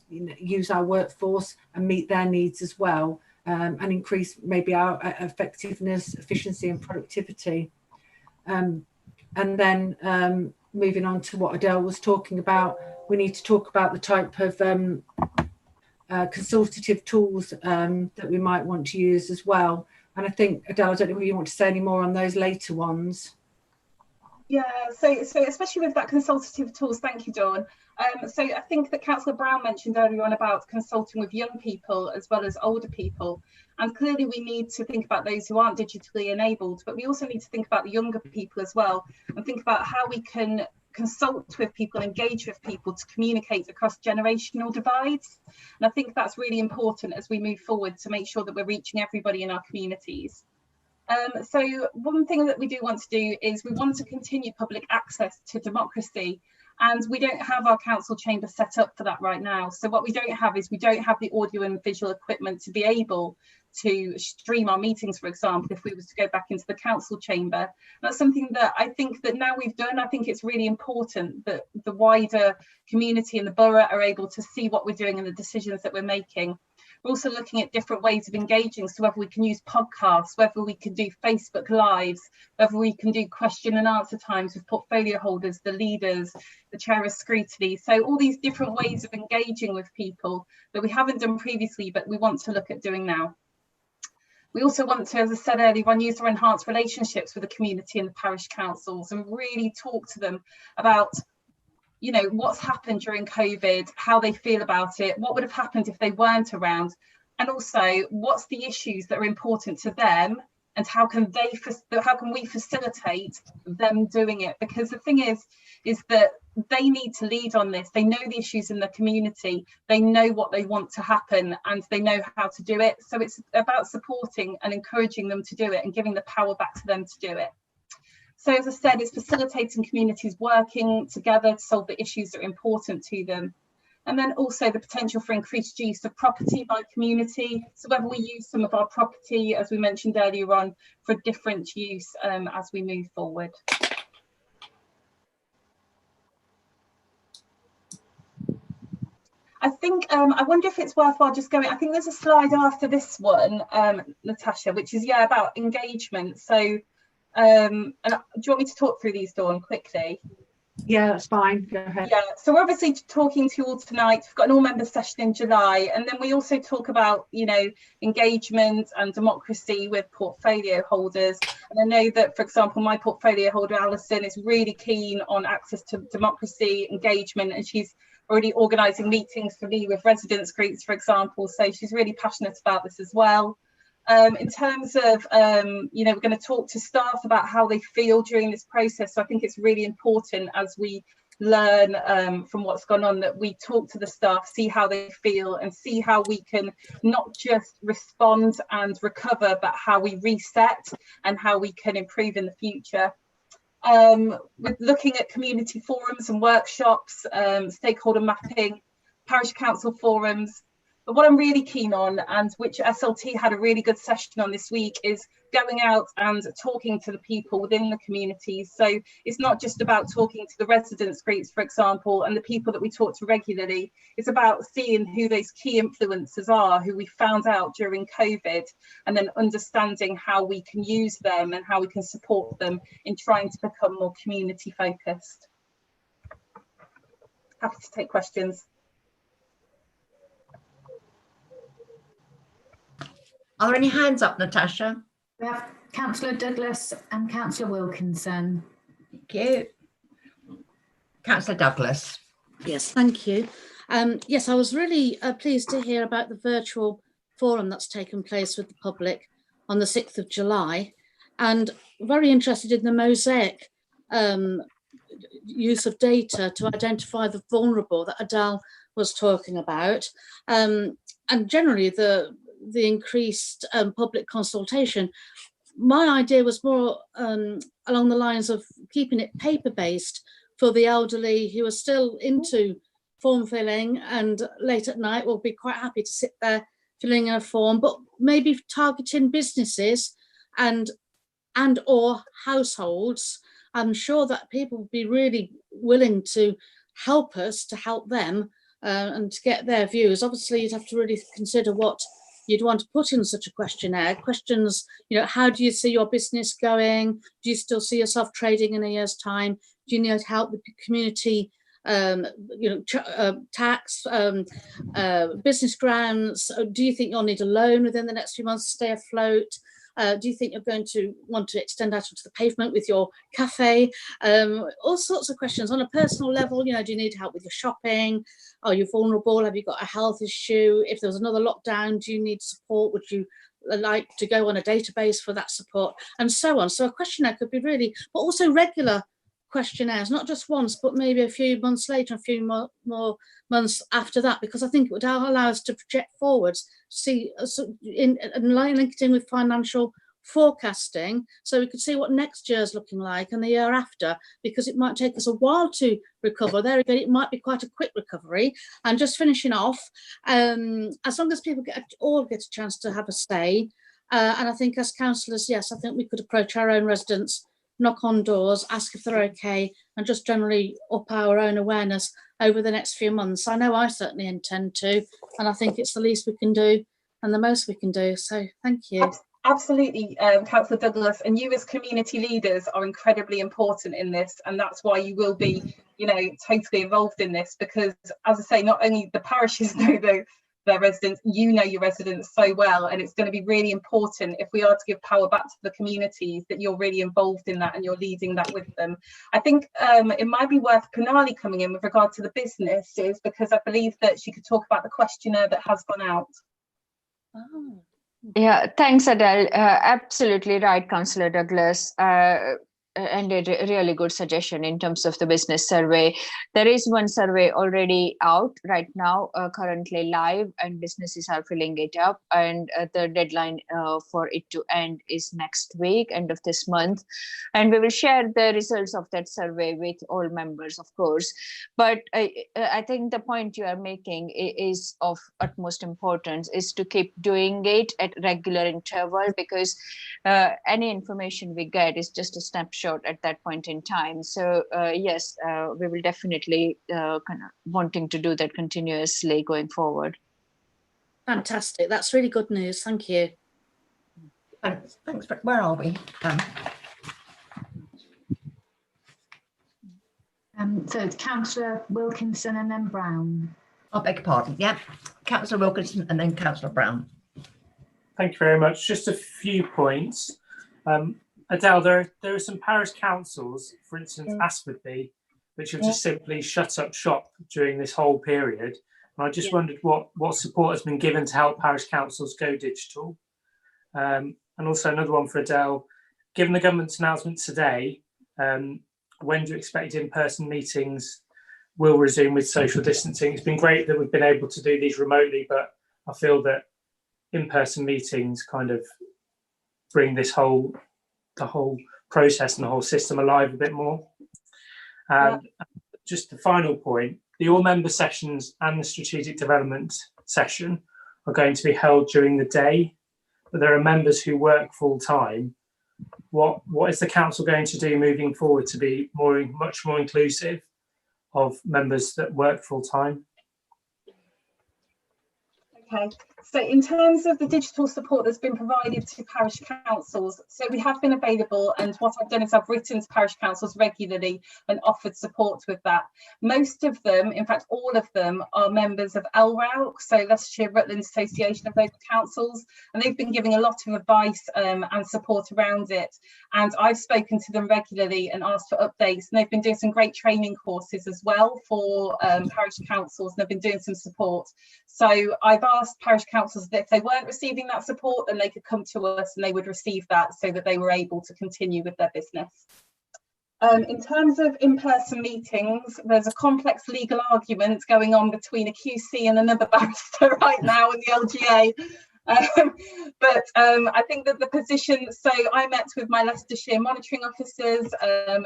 S3: use our workforce and meet their needs as well, and increase maybe our effectiveness, efficiency and productivity. And then moving on to what Adele was talking about, we need to talk about the type of consultative tools that we might want to use as well. And I think, Adele, I don't know if you want to say any more on those later ones.
S14: Yeah, so especially with that consultative tools, thank you, Dawn. So I think that Councillor Brown mentioned earlier on about consulting with young people as well as older people. And clearly we need to think about those who aren't digitally enabled, but we also need to think about the younger people as well, and think about how we can consult with people, engage with people to communicate across generational divides. And I think that's really important as we move forward to make sure that we're reaching everybody in our communities. So one thing that we do want to do is we want to continue public access to democracy, and we don't have our council chamber set up for that right now. So what we don't have is we don't have the audio and visual equipment to be able to stream our meetings, for example, if we was to go back into the council chamber. And that's something that I think that now we've done. I think it's really important that the wider community and the borough are able to see what we're doing and the decisions that we're making. We're also looking at different ways of engaging, so whether we can use podcasts, whether we can do Facebook Lives, whether we can do question and answer times with portfolio holders, the leaders, the chair of Scrutiny. So all these different ways of engaging with people that we haven't done previously, but we want to look at doing now. We also want to, as I said earlier on, use our enhanced relationships with the community and the parish councils and really talk to them about, you know, what's happened during COVID, how they feel about it, what would have happened if they weren't around, and also what's the issues that are important to them, and how can we facilitate them doing it? Because the thing is that they need to lead on this. They know the issues in the community, they know what they want to happen, and they know how to do it. So it's about supporting and encouraging them to do it and giving the power back to them to do it. So as I said, it's facilitating communities working together to solve the issues that are important to them. And then also the potential for increased use of property by community. So whether we use some of our property, as we mentioned earlier on, for different use as we move forward. I think, I wonder if it's worthwhile just going, I think there's a slide after this one, Natasha, which is, yeah, about engagement. So, and do you want me to talk through these, Dawn, quickly?
S3: Yeah, that's fine. Go ahead.
S14: Yeah, so we're obviously talking to you all tonight. We've got an all-member session in July, and then we also talk about, you know, engagement and democracy with portfolio holders. And I know that, for example, my portfolio holder, Alison, is really keen on access to democracy, engagement, and she's already organising meetings for me with residents groups, for example. So she's really passionate about this as well. In terms of, you know, we're going to talk to staff about how they feel during this process. So I think it's really important as we learn from what's gone on that we talk to the staff, see how they feel, and see how we can not just respond and recover, but how we reset and how we can improve in the future. We're looking at community forums and workshops, stakeholder mapping, parish council forums. But what I'm really keen on, and which SLT had a really good session on this week, is going out and talking to the people within the communities. So it's not just about talking to the residents groups, for example, and the people that we talk to regularly. It's about seeing who those key influencers are, who we found out during COVID, and then understanding how we can use them and how we can support them in trying to become more community focused. Happy to take questions.
S2: Are there any hands up, Natasha?
S1: We have Councillor Douglas and Councillor Wilkinson.
S2: Thank you. Councillor Douglas.
S9: Yes, thank you. Yes, I was really pleased to hear about the virtual forum that's taken place with the public on the 6th of July, and very interested in the mosaic use of data to identify the vulnerable that Adele was talking about, and generally the increased public consultation. My idea was more along the lines of keeping it paper-based for the elderly who are still into form filling and late at night will be quite happy to sit there filling in a form, but maybe targeting businesses and or households I'm sure that people would be really willing to help us to help them and to get their views. Obviously, you'd have to really consider what you'd want to put in such a questionnaire. Questions, how do you see your business going? Do you still see yourself trading in a year's time? Do you need help with community tax, business grants? Do you think you'll need a loan within the next few months to stay afloat? Do you think you're going to want to extend out onto the pavement with your cafe? All sorts of questions on a personal level. Do you need help with your shopping? Are you vulnerable? Have you got a health issue? If there was another lockdown, do you need support? Would you like to go on a database for that support? And so on. So a questionnaire could be really, but also regular questionnaires, not just once, but maybe a few months later, a few more months after that, because I think it would allow us to project forwards, see and link it in with financial forecasting, so we could see what next year's looking like and the year after, because it might take us a while to recover. There again, it might be quite a quick recovery. And just finishing off, as long as people all get a chance to have a say, and I think as councillors, yes, I think we could approach our own residents, knock on doors, ask if they're okay, and just generally up our own awareness over the next few months. I know I certainly intend to, and I think it's the least we can do and the most we can do. So thank you.
S14: Absolutely, Councillor Douglas, and you as community leaders are incredibly important in this, and that's why you will be, totally involved in this, because, as I say, not only the parishes know their residents, you know your residents so well, and it's going to be really important, if we are to give power back to the communities, that you're really involved in that and you're leading that with them. I think it might be worth Pranali coming in with regard to the businesses, because I believe that she could talk about the questionnaire that has gone out.
S9: Oh.
S5: Yeah, thanks, Adele. Absolutely right, Councillor Douglas. And a really good suggestion in terms of the business survey. There is one survey already out right now, currently live, and businesses are filling it up. And the deadline for it to end is next week, end of this month. And we will share the results of that survey with all members, of course. But I think the point you are making is of utmost importance, is to keep doing it at regular interval, because any information we get is just a snapshot at that point in time. So yes, we will definitely kind of wanting to do that continuously going forward.
S9: Fantastic. That's really good news. Thank you.
S2: Thanks. Where are we?
S1: So it's Councillor Wilkinson and then Brown.
S2: I beg your pardon. Yeah, Councillor Wilkinson and then Councillor Brown.
S10: Thank you very much. Just a few points. Adele, there are some parish councils, for instance, Asfordby, which have just simply shut up shop during this whole period. And I just wondered what support has been given to help parish councils go digital. And also another one for Adele. Given the government's announcement today, when do you expect in-person meetings will resume with social distancing? It's been great that we've been able to do these remotely, but I feel that in-person meetings kind of bring the whole process and the whole system alive a bit more. Just the final point, the all member sessions and the strategic development session are going to be held during the day, but there are members who work full time. What is the council going to do moving forward to be much more inclusive of members that work full time?
S14: Okay, so in terms of the digital support that's been provided to parish councils, so we have been available, and what I've done is I've written to parish councils regularly and offered support with that. Most of them, in fact all of them, are members of LRAUC, so Leicestershire Rutland Association of Local Councils, and they've been giving a lot of advice and support around it, and I've spoken to them regularly and asked for updates, and they've been doing some great training courses as well for parish councils, and they've been doing some support. So I've asked parish councils that if they weren't receiving that support, then they could come to us and they would receive that, so that they were able to continue with their business. In terms of in-person meetings, there's a complex legal argument going on between a QC and another barrister right now in the LGA. But I think that the position, so I met with my Leicestershire monitoring officers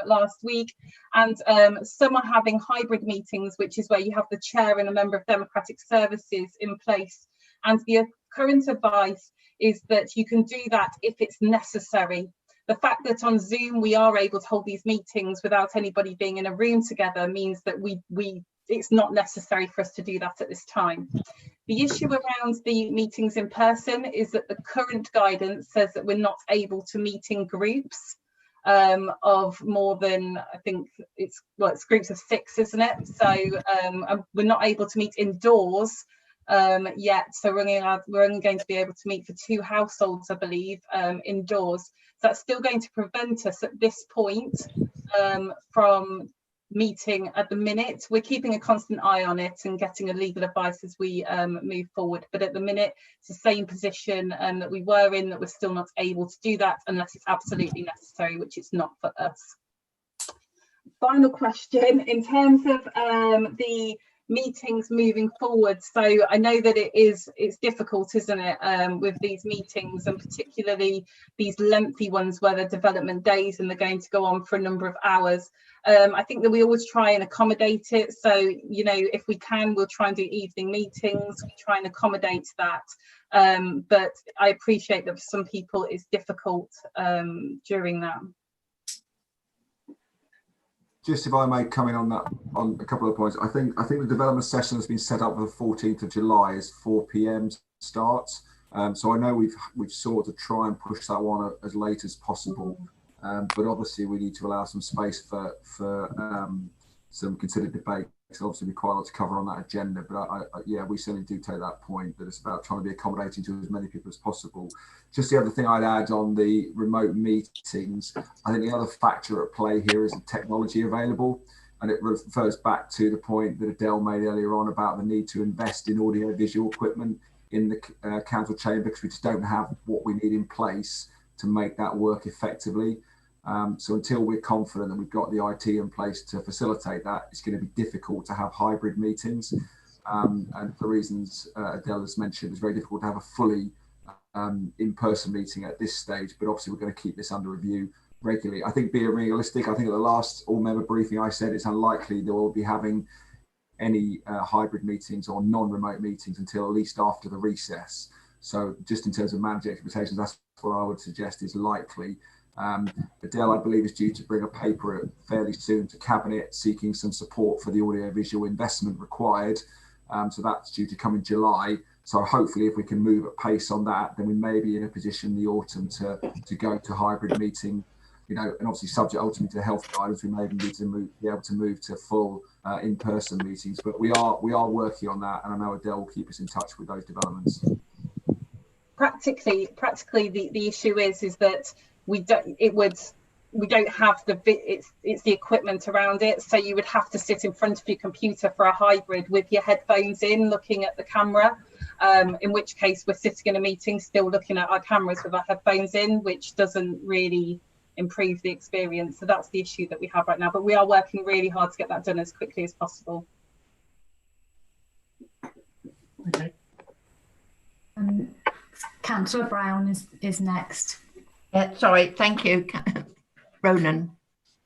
S14: last week, and some are having hybrid meetings, which is where you have the chair and a member of democratic services in place. And the current advice is that you can do that if it's necessary. the fact that on Zoom we are able to hold these meetings without anybody being in a room together means that it's not necessary for us to do that at this time. The issue around the meetings in person is that the current guidance says that we're not able to meet in groups of more than, I think it's groups of 6, isn't it? So we're not able to meet indoors yet. So we're only going to be able to meet for 2 households, I believe, indoors. So that's still going to prevent us at this point from meeting at the minute. We're keeping a constant eye on it and getting a legal advice as we move forward, but at the minute it's the same position that we were in, that we're still not able to do that unless it's absolutely necessary, which it's not for us. Final question in terms of the meetings moving forward. So I know that it's difficult, isn't it, with these meetings, and particularly these lengthy ones where they're development days and they're going to go on for a number of hours. I think that we always try and accommodate it. So, you know, if we can, we'll try and do evening meetings, we try and accommodate that. But I appreciate that for some people it's difficult during that.
S6: Just if I may come in on that, on a couple of points. I think the development session has been set up for the 14th of July as 4 p.m. starts. So I know we've sought to try and push that one as late as possible. But obviously we need to allow some space for some considered debate. So obviously we quite a lot to cover on that agenda, but yeah, we certainly do take that point that it's about trying to be accommodating to as many people as possible. Just the other thing I'd add on the remote meetings, I think the other factor at play here is the technology available, and it refers back to the point that Adele made earlier on about the need to invest in audio-visual equipment in the council chamber, because we just don't have what we need in place to make that work effectively. So until we're confident that we've got the IT in place to facilitate that, it's going to be difficult to have hybrid meetings. And for reasons Adele has mentioned, it's very difficult to have a fully in-person meeting at this stage, but obviously we're going to keep this under review regularly. I think, being realistic, I think at the last all-member briefing I said it's unlikely that we'll be having any hybrid meetings or non-remote meetings until at least after the recess. So just in terms of managing expectations, that's what I would suggest is likely. Adele, I believe, is due to bring a paper fairly soon to Cabinet seeking some support for the audiovisual investment required. So that's due to come in July. So hopefully if we can move at pace on that, then we may be in a position in the autumn to go to hybrid meeting, you know, and obviously subject ultimately to health guidance, we may even need to be able to move to full in-person meetings. But we are working on that, and I know Adele will keep us in touch with those developments.
S14: Practically the issue is that we don't have it's the equipment around it, so you would have to sit in front of your computer for a hybrid with your headphones in, looking at the camera, in which case we're sitting in a meeting still looking at our cameras with our headphones in, which doesn't really improve the experience. So that's the issue that we have right now, but we are working really hard to get that done as quickly as possible.
S10: Okay.
S1: Councillor Brown is next.
S2: Sorry, thank you, Ronan.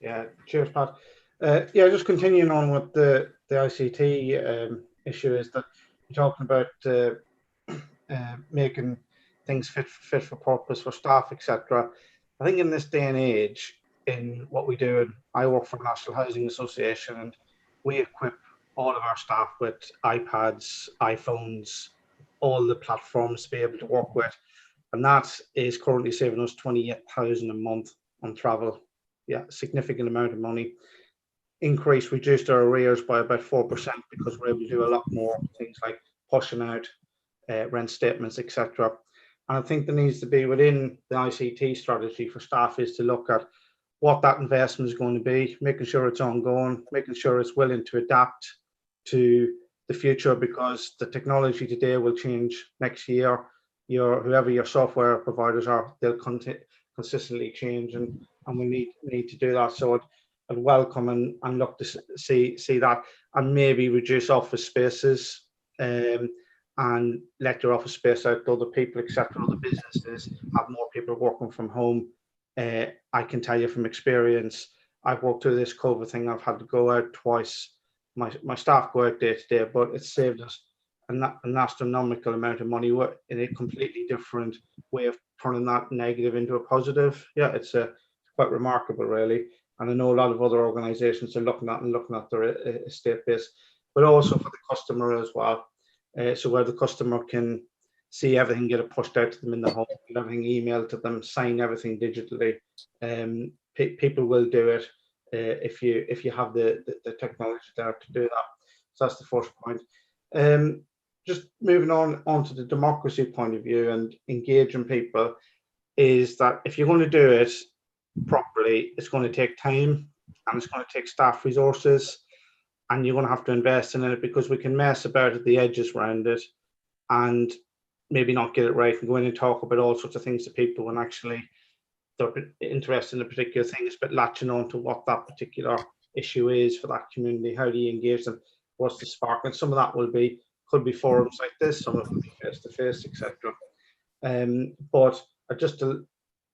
S8: Yeah, cheers, Pat. Yeah, just continuing on with the ICT issue, is that you're talking about making things fit for purpose for staff, etc. I think in this day and age, in what we do, and I work for the National Housing Association, and we equip all of our staff with iPads, iPhones, all the platforms to be able to work with. And that is currently saving us 28,000 a month on travel. Yeah, significant amount of money. Reduced our arrears by about 4% because we're able to do a lot more things like pushing out rent statements, etc. And I think there needs to be, within the ICT strategy for staff, is to look at what that investment is going to be, making sure it's ongoing, making sure it's willing to adapt to the future, because the technology today will change next year. Whoever your software providers are, they'll consistently change, and we need to do that. So I'd welcome and look to see that, and maybe reduce office spaces and let your office space out to other people, etc. Other businesses, have more people working from home. I can tell you from experience, I've worked through this COVID thing. I've had to go out twice. My staff go out day to day, but it's saved us an astronomical amount of money in a completely different way of turning that negative into a positive. Yeah, it's quite remarkable, really. And I know a lot of other organisations are looking at their estate base, but also for the customer as well. So where the customer can see everything get it pushed out to them in the home, everything emailed to them, sign everything digitally. People will do it if you have the technology there to do that. So that's the first point. Just moving on to the democracy point of view and engaging people, is that if you're going to do it properly, it's going to take time and it's going to take staff resources, and you're going to have to invest in it, because we can mess about at the edges around it and maybe not get it right and go in and talk about all sorts of things to people when actually they're interested in a particular thing. It's about latching on to what that particular issue is for that community. How do you engage them? What's the spark? And some of that could be forums like this, some of it will be face-to-face, etc. But just to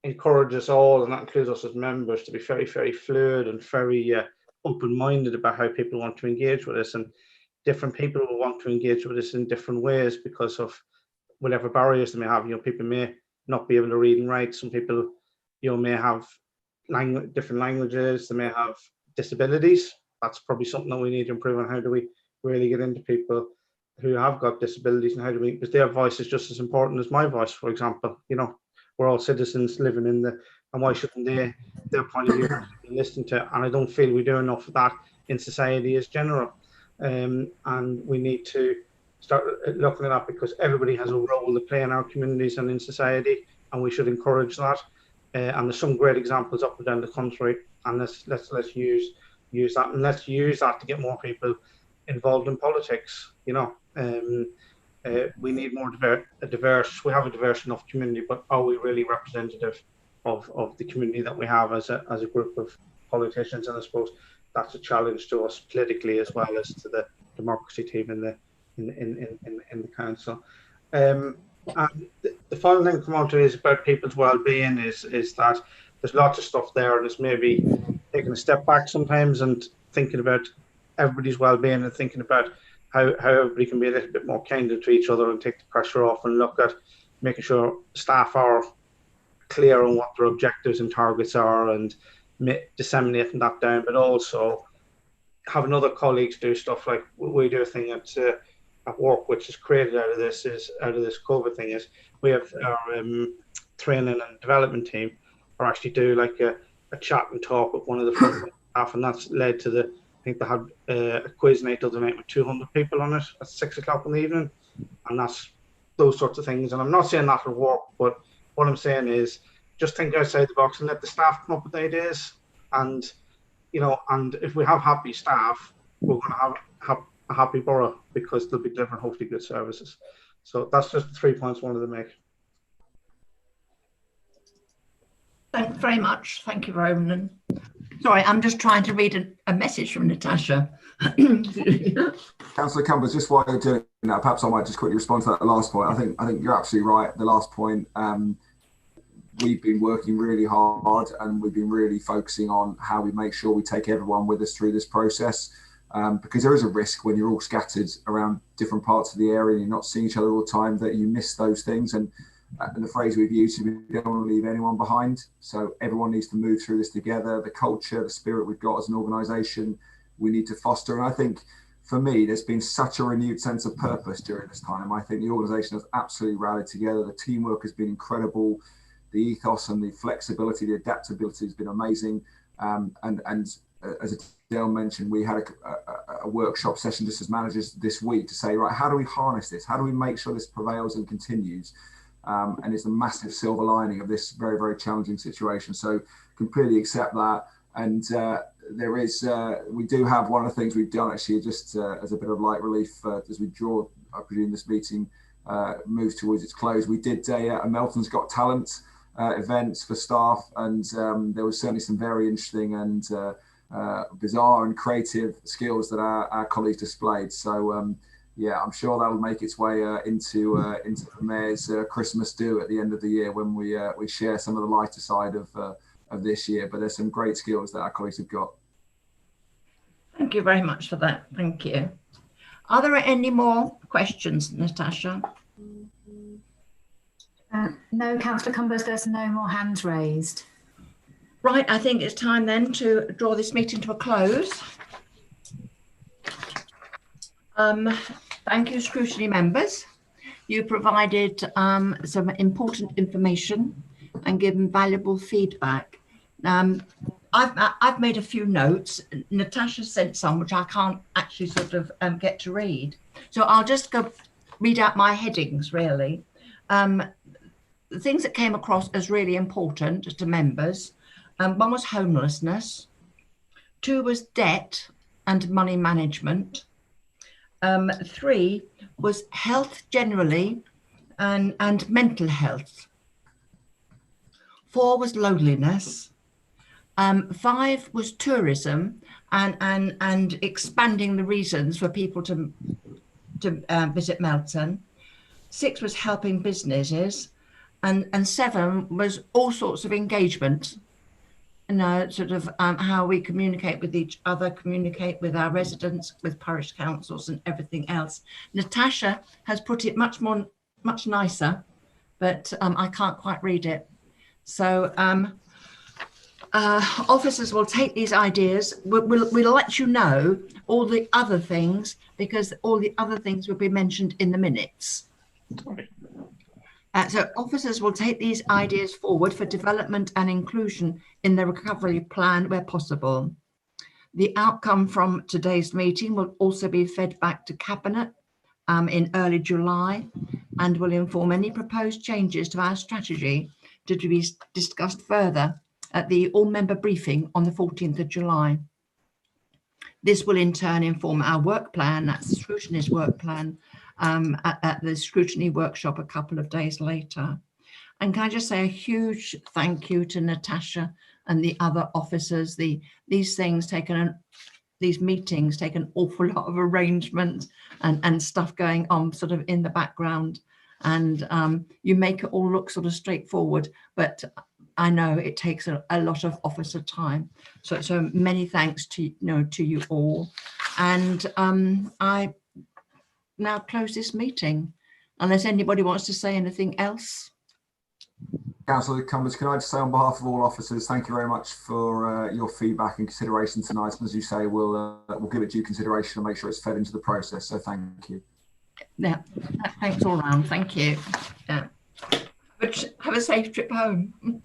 S8: encourage us all, and that includes us as members, to be very, very fluid and very open-minded about how people want to engage with us. And different people will want to engage with us in different ways because of whatever barriers they may have. People may not be able to read and write. Some people, may have different languages. They may have disabilities. That's probably something that we need to improve on. How do we really get into people who have got disabilities, and how do we, because their voice is just as important as my voice, for example. We're all citizens living in and why shouldn't their point of view be listened to? And I don't feel we do enough of that in society as general. And we need to start looking at that, because everybody has a role to play in our communities and in society, and we should encourage that. And there's some great examples up and down the country, and let's use that, and let's use that to get more people involved in politics. We need more diverse. We have a diverse enough community, but are we really representative of the community that we have as a group of politicians? And I suppose that's a challenge to us politically as well as to the democracy team in the council. And the final thing to come on to is about people's well-being. Is that there's lots of stuff there, and it's maybe taking a step back sometimes and thinking about everybody's well-being and thinking about how everybody can be a little bit more kinder to each other and take the pressure off, and look at making sure staff are clear on what their objectives and targets are, and disseminating that down, but also having other colleagues do stuff like we do a thing at work, which is created out of this COVID thing, is we have our training and development team or actually do like a chat and talk with one of the front staff, and that's led to I think they had a quiz night the other night with 200 people on it at 6 o'clock in the evening, and that's those sorts of things. And I'm not saying that will work, but what I'm saying is just think outside the box and let the staff come up with ideas. And and if we have happy staff, we're going to have a happy borough, because they'll be delivering hopefully good services. So that's just the 3 points I wanted to make.
S2: Thanks very much. Thank you, Ronan. Sorry, I'm just trying to read a message from Natasha.
S6: Councillor Cumbers, just while you're doing that, perhaps I might just quickly respond to that last point. I think you're absolutely right. The last point, we've been working really hard, and we've been really focusing on how we make sure we take everyone with us through this process, because there is a risk when you're all scattered around different parts of the area and you're not seeing each other all the time, that you miss those things. And the phrase we've used is we don't want to leave anyone behind. So everyone needs to move through this together. The culture, the spirit we've got as an organisation, we need to foster. And I think for me, there's been such a renewed sense of purpose during this time. I think the organisation has absolutely rallied together. The teamwork has been incredible. The ethos and the flexibility, the adaptability has been amazing. And as Dale mentioned, we had a workshop session just as managers this week to say, right, how do we harness this? How do we make sure this prevails and continues? And it's a massive silver lining of this very, very challenging situation. So completely accept that. And we do have one of the things we've done actually, just as a bit of light relief as we draw, I presume this meeting moves towards its close. We did a Melton's Got Talent events for staff, and there was certainly some very interesting and bizarre and creative skills that our colleagues displayed. So yeah, I'm sure that'll make its way into the Mayor's Christmas do at the end of the year, when we share some of the lighter side of this year. But there's some great skills that our colleagues have got.
S2: Thank you very much for that. Thank you. Are there any more questions, Natasha?
S1: No, Councillor Cumbers, there's no more hands raised.
S2: Right, I think it's time then to draw this meeting to a close. Thank you, scrutiny members. You provided some important information and given valuable feedback. I've made a few notes. Natasha sent some which I can't actually sort of get to read. So I'll just go read out my headings really. The things that came across as really important to members. One was homelessness. 2 was debt and money management. 3 was health generally and mental health. 4 was loneliness. 5 was tourism and expanding the reasons for people to visit Melton. 6 was helping businesses, and 7 was all sorts of engagement. Sort of how we communicate with each other, communicate with our residents, with parish councils and everything else. Natasha has put it much nicer, but I can't quite read it. So officers will take these ideas. We'll let you know all the other things, because all the other things will be mentioned in the minutes. So officers will take these ideas forward for development and inclusion in the recovery plan where possible. The outcome from today's meeting will also be fed back to Cabinet in early July and will inform any proposed changes to our strategy to be discussed further at the all-member briefing on the 14th of July. This will in turn inform our work plan, that's the scrutiny's work plan, at the scrutiny workshop a couple of days later. And can I just say a huge thank you to Natasha and the other officers. These meetings take an awful lot of arrangement and stuff going on sort of in the background, and you make it all look sort of straightforward, but I know it takes a lot of officer time. So many thanks to you all, and I now close this meeting unless anybody wants to say anything else.
S6: Councillor Cumbers, can I just say on behalf of all officers, thank you very much for your feedback and consideration tonight. And as you say, we'll give it due consideration and make sure it's fed into the process. So thank you.
S2: Yeah, thanks all round. Thank you. Yeah. But have a safe trip home.